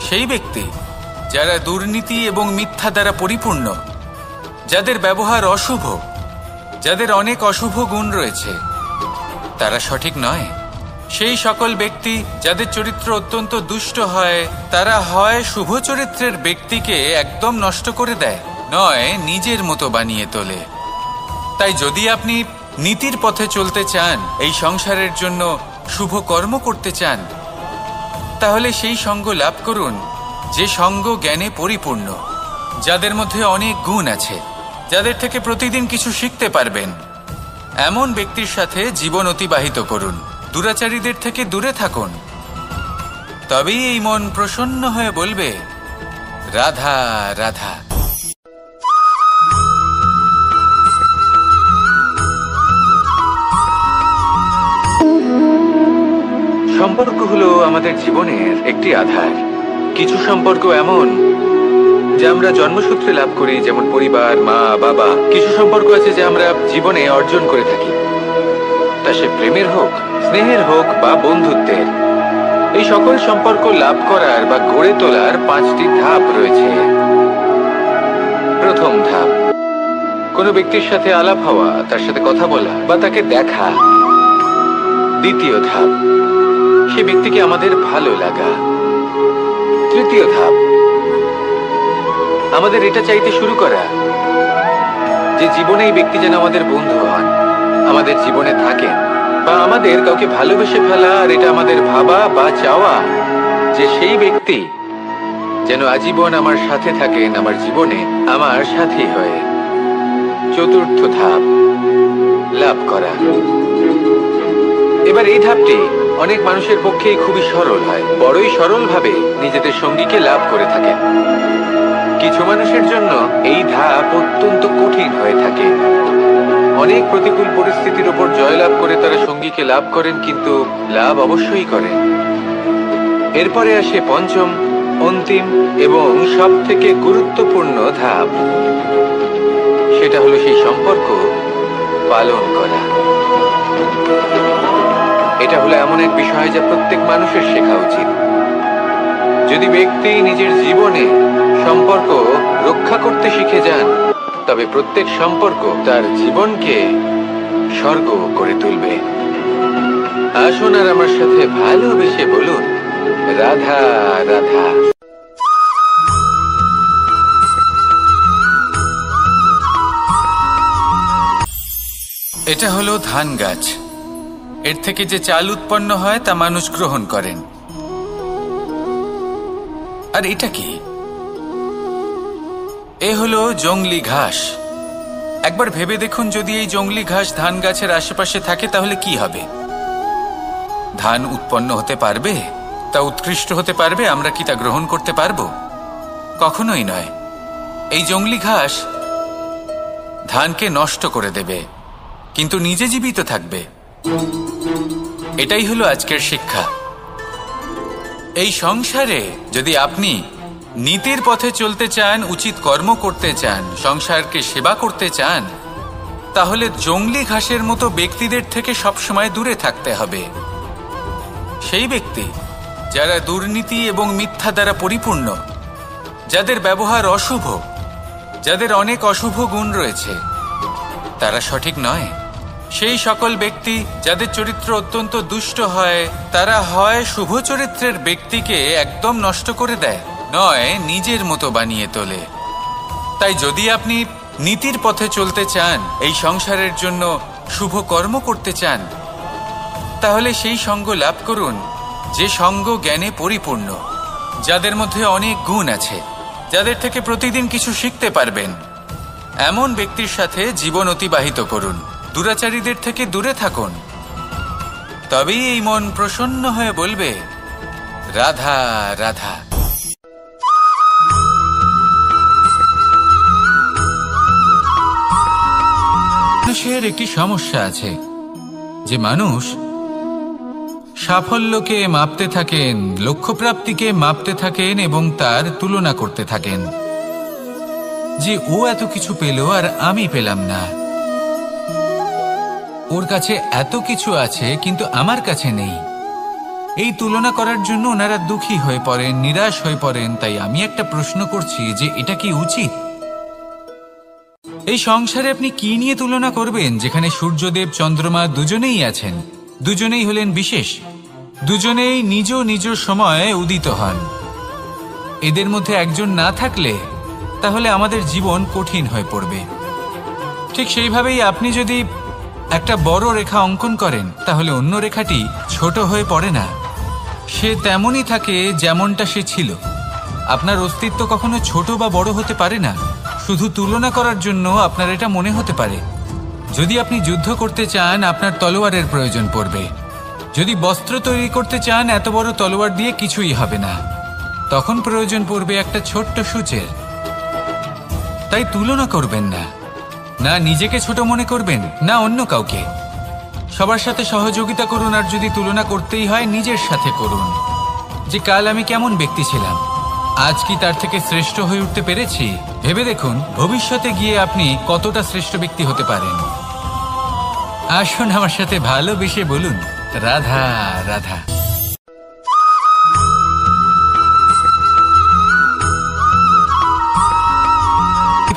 সেই ব্যক্তি যারা দুর্নীতি এবং মিথ্যা দ্বারা পরিপূর্ণ, যাদের ব্যবহার অশুভ, যাদের অনেক অশুভ গুণ রয়েছে, তারা সঠিক নয়। সেই সকল ব্যক্তি যাদের চরিত্র অত্যন্ত দুষ্ট হয়, তারা হয় শুভ চরিত্রের ব্যক্তিকে একদম নষ্ট করে দেয়, নয় নিজের মতো বানিয়ে তোলে। তাই যদি আপনি নীতির পথে চলতে চান, এই সংসারের জন্য শুভ কর্ম করতে চান, তাহলে সেই সঙ্গ লাভ করুন যে সঙ্গ জ্ঞানে পরিপূর্ণ, যাদের মধ্যে অনেক গুণ আছে, যাদের থেকে প্রতিদিন কিছু শিখতে পারবেন। এমন ব্যক্তির সাথে জীবন অতিবাহিত করুন। দুরাচারীদের থেকে দূরে থাকুন। তবেই এই মন প্রসন্ন হয়ে বলবে রাধা রাধা। সম্পর্ক হলো আমাদের জীবনের একটি আধার। কিছু সম্পর্ক এমন যা আমরা জন্মসূত্রে লাভ করি, যেমন পরিবার, মা, বাবা। কিছু সম্পর্ক আছে যা আমরা জীবনে অর্জন করে থাকি, তা সে প্রেমের হোক, স্নেহের হোক বা বন্ধুত্বের। এই সকল সম্পর্ক লাভ করার বা গড়ে তোলার 5টি ধাপ রয়েছে। প্রথম ধাপ, কোনো ব্যক্তির সাথে আলাপ হওয়া, তার সাথে কথা বলা বা তাকে দেখা। দ্বিতীয় ধাপ, সে ব্যক্তিকে আমাদের ভালো লাগা। তৃতীয় ধাপ, আমাদের এটা চাইতে শুরু করা যে জীবনে এই ব্যক্তি যেন আমাদের বন্ধু হন, আমাদের জীবনে থাকেন, বা আমাদের কাউকে ভালোবেসে ফেলা। আর এটা আমাদের ভাবা বা চাওয়া যে সেই ব্যক্তি যেন আজীবন আমার সাথে থাকেন, আমার জীবনে আমার সাথী হয়ে। চতুর্থ ধাপ, লাভ করা। এবার এই ধাপটি অনেক মানুষের পক্ষেই খুবই সরল হয়, বড়ই সরলভাবে নিজেদের সঙ্গীকে লাভ করে থাকেন। কিছু মানুষের জন্য এই ধাপ অত্যন্ত কঠিন হয়ে থাকে। অনেক প্রতিকূল পরিস্থিতির উপর জয়লাভ করে তারা সঙ্গীকে লাভ করেন, কিন্তু লাভ অবশ্যই করেন। এরপরে আসে পঞ্চম, অন্তিম এবং সবথেকে গুরুত্বপূর্ণ ধাপ। সেটা হলো সেই সম্পর্ক পালন করা। এটা হলো এমন এক বিষয় যা প্রত্যেক মানুষের শেখা উচিত। যদি ব্যক্তি নিজের জীবনে সম্পর্ক রক্ষা করতে শিখে যান, তবে প্রত্যেক সম্পর্ক তার জীবনকে স্বর্গ করে তুলবে। আসুন আর আমার সাথে ভালোবেসে বলুন, রাধা রাধা। এটা হলো ধান গাছ। এর থেকে যে চাল উৎপন্ন হয় তা মানুষ গ্রহণ করেন। আর এটা কি? এ হলো জংলি ঘাস। একবার ভেবে দেখুন, যদি এই জংলি ঘাস ধান গাছের আশেপাশে থাকে তাহলে কি হবে? ধান উৎপন্ন হতে পারবে? তা উৎকৃষ্ট হতে পারবে? আমরা কি তা গ্রহণ করতে পারবো? কখনোই নয়। এই জংলি ঘাস ধানকে নষ্ট করে দেবে, কিন্তু নিজে জীবিত থাকবে। এটাই হলো আজকের শিক্ষা। এই সংসারে যদি আপনি নীতির পথে চলতে চান, উচিত কর্ম করতে চান, সংসারকে সেবা করতে চান, তাহলে জংলি ঘাসের মতো ব্যক্তিদের থেকে সবসময় দূরে থাকতে হবে। সেই ব্যক্তি যারা দুর্নীতি এবং মিথ্যা দ্বারা পরিপূর্ণ, যাদের ব্যবহার অশুভ, যাদের অনেক অশুভ গুণ রয়েছে, তারা সঠিক নয়। সেই সকল ব্যক্তি যাদের চরিত্র অত্যন্ত দুষ্ট হয়, তারা হয় শুভ চরিত্রের ব্যক্তিকে একদম নষ্ট করে দেয়, নয় নিজের মতো বানিয়ে তোলে। তাই যদি আপনি নীতির পথে চলতে চান, এই সংসারের জন্য শুভ কর্ম করতে চান, তাহলে সেই সঙ্গ লাভ করুন যে সঙ্গ জ্ঞানে পরিপূর্ণ, যাদের মধ্যে অনেক গুণ আছে, যাদের থেকে প্রতিদিন কিছু শিখতে পারবেন। এমন ব্যক্তির সাথে জীবন অতিবাহিত করুন। দুরাচারীদের থেকে দূরে থাকুন। তবেই এই মন প্রসন্ন হয়ে বলবে, রাধা রাধা। মানুষের একটি সমস্যা আছে যে মানুষ সাফল্যকে মাপতে থাকেন, লক্ষ্যপ্রাপ্তিকে মাপতে থাকেন এবং তার তুলনা করতে থাকেন যে ও এত কিছু পেল আর আমি পেলাম না, ওর কাছে এত কিছু আছে কিন্তু আমার কাছে নেই। এই তুলনা করার জন্য ওনারা দুঃখী হয়ে পড়েন, নিরাশ হয়ে পড়েন। তাই আমি একটা প্রশ্ন করছি যে এটা কি উচিত? এই সংসারে আপনি কি নিয়ে তুলনা করবেন, যেখানে সূর্যদেব চন্দ্রমা দুজনেই আছেন, দুজনেই হলেন বিশেষ, দুজনেই নিজ নিজ সময়ে উদিত হন। এদের মধ্যে একজন না থাকলে তাহলে আমাদের জীবন কঠিন হয়ে পড়বে। ঠিক সেইভাবেই আপনি যদি একটা বড় রেখা অঙ্কন করেন, তাহলে অন্য রেখাটি ছোট হয়ে পড়ে না, সে তেমনই থাকে যেমনটা সে ছিল। আপনার অস্তিত্ব কখনো ছোট বা বড় হতে পারে না। শুধু তুলনা করার জন্য আপনার এটা মনে হতে পারে। যদি আপনি যুদ্ধ করতে চান, আপনার তলোয়ারের প্রয়োজন পড়বে। যদি বস্ত্র তৈরি করতে চান, এত বড় তলোয়ার দিয়ে কিছুই হবে না, তখন প্রয়োজন পড়বে একটা ছোট্ট সূচের। তাই তুলনা করবেন না, না নিজেকে ছোট মনে করবেন, না অন্য কাউকে। সবার সাথে সহযোগিতা করুন, আর যদি তুলনা করতেই হয় নিজের সাথে করুন, যে কাল আমি কেমন ব্যক্তি ছিলাম, আজ কি তার থেকে শ্রেষ্ঠ হয়ে উঠতে পেরেছি? ভেবে দেখুন ভবিষ্যতে গিয়ে আপনি কতটা শ্রেষ্ঠ ব্যক্তি হতে পারেন। আসুন আমার সাথে ভালোবেসে বলুন, রাধা রাধা।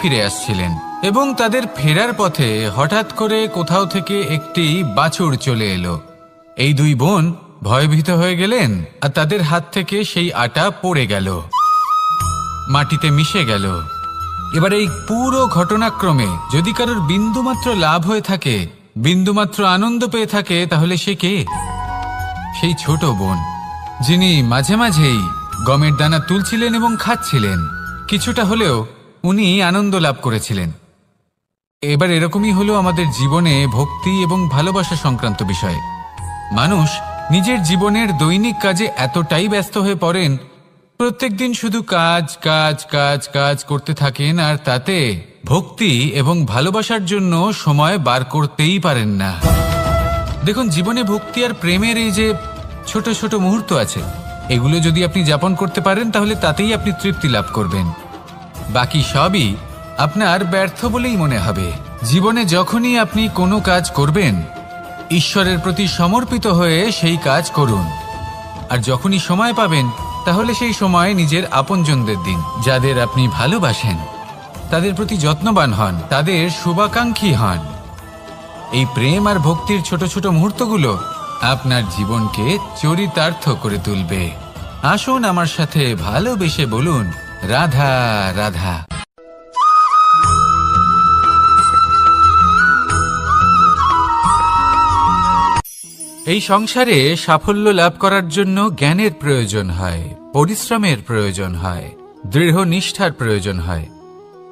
ফিরে আসছিলেন এবং তাদের ফেরার পথে হঠাৎ করে কোথাও থেকে একটি বাছুর চলে এলো। এই দুই বোন ভয়ভীত হয়ে গেলেন, আর তাদের হাত থেকে সেই আটা পড়ে গেল, মাটিতে মিশে গেল। এবার এই পুরো ঘটনাক্রমে যদি কারোর বিন্দুমাত্র লাভ হয়ে থাকে, বিন্দুমাত্র আনন্দ পেয়ে থাকে, তাহলে সে কে? সেই ছোট বোন, যিনি মাঝে মাঝেই গমের দানা তুলছিলেন এবং খাচ্ছিলেন। কিছুটা হলেও উনি আনন্দ লাভ করেছিলেন। এবার এরকমই হলো আমাদের জীবনে ভক্তি এবং ভালোবাসা সংক্রান্ত বিষয়। মানুষ নিজের জীবনের দৈনিক কাজে এতটাই ব্যস্ত হয়ে পড়েন, প্রত্যেকদিন শুধু কাজ কাজ কাজ কাজ করতে থাকেন, আর তাতে ভক্তি এবং ভালোবাসার জন্য সময় বার করতেই পারেন না। দেখুন, জীবনে ভক্তি আর প্রেমের এই যে ছোট ছোট মুহূর্ত আছে, এগুলো যদি আপনি যাপন করতে পারেন, তাহলে তাতেই আপনি তৃপ্তি লাভ করবেন। বাকি সবই আপনার ব্যর্থ বলেই মনে হবে। জীবনে যখনই আপনি কোনো কাজ করবেন, ঈশ্বরের প্রতি সমর্পিত হয়ে সেই কাজ করুন। আর যখনই সময় পাবেন, তাহলে সেই সময় নিজের আপনজনদের দিন। যাদের আপনি ভালোবাসেন তাদের প্রতি যত্নবান হন, তাদের শুভাকাঙ্ক্ষী হন। এই প্রেম আর ভক্তির ছোট ছোট মুহূর্তগুলো আপনার জীবনকে চরিতার্থ করে তুলবে। আসুন আমার সাথে ভালোবেসে বলুন, রাধা রাধা। এই সংসারে সাফল্য লাভ করার জন্য জ্ঞানের প্রয়োজন হয়, পরিশ্রমের প্রয়োজন হয়, দৃঢ় নিষ্ঠার প্রয়োজন হয়,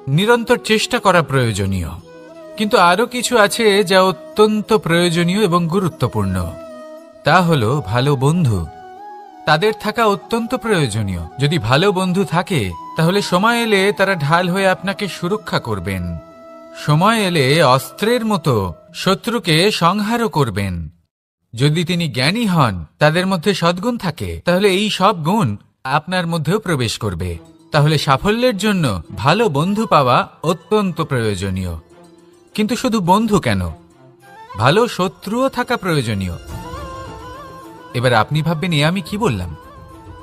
নিরন্তর চেষ্টা করা প্রয়োজনীয়। কিন্তু আরো কিছু আছে যা অত্যন্ত প্রয়োজনীয় এবং গুরুত্বপূর্ণ। তা হলো ভালো বন্ধু। তাদের থাকা অত্যন্ত প্রয়োজনীয়। যদি ভালো বন্ধু থাকে, তাহলে সময় এলে তারা ঢাল হয়ে আপনাকে সুরক্ষা করবেন। সময় এলে অস্ত্রের মতো শত্রুকে সংহারও করবেন। যদি তিনি জ্ঞানী হন, তাদের মধ্যে সদ্গুণ থাকে, তাহলে এই সব গুণ আপনার মধ্যেও প্রবেশ করবে। তাহলে সাফল্যের জন্য ভালো বন্ধু পাওয়া অত্যন্ত প্রয়োজনীয়। কিন্তু শুধু বন্ধু কেন, ভালো শত্রুও থাকা প্রয়োজনীয়। এবার আপনি ভাববেন, আমি কি বললাম?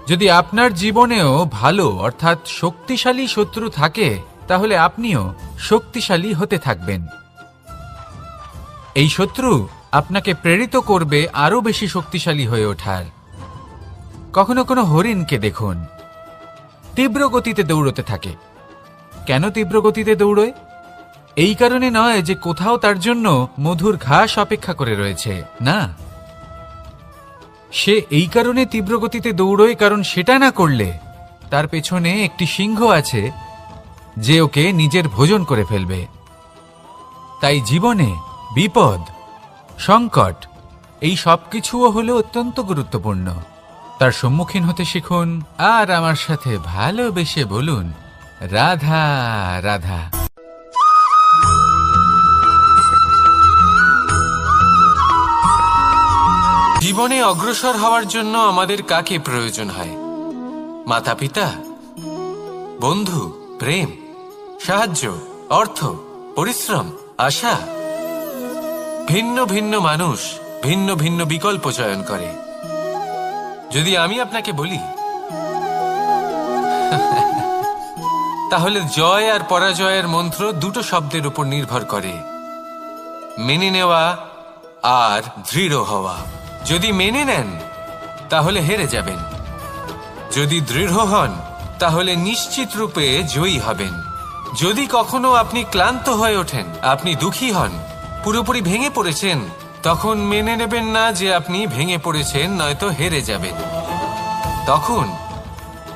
যদি আপনার জীবনেও ভালো অর্থাৎ শক্তিশালী শত্রু থাকে, তাহলে আপনিও শক্তিশালী হতে থাকবেন। এই শত্রু আপনাকে প্রেরিত করবে আরো বেশি শক্তিশালী হয়ে ওঠার। কখনো কোনো হরিণকে দেখুন, তীব্র গতিতে দৌড়তে থাকে। কেন তীব্র গতিতে দৌড়য়? এই কারণে নয় যে কোথাও তার জন্য মধুর ঘাস অপেক্ষা করে রয়েছে, না। সে এই কারণে তীব্র গতিতে দৌড়য় কারণ সেটা না করলে তার পেছনে একটি সিংহ আছে যে ওকে নিজের ভোজন করে ফেলবে। তাই জীবনে বিপদ, সংকট, এই সবকিছুও হলো অত্যন্ত গুরুত্বপূর্ণ। তার সম্মুখীন হতে শিখুন আর আমার সাথে ভালোবেসে বলুন, রাধা রাধা। জীবনে অগ্রসর হওয়ার জন্য আমাদের কাকে প্রয়োজন হয়? মাতা পিতা, বন্ধু, প্রেম, সাহায্য, অর্থ, পরিশ্রম, আশা। ভিন্ন ভিন্ন মানুষ ভিন্ন ভিন্ন বিকল্প চয়ন করে। যদি আমি আপনাকে বলি, তাহলে জয় আর পরাজয়ের মন্ত্র দুটো শব্দের উপর নির্ভর করে, মেনে নেওয়া আর দৃঢ় হওয়া। যদি মেনে নেন, তাহলে হেরে যাবেন। যদি দৃঢ় হন, তাহলে নিশ্চিত রূপে জয়ী হবেন। যদি কখনো আপনি ক্লান্ত হয়ে ওঠেন, আপনি দুঃখী হন, পুরোপুরি ভেঙে পড়েছেন, তখন মেনে নেবেন না যে আপনি ভেঙে পড়েছেন, নয়তো হেরে যাবেন। তখন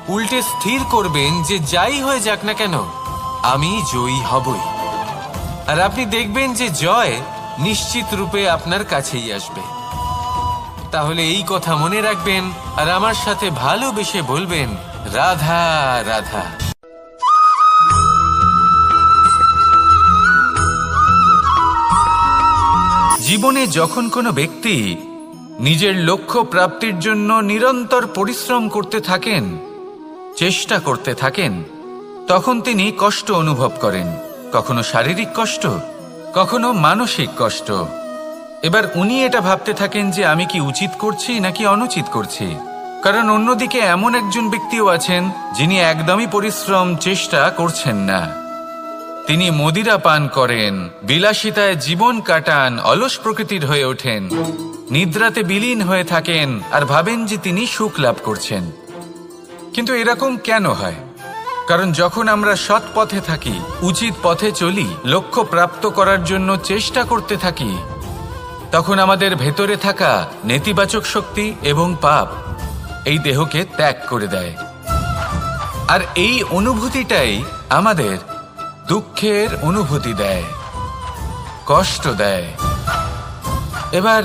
উল্টে স্থির করবেন যে যাই হয়ে যাক না কেন, আমি জয়ী হবই। আর আপনি দেখবেন যে জয় নিশ্চিত রূপে আপনার কাছেই আসবে। তাহলে এই কথা মনে রাখবেন আর আমার সাথে ভালোবেসে বলবেন, রাধা রাধা। জীবনে যখন কোনো ব্যক্তি নিজের লক্ষ্য প্রাপ্তির জন্য নিরন্তর পরিশ্রম করতে থাকেন, চেষ্টা করতে থাকেন, তখন তিনি কষ্ট অনুভব করেন। কখনো শারীরিক কষ্ট, কখনো মানসিক কষ্ট। এবার উনি এটা ভাবতে থাকেন যে আমি কি উচিত করছি নাকি অনুচিত করছি। কারণ অন্যদিকে এমন একজন ব্যক্তিও আছেন যিনি একদমই পরিশ্রম চেষ্টা করছেন না। তিনি মদিরা পান করেন, বিলাসিতায় জীবন কাটান, অলস প্রকৃতির হয়ে ওঠেন, নিদ্রাতে বিলীন হয়ে থাকেন আর ভাবেন যে তিনি সুখ লাভ করছেন। কিন্তু এরকম কেন হয়? কারণ যখন আমরা সৎ পথে থাকি, উচিত পথে চলি, লক্ষ্য প্রাপ্ত করার জন্য চেষ্টা করতে থাকি, তখন আমাদের ভেতরে থাকা নেতিবাচক শক্তি এবং পাপ এই দেহকে ত্যাগ করে দেয়। আর এই অনুভূতিটাই আমাদের দুঃখের অনুভূতি দেয়, কষ্ট দেয়। এবার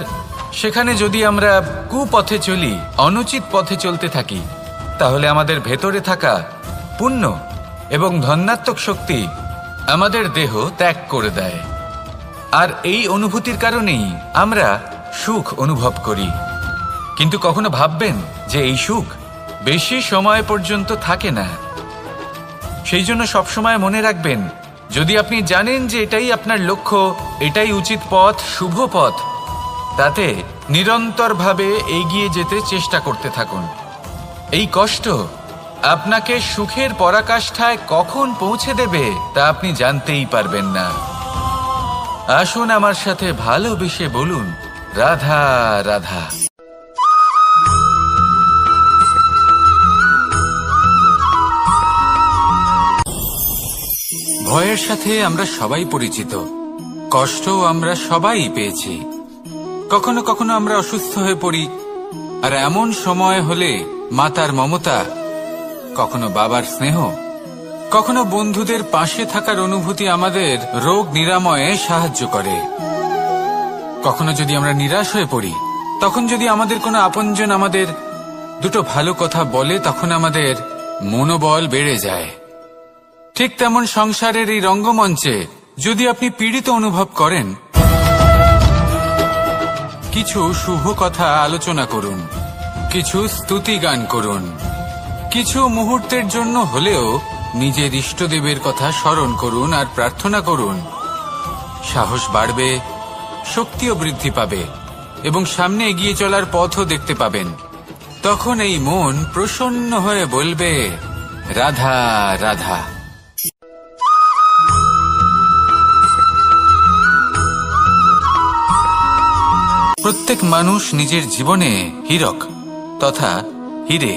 সেখানে যদি আমরা কুপথে চলি, অনুচিত পথে চলতে থাকি, তাহলে আমাদের ভেতরে থাকা পুণ্য এবং ধনাত্মক শক্তি আমাদের দেহ ত্যাগ করে দেয়। আর এই অনুভূতির কারণেই আমরা সুখ অনুভব করি। কিন্তু কখনো ভাববেন যে এই সুখ বেশি সময় পর্যন্ত থাকে না। সেই জন্য সবসময় মনে রাখবেন, যদি আপনি জানেন যে এটাই আপনার লক্ষ্য, এটাই উচিত পথ, শুভ পথ, তাতে নিরন্তরভাবে এগিয়ে যেতে চেষ্টা করতে থাকুন। এই কষ্ট আপনাকে সুখের পরাকাষ্ঠায় কখন পৌঁছে দেবে তা আপনি জানতেই পারবেন না। আসুন আমার সাথে ভালোবেসে বলুন, রাধা রাধা। ভয়ের সাথে আমরা সবাই পরিচিত, কষ্টও আমরা সবাই পেয়েছি। কখনো কখনো আমরা অসুস্থ হয়ে পড়ি, আর এমন সময় হলে মাতার মমতা, কখনো বাবার স্নেহ, কখনো বন্ধুদের পাশে থাকার অনুভূতি আমাদের রোগ নিরাময়ে সাহায্য করে। কখনো যদি আমরা নিরাশ হয়ে পড়ি, তখন যদি আমাদের কোনো আপনজন আমাদের দুটো ভালো কথা বলে, তখন আমাদের মনোবল বেড়ে যায়। ঠিক তেমন সংসারের এই রঙ্গমঞ্চে যদি আপনি পীড়িত অনুভব করেন, কিছু শুভ কথা আলোচনা করুন, কিছু স্তুতি গান করুন, কিছু মুহূর্তের জন্য হলেও নিজের ইষ্টদেবের কথা স্মরণ করুন আর প্রার্থনা করুন। সাহস বাড়বে, শক্তিও বৃদ্ধি পাবে এবং সামনে এগিয়ে চলার পথও দেখতে পাবেন। তখন এই মন প্রসন্ন হয়ে বলবে, রাধা রাধা। প্রত্যেক মানুষ নিজের জীবনে হীরক তথা হিরে